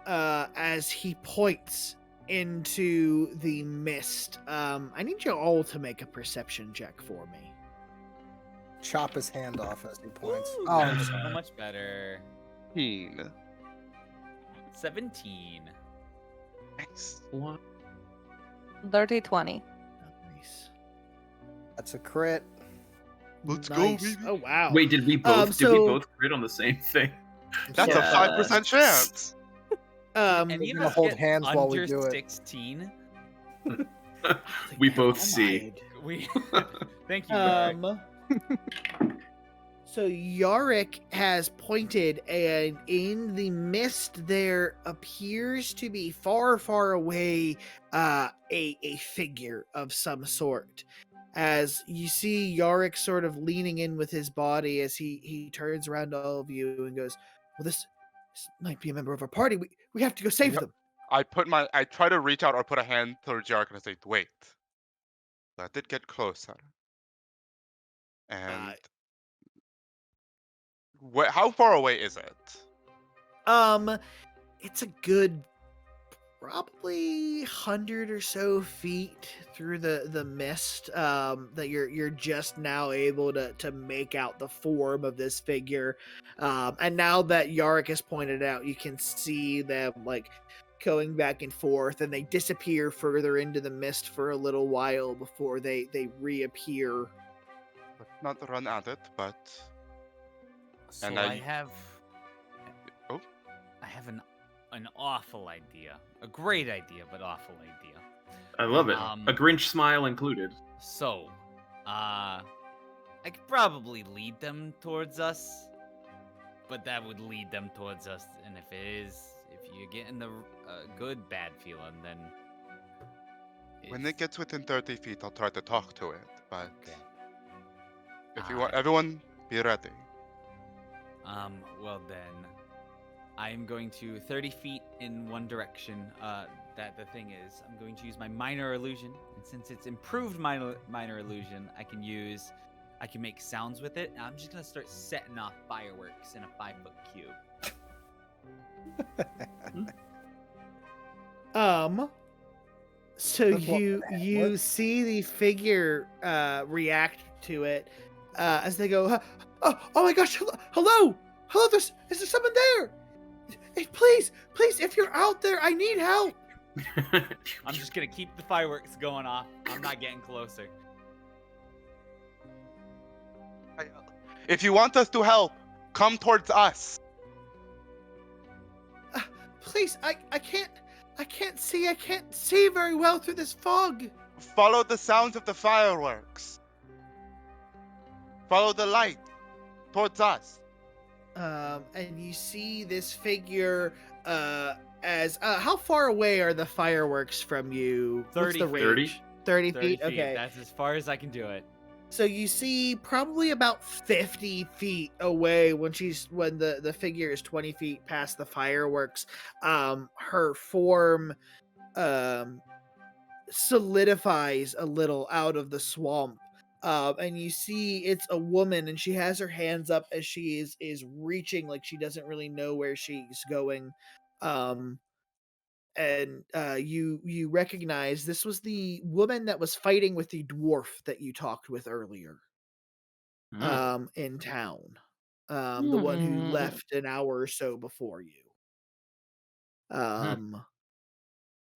As he points into the mist. I need you all to make a perception check for me. Chop his hand off as he points. Ooh, Oh, that's so much better. 15. 17. Nice. What? 30, 20. Nice. that's a crit. Let's Nice. go, baby. Oh wow. Wait, did we both crit on the same thing? That's Yeah. a 5% chance. Any we're of gonna us hold get hands while we under do it. 16? We both see. We thank you, Yarrick. So Yarrick has pointed, and in the mist there appears to be far, far away a figure of some sort. As you see Yarrick sort of leaning in with his body as he turns around to all of you and goes, "Well, this might be a member of our party. We have to go save Yep. them." I try to reach out or put a hand towards Yarrick and I say, wait. Let it get closer. And how far away is it? It's a good probably 100 or so feet through the mist, that you're just now able to make out the form of this figure. And now that Yarrick has pointed out, you can see them like going back and forth, and they disappear further into the mist for a little while before they reappear. Let's not run at it, but So And I I- have Oh. I have an awful idea. A great idea, but awful idea. I love it. Um, A Grinch smile included. So, I could probably lead them towards us, but that would lead them towards us, and if you're getting the good bad feeling, then when it gets within 30 feet, I'll try to talk to it. But okay. if you want, everyone, be ready. Well then, I am going to 30 feet in one direction. That the thing is, I'm going to use my minor illusion, and since it's improved minor illusion, I can make sounds with it. And I'm just gonna start setting off fireworks in a 5-foot cube. So That's what- you what? see the figure react to it as they go, oh my gosh, hello, is there someone there? Hey, please, if you're out there, I need help. I'm just gonna keep the fireworks going off. I'm not getting closer. If you want us to help, come towards us. Please, I can't see very well through this fog. Follow the sounds of the fireworks. Follow the light towards us. And you see this figure as how far away are the fireworks from you? What's 30 the feet. range? 30 30 feet. Okay. That's as far as I can do it. So you see probably about 50 feet away when the figure is 20 feet past the fireworks, her form solidifies a little out of the swamp. And you see it's a woman, and she has her hands up as she is reaching, like she doesn't really know where she's going. And you recognize this was the woman that was fighting with the dwarf that you talked with earlier in town, the one who left an hour or so before you.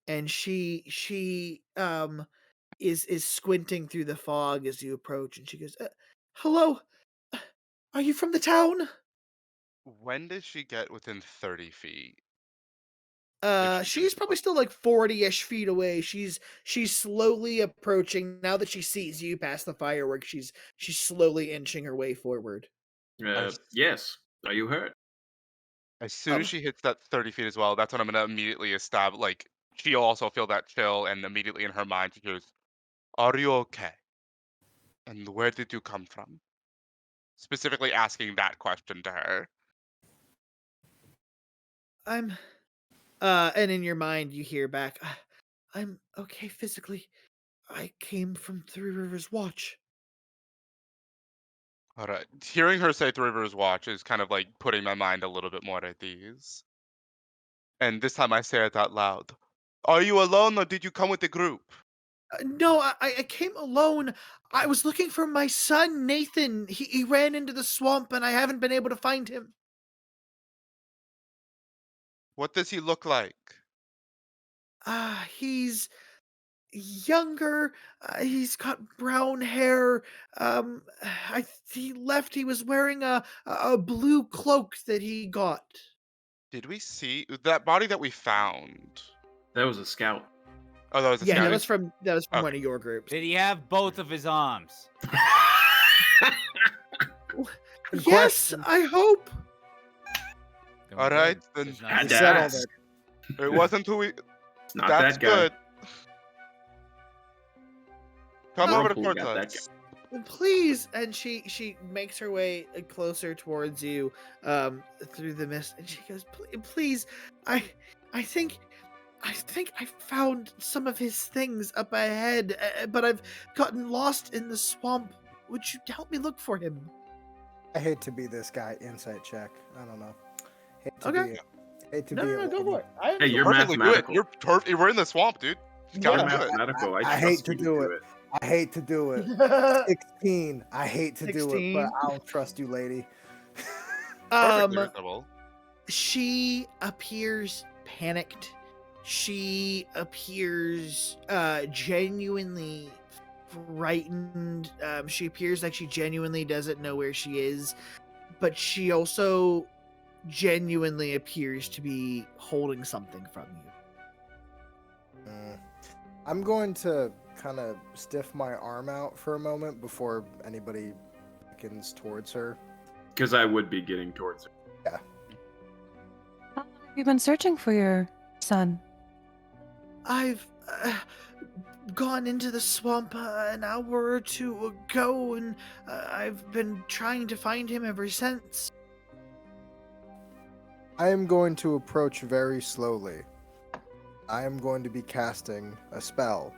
And she is squinting through the fog as you approach, and she goes, hello, are you from the town? When did she get within 30 feet? If she She's probably still like 40-ish feet away. She's slowly approaching now that she sees you past the fireworks. She's slowly inching her way forward. Yes. Are you hurt? As soon as she hits that 30 feet as well, that's when I'm gonna immediately establish. Like, she'll also feel that chill, and immediately in her mind she goes, "Are you okay? And where did you come from?" Specifically asking that question to her. And in your mind you hear back, I'm okay physically. I came from Three Rivers Watch. All right. Hearing her say Three Rivers Watch is kind of like putting my mind a little bit more at ease. And this time I say it out loud. Are you alone, or did you come with a group? No, I came alone. I was looking for my son, Nathan. He ran into the swamp, and I haven't been able to find him. What does he look like? He's younger. He's got brown hair. He left. He was wearing a blue cloak that he got. Did we see that body that we found? That was a scout. Oh, that was a Yeah, scout. that was from Okay. one of your groups. Did he have both of his arms? Good Yes, question. I hope. Then All we're right, good. then There's I nothing had to to say. Settled ask. it. it wasn't who we. It's not That's that guy. good. Come No. over Whirlpool towards got that us. Please. And she makes her way closer towards you through the mist, and she goes, please, I think I found some of his things up ahead, but I've gotten lost in the swamp. Would you help me look for him? I hate to be this guy. Insight check. I don't know. Hate to Okay. be. Hate to No, be. a go woman. for it. I Hey, you're Perfectly do it. mathematical. You're perfect. We're in the swamp, dude. You You're gotta do it. mathematical. I I hate trust to you to do do it. it. I hate to do it. 16. I hate to do it, but 16. I don't trust you, lady. Perfectly reasonable. She appears panicked she appears genuinely frightened. She appears like she genuinely doesn't know where she is, but she also genuinely appears to be holding something from you. I'm going to kind of stiff my arm out for a moment before anybody beckons towards her. Because I would be getting towards her. Yeah. How long have you been searching for your son? I've gone into the swamp an hour or two ago, and I've been trying to find him ever since. I am going to approach very slowly. I am going to be casting a spell,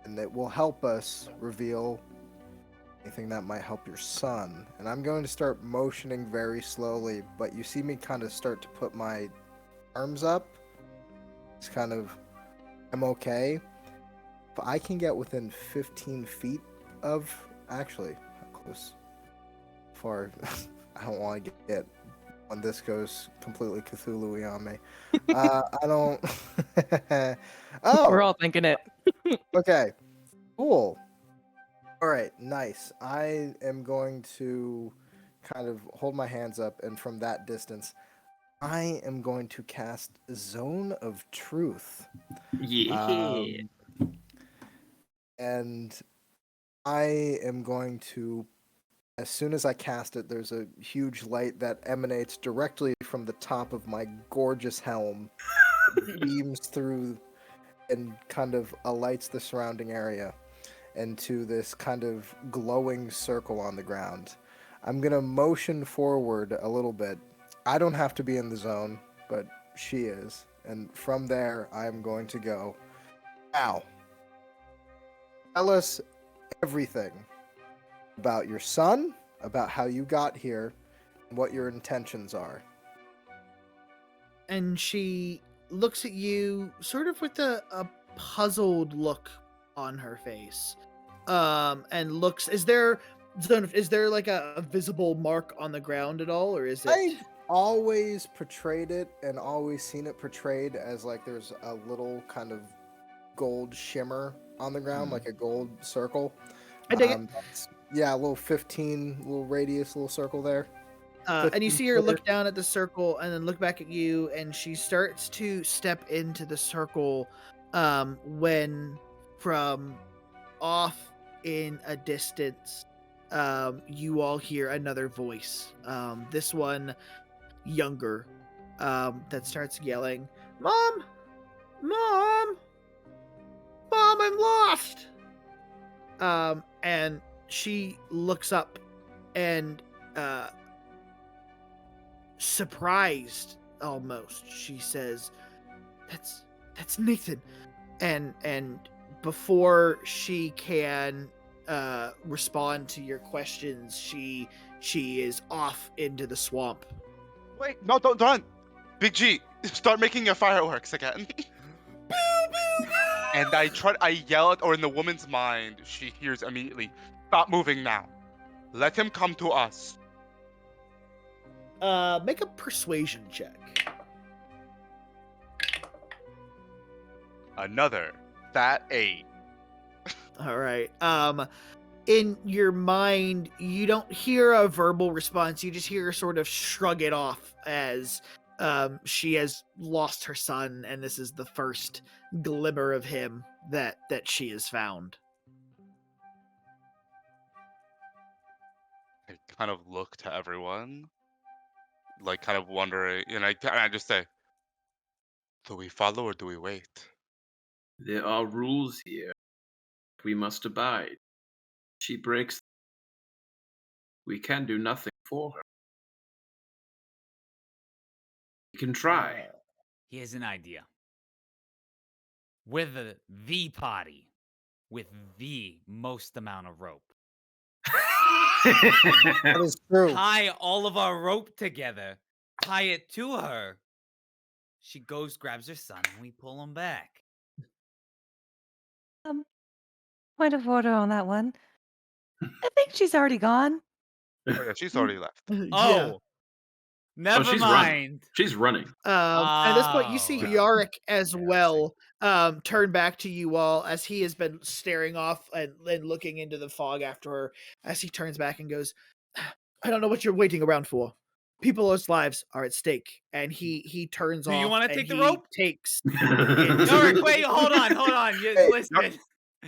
and it will help us reveal anything that might help your son. And I'm going to start motioning very slowly, but you see me kind of start to put my arms up. It's kind of, I'm okay. But I can get within 15 feet of, actually, how close? Far, I don't want to get when this goes completely Cthulhu-y on me. I don't. Oh, We're all thinking it. okay. Cool. All right, nice. I am going to kind of hold my hands up, and from that distance, I am going to cast Zone of Truth. Yeah. And I am going to, as soon as I cast it, there's a huge light that emanates directly from the top of my gorgeous helm, beams through and kind of alights the surrounding area into this kind of glowing circle on the ground. I'm going to motion forward a little bit. I don't have to be in the zone, but she is. And from there, I'm going to go, now, tell us everything about your son, about how you got here, and what your intentions are. And she looks at you sort of with a puzzled look on her face. And looks, is there like a visible mark on the ground at all, or is it? I've always portrayed it and always seen it portrayed as like there's a little kind of gold shimmer on the ground, like a gold circle. I dig it. Yeah, a little 15, little radius, little circle there. And you see her look down at the circle and then look back at you, and she starts to step into the circle when from off in a distance you all hear another voice, this one younger, that starts yelling, Mom, I'm lost. And she looks up and surprised almost, she says, that's Nathan. And before she can respond to your questions, she is off into the swamp. Wait, no, don't run. Big G, start making your fireworks again. And I yell at, or in the woman's mind, she hears immediately, stop moving now. Let him come to us. Make a persuasion check. Another fat 8. All right. In your mind, you don't hear a verbal response. You just hear her sort of shrug it off as she has lost her son, and this is the first glimmer of him that she has found. I kind of look to everyone, like kind of wondering, and I just say, do we follow or do we wait? There are rules here. We must abide. She breaks them. We can do nothing for her. We can try. Here's an idea. We're the party with the most amount of rope. That is true. Tie all of our rope together, tie it to her. She goes, grabs her son, and we pull him back. Point of order on that one. I think she's already gone. Oh, yeah, she's already left. Oh, Never she's mind. running. She's running. At this point, you see Oh. Yarrick as Yeah, I see. well turn back to you all as he has been staring off and looking into the fog after her. As he turns back and goes, "I don't know what you're waiting around for. People's lives are at stake." And he turns Do off. you wanna and take the he rope? Takes. Yarrick, wait, hold on. You, Hey, listen.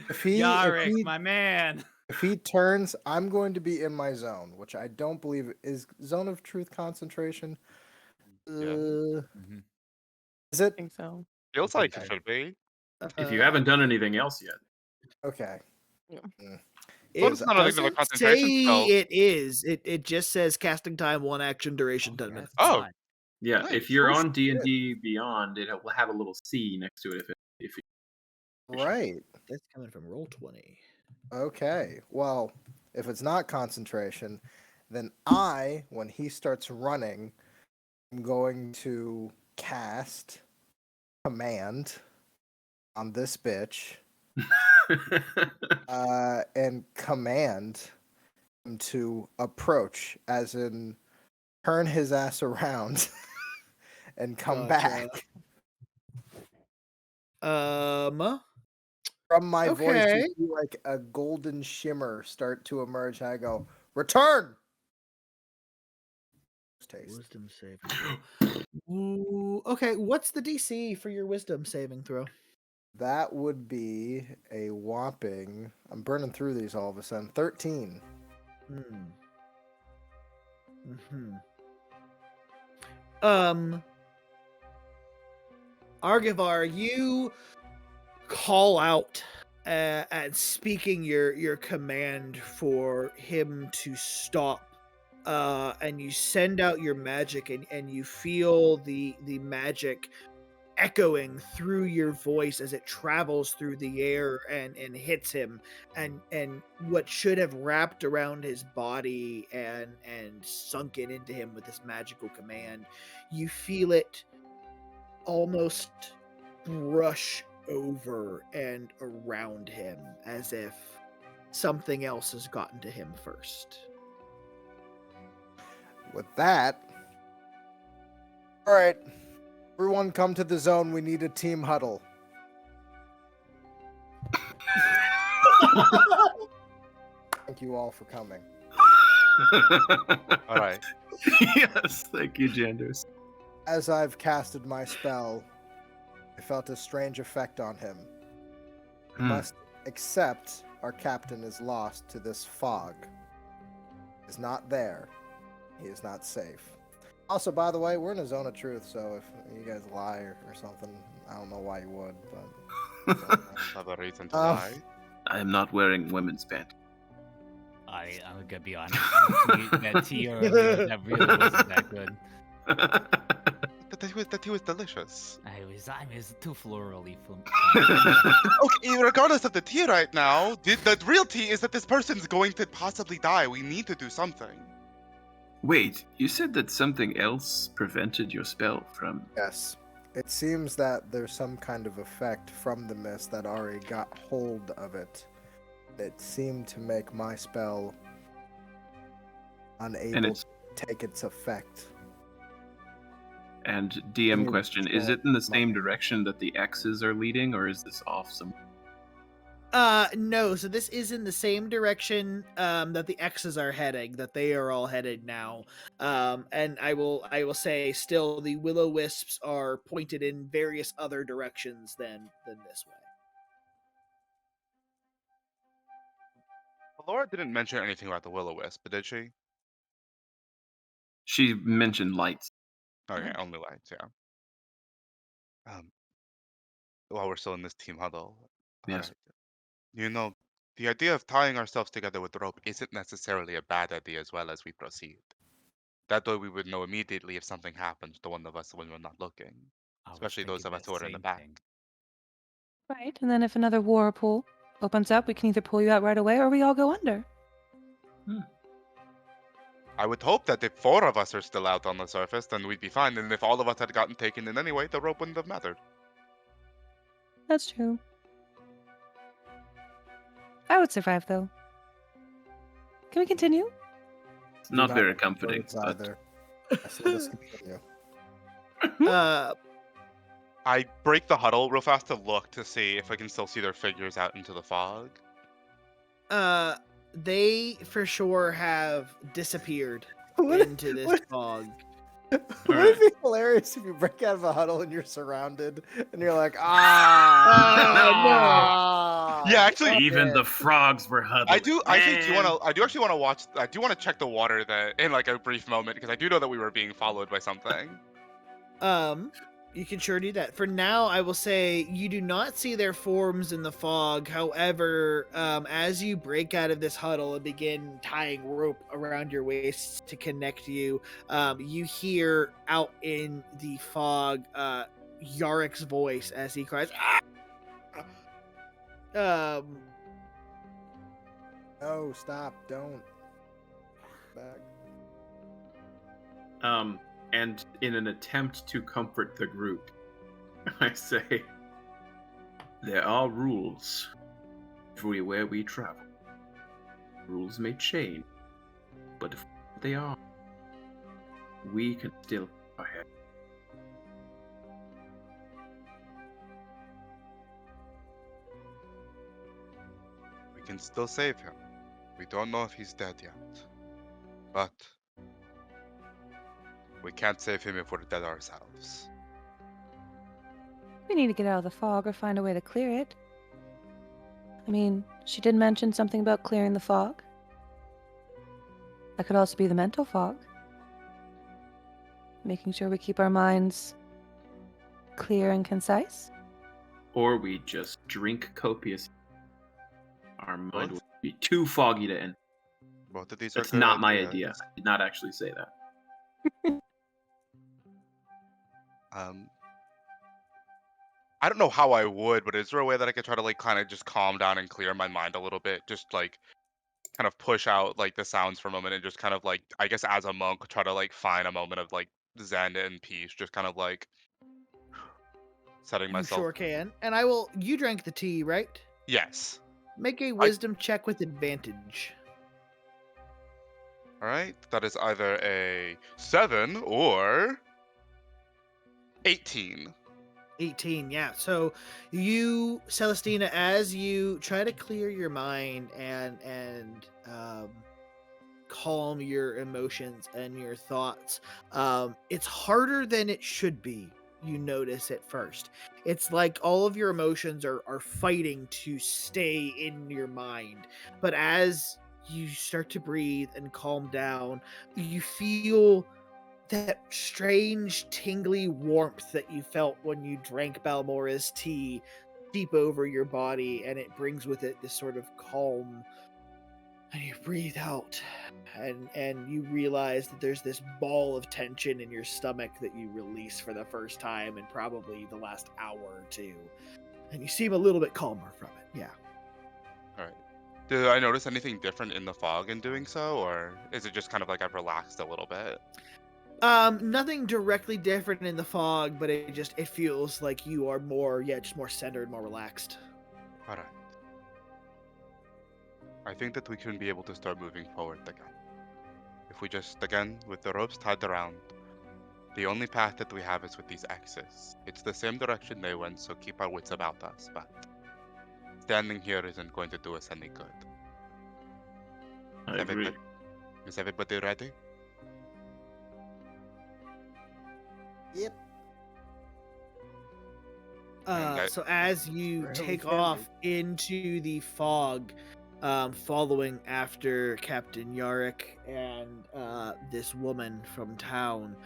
If Yarrick, my man. if he turns, I'm going to be in my zone, which I don't believe is zone of truth concentration. Yeah. Is it? I think so. Feels like it should be. If you haven't done anything else yet. Okay. Yeah. Well, It it's not a regular doesn't concentration say spell. it is. It just says casting time 1 action duration 10 minutes. Oh, Yeah, Nice. if you're Oh, on D&D Beyond, it will have a little C next to it if Right. That's coming from Roll20. Okay. Well, if it's not concentration, then when he starts running, I'm going to cast command on this bitch and command him to approach, as in turn his ass around and come Gotcha. back. From my voice, Okay. you see like a golden shimmer start to emerge. And I go, return! Taste. Wisdom saving throw. Ooh, okay, what's the DC for your wisdom saving throw? That would be a whopping, I'm burning through these all of a sudden, 13. Arguvar, you call out and speaking your command for him to stop, and you send out your magic, and you feel the magic echoing through your voice as it travels through the air and hits him, and what should have wrapped around his body and sunken into him with this magical command, you feel it almost brush over and around him as if something else has gotten to him first. With that, all right, everyone come to the zone. We need a team huddle. Thank you all for coming. All right. Yes, thank you, Janders. As I've casted my spell, I felt a strange effect on him. We must accept our captain is lost to this fog. He is not there. He is not safe. Also, by the way, we're in a zone of truth, so if you guys lie or something, I don't know why you would, but... Have a reason to lie. I am not wearing women's panties. I'm gonna be honest. That tea earlier, that really wasn't that good. That tea was delicious. I was too florally for me. Okay, regardless of the tea right now, the real tea is that this person's going to possibly die. We need to do something. Wait, you said that something else prevented your spell from... Yes. It seems that there's some kind of effect from the mist that already got hold of it. It seemed to make my spell unable to take its effect. And DM question, is it in the same direction that the X's are leading, or is this off some... No, so this is in the same direction that the X's are heading, that they are all headed now. And I will say still the Willow Wisps are pointed in various other directions than this way. Laura didn't mention anything about the Willow Wisp, but did she? She mentioned lights. Okay, only lights, yeah. While we're still in this team huddle. Yes. Alright. You know, the idea of tying ourselves together with rope isn't necessarily a bad idea as well as we proceed. That way we would know immediately if something happens to one of us when we're not looking. Especially those of us who are in the back. Right, and then if another whirlpool opens up, we can either pull you out right away or we all go under. I would hope that if 4 of us are still out on the surface, then we'd be fine. And if all of us had gotten taken in anyway, the rope wouldn't have mattered. That's true. I would survive, though. Can we continue? It's not Not very with comforting. birds But... either. Yes, let us continue. Uh, I break the huddle real fast to look to see if I can still see their figures out into the fog. they for sure have disappeared What- into this what- fog. Would Alright. it be hilarious if you break out of a huddle and you're surrounded and you're like, Yeah, actually, Even the frogs were huddling. I do actually man. actually want to watch. I do want to check the water that in like a brief moment because I do know that we were being followed by something. You can sure do that. For now, I will say you do not see their forms in the fog. However, as you break out of this huddle and begin tying rope around your waists to connect you, you hear out in the fog Yarrick's voice as he cries, "Ah!" No, stop, don't. Back. And in an attempt to comfort the group, I say, there are rules everywhere we travel. Rules may change, but if they are, we can still go ahead. We can still save him. We don't know if he's dead yet, but we can't save him if we're dead ourselves. We need to get out of the fog or find a way to clear it. I mean, she did mention something about clearing the fog. That could also be the mental fog. Making sure we keep our minds clear and concise. Or we just drink copious. Our mind Both? will be too foggy to end. Both of these are That's good not my ideas. idea. I did not actually say that. I don't know how I would, but is there a way that I could try to like kind of just calm down and clear my mind a little bit? Just like kind of push out like the sounds for a moment and just kind of like I guess as a monk try to like find a moment of like zen and peace, just kind of like setting You myself. sure can. And I will. You drank the tea, right? Yes. Make a wisdom check with advantage. All right. That is either a 7 or 18. 18, yeah. So you, Celestina, as you try to clear your mind and calm your emotions and your thoughts, it's harder than it should be. You notice at first. It's like all of your emotions are fighting to stay in your mind. But as you start to breathe and calm down, you feel that strange tingly warmth that you felt when you drank Balmorra's tea deep over your body, and it brings with it this sort of calm. And you breathe out, and you realize that there's this ball of tension in your stomach that you release for the first time in probably the last hour or two, and you seem a little bit calmer from it. Yeah. All right. Did I notice anything different in the fog in doing so, or is it just kind of like I've relaxed a little bit? Nothing directly different in the fog, but it feels like you are more, just more centered, more relaxed. All right. I think that we can be able to start moving forward again. If we just, again, with the ropes tied around, the only path that we have is with these X's. It's the same direction they went, so keep our wits about us, but standing here isn't going to do us any good. I agree. Is everybody ready? Yep. So as you Really take can be. off into the fog, following after Captain Yarrick and this woman from town,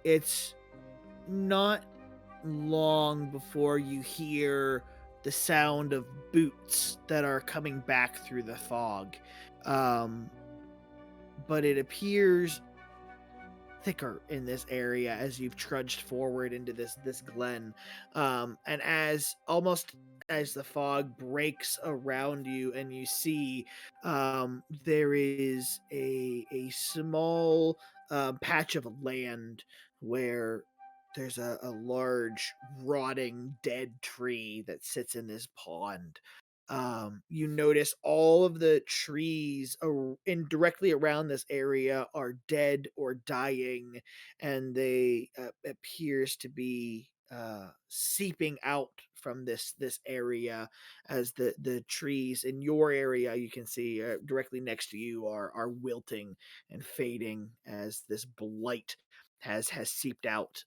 it's not long before you hear the sound of boots that are coming back through the fog. But it appears thicker in this area as you've trudged forward into this glen, and as the fog breaks around you and you see there is a small patch of land where there's a large rotting dead tree that sits in this pond. You notice all of the trees directly around this area are dead or dying, and they appears to be seeping out from this area, as the trees in your area you can see directly next to you are wilting and fading as this blight has seeped out.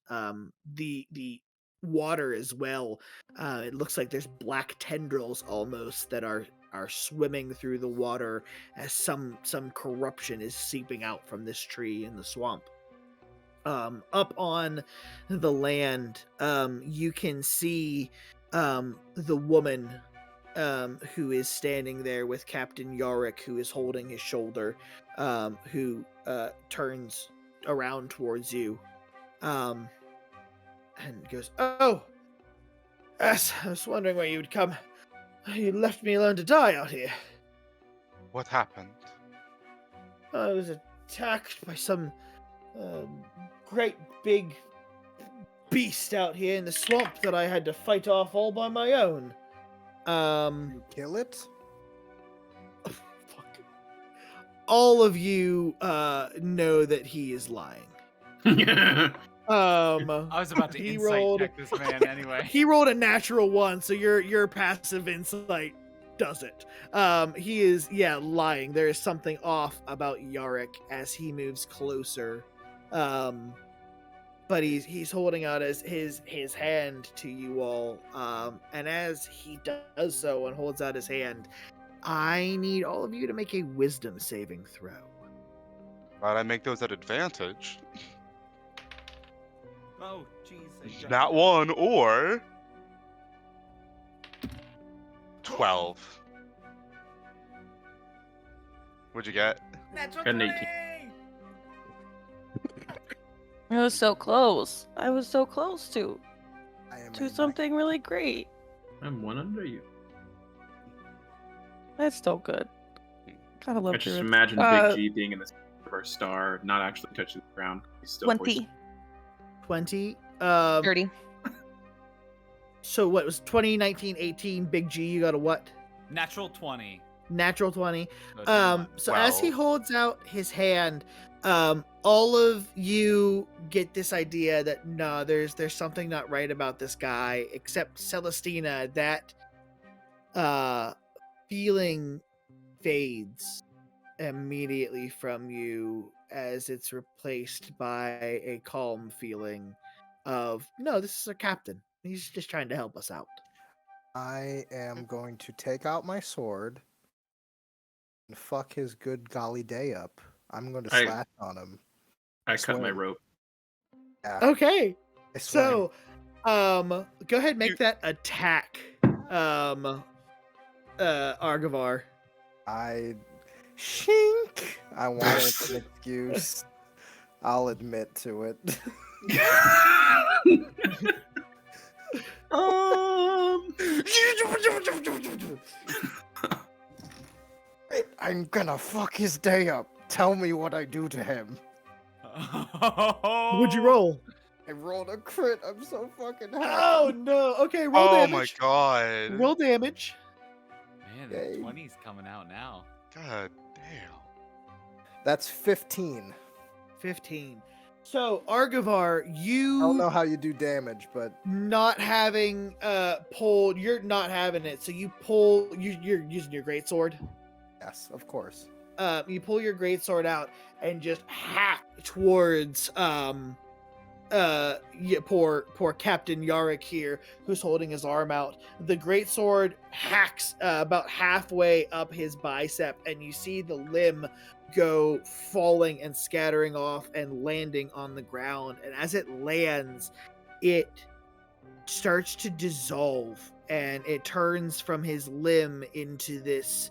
The water as well, it looks like there's black tendrils almost that are swimming through the water as some corruption is seeping out from this tree in the swamp. Up on the land, you can see the woman who is standing there with Captain Yarrick, who is holding his shoulder, who turns around towards you and goes, "Oh, yes, I was wondering where you would come. You left me alone to die out here." What happened? I was attacked by some great big beast out here in the swamp that I had to fight off all by my own. You kill it? Fuck. All of you know that he is lying. I was about to he insight rolled- check this man anyway. He rolled a natural 1, so your passive insight does it. He is lying. There is something off about Yarrick as he moves closer. But he's holding out his hand to you all. And as he does so and holds out his hand, I need all of you to make a wisdom saving throw. Glad I make those at advantage. Oh, jeez. Not 1 or 12. What'd you get? Natural Got an 20! 18. I was so close. I was so close to I am something really great. I'm 1 under you. That's still good. Gotta love I just druids. imagine Big G being in the center of our star, not actually touching the ground. He's still 20. 20. 30. So what was 20, 19, 18? Big G, you got a what? Natural 20. Natural 20. No, 21. So as he Well. holds out his hand, all of you get this idea that no, there's something not right about this guy, except Celestina. That feeling fades immediately from you as it's replaced by a calm feeling of, no, this is our captain. He's just trying to help us out. I am going to take out my sword and fuck his good golly day up. I'm going to slash on him. I cut my Swing. rope. Yeah, Okay. I swing. So, go ahead and make that attack, Arguvar. I shink. I wanted an excuse. I'll admit to it. I'm gonna fuck his day up. Tell me what I do to him. Would you roll? I rolled a crit. I'm so fucking happy. Oh no. Okay, roll Oh damage. my god. Roll damage. Man, Yay. the 20's coming out now. God damn. That's 15. 15. So, Arguvar, I you don't know how you do damage, but not having pulled, you're not having it. So you pull, you're using your greatsword. yes, of course. You pull your greatsword out and just hack towards poor Captain Yarrick here, who's holding his arm out. The greatsword hacks about halfway up his bicep, and you see the limb go falling and scattering off and landing on the ground. And as it lands, it starts to dissolve, and it turns from his limb into this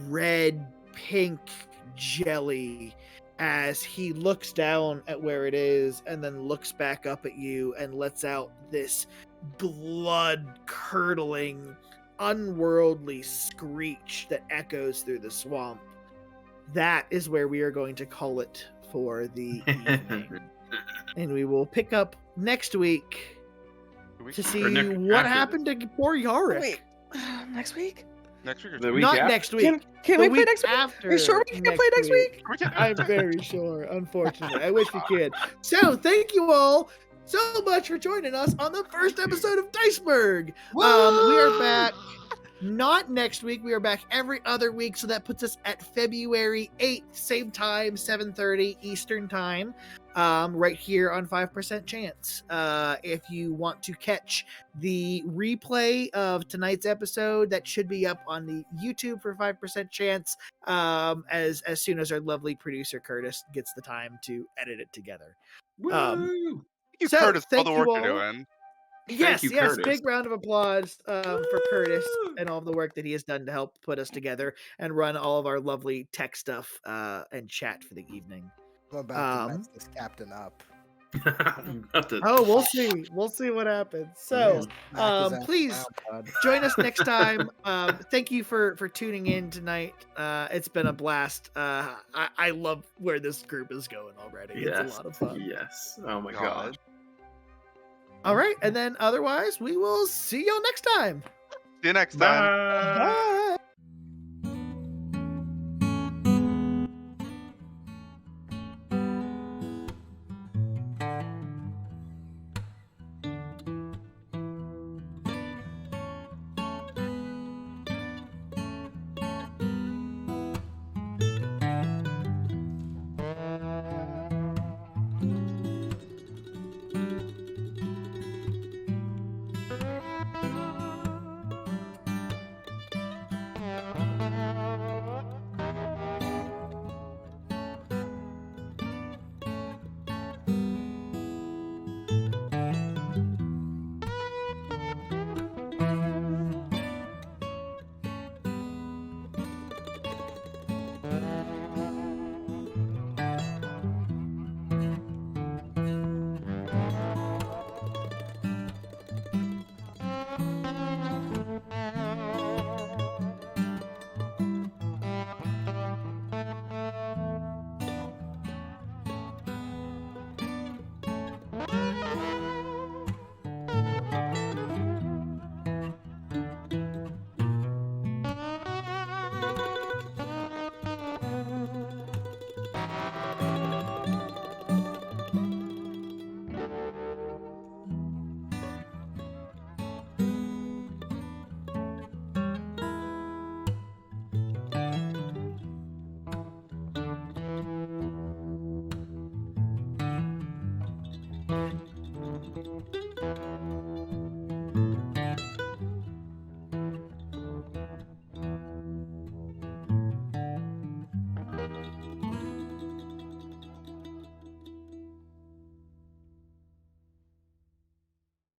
red pink jelly as he looks down at where it is and then looks back up at you and lets out this blood curdling unworldly screech that echoes through the swamp. That is where we are going to call it for the evening, and we will pick up next week to see Or next- what after happened to poor Yarrick. Wait, next week? Next week or The two? week Not after? next week. Can The we play week next week? after. Are you sure we can't play next week? I'm very sure, unfortunately. I wish we could. So, thank you all so much for joining us on the first episode of Diceburgh. We are back. Not next week. We are back every other week, so that puts us at February 8th, same time, 7:30 Eastern time, right here on 5% Chance. If you want to catch the replay of tonight's episode, that should be up on the YouTube for 5% Chance, as soon as our lovely producer Curtis gets the time to edit it together. Woo! Thank you, So, Curtis, for all thank the you work all. you're doing. Yes, you, yes. Curtis. Big round of applause for Curtis Woo! and all the work that he has done to help put us together and run all of our lovely tech stuff and chat for the evening. I'm about to mess this captain up. Oh, we'll see. We'll see what happens. So, Smack his ass please around, bud. join us next time. Thank you for tuning in tonight. It's been a blast. I love where this group is going already. Yes. It's a lot of fun. Yes. Oh my God. god. All right, and then otherwise, we will see y'all next time. See you next time. Bye. Bye.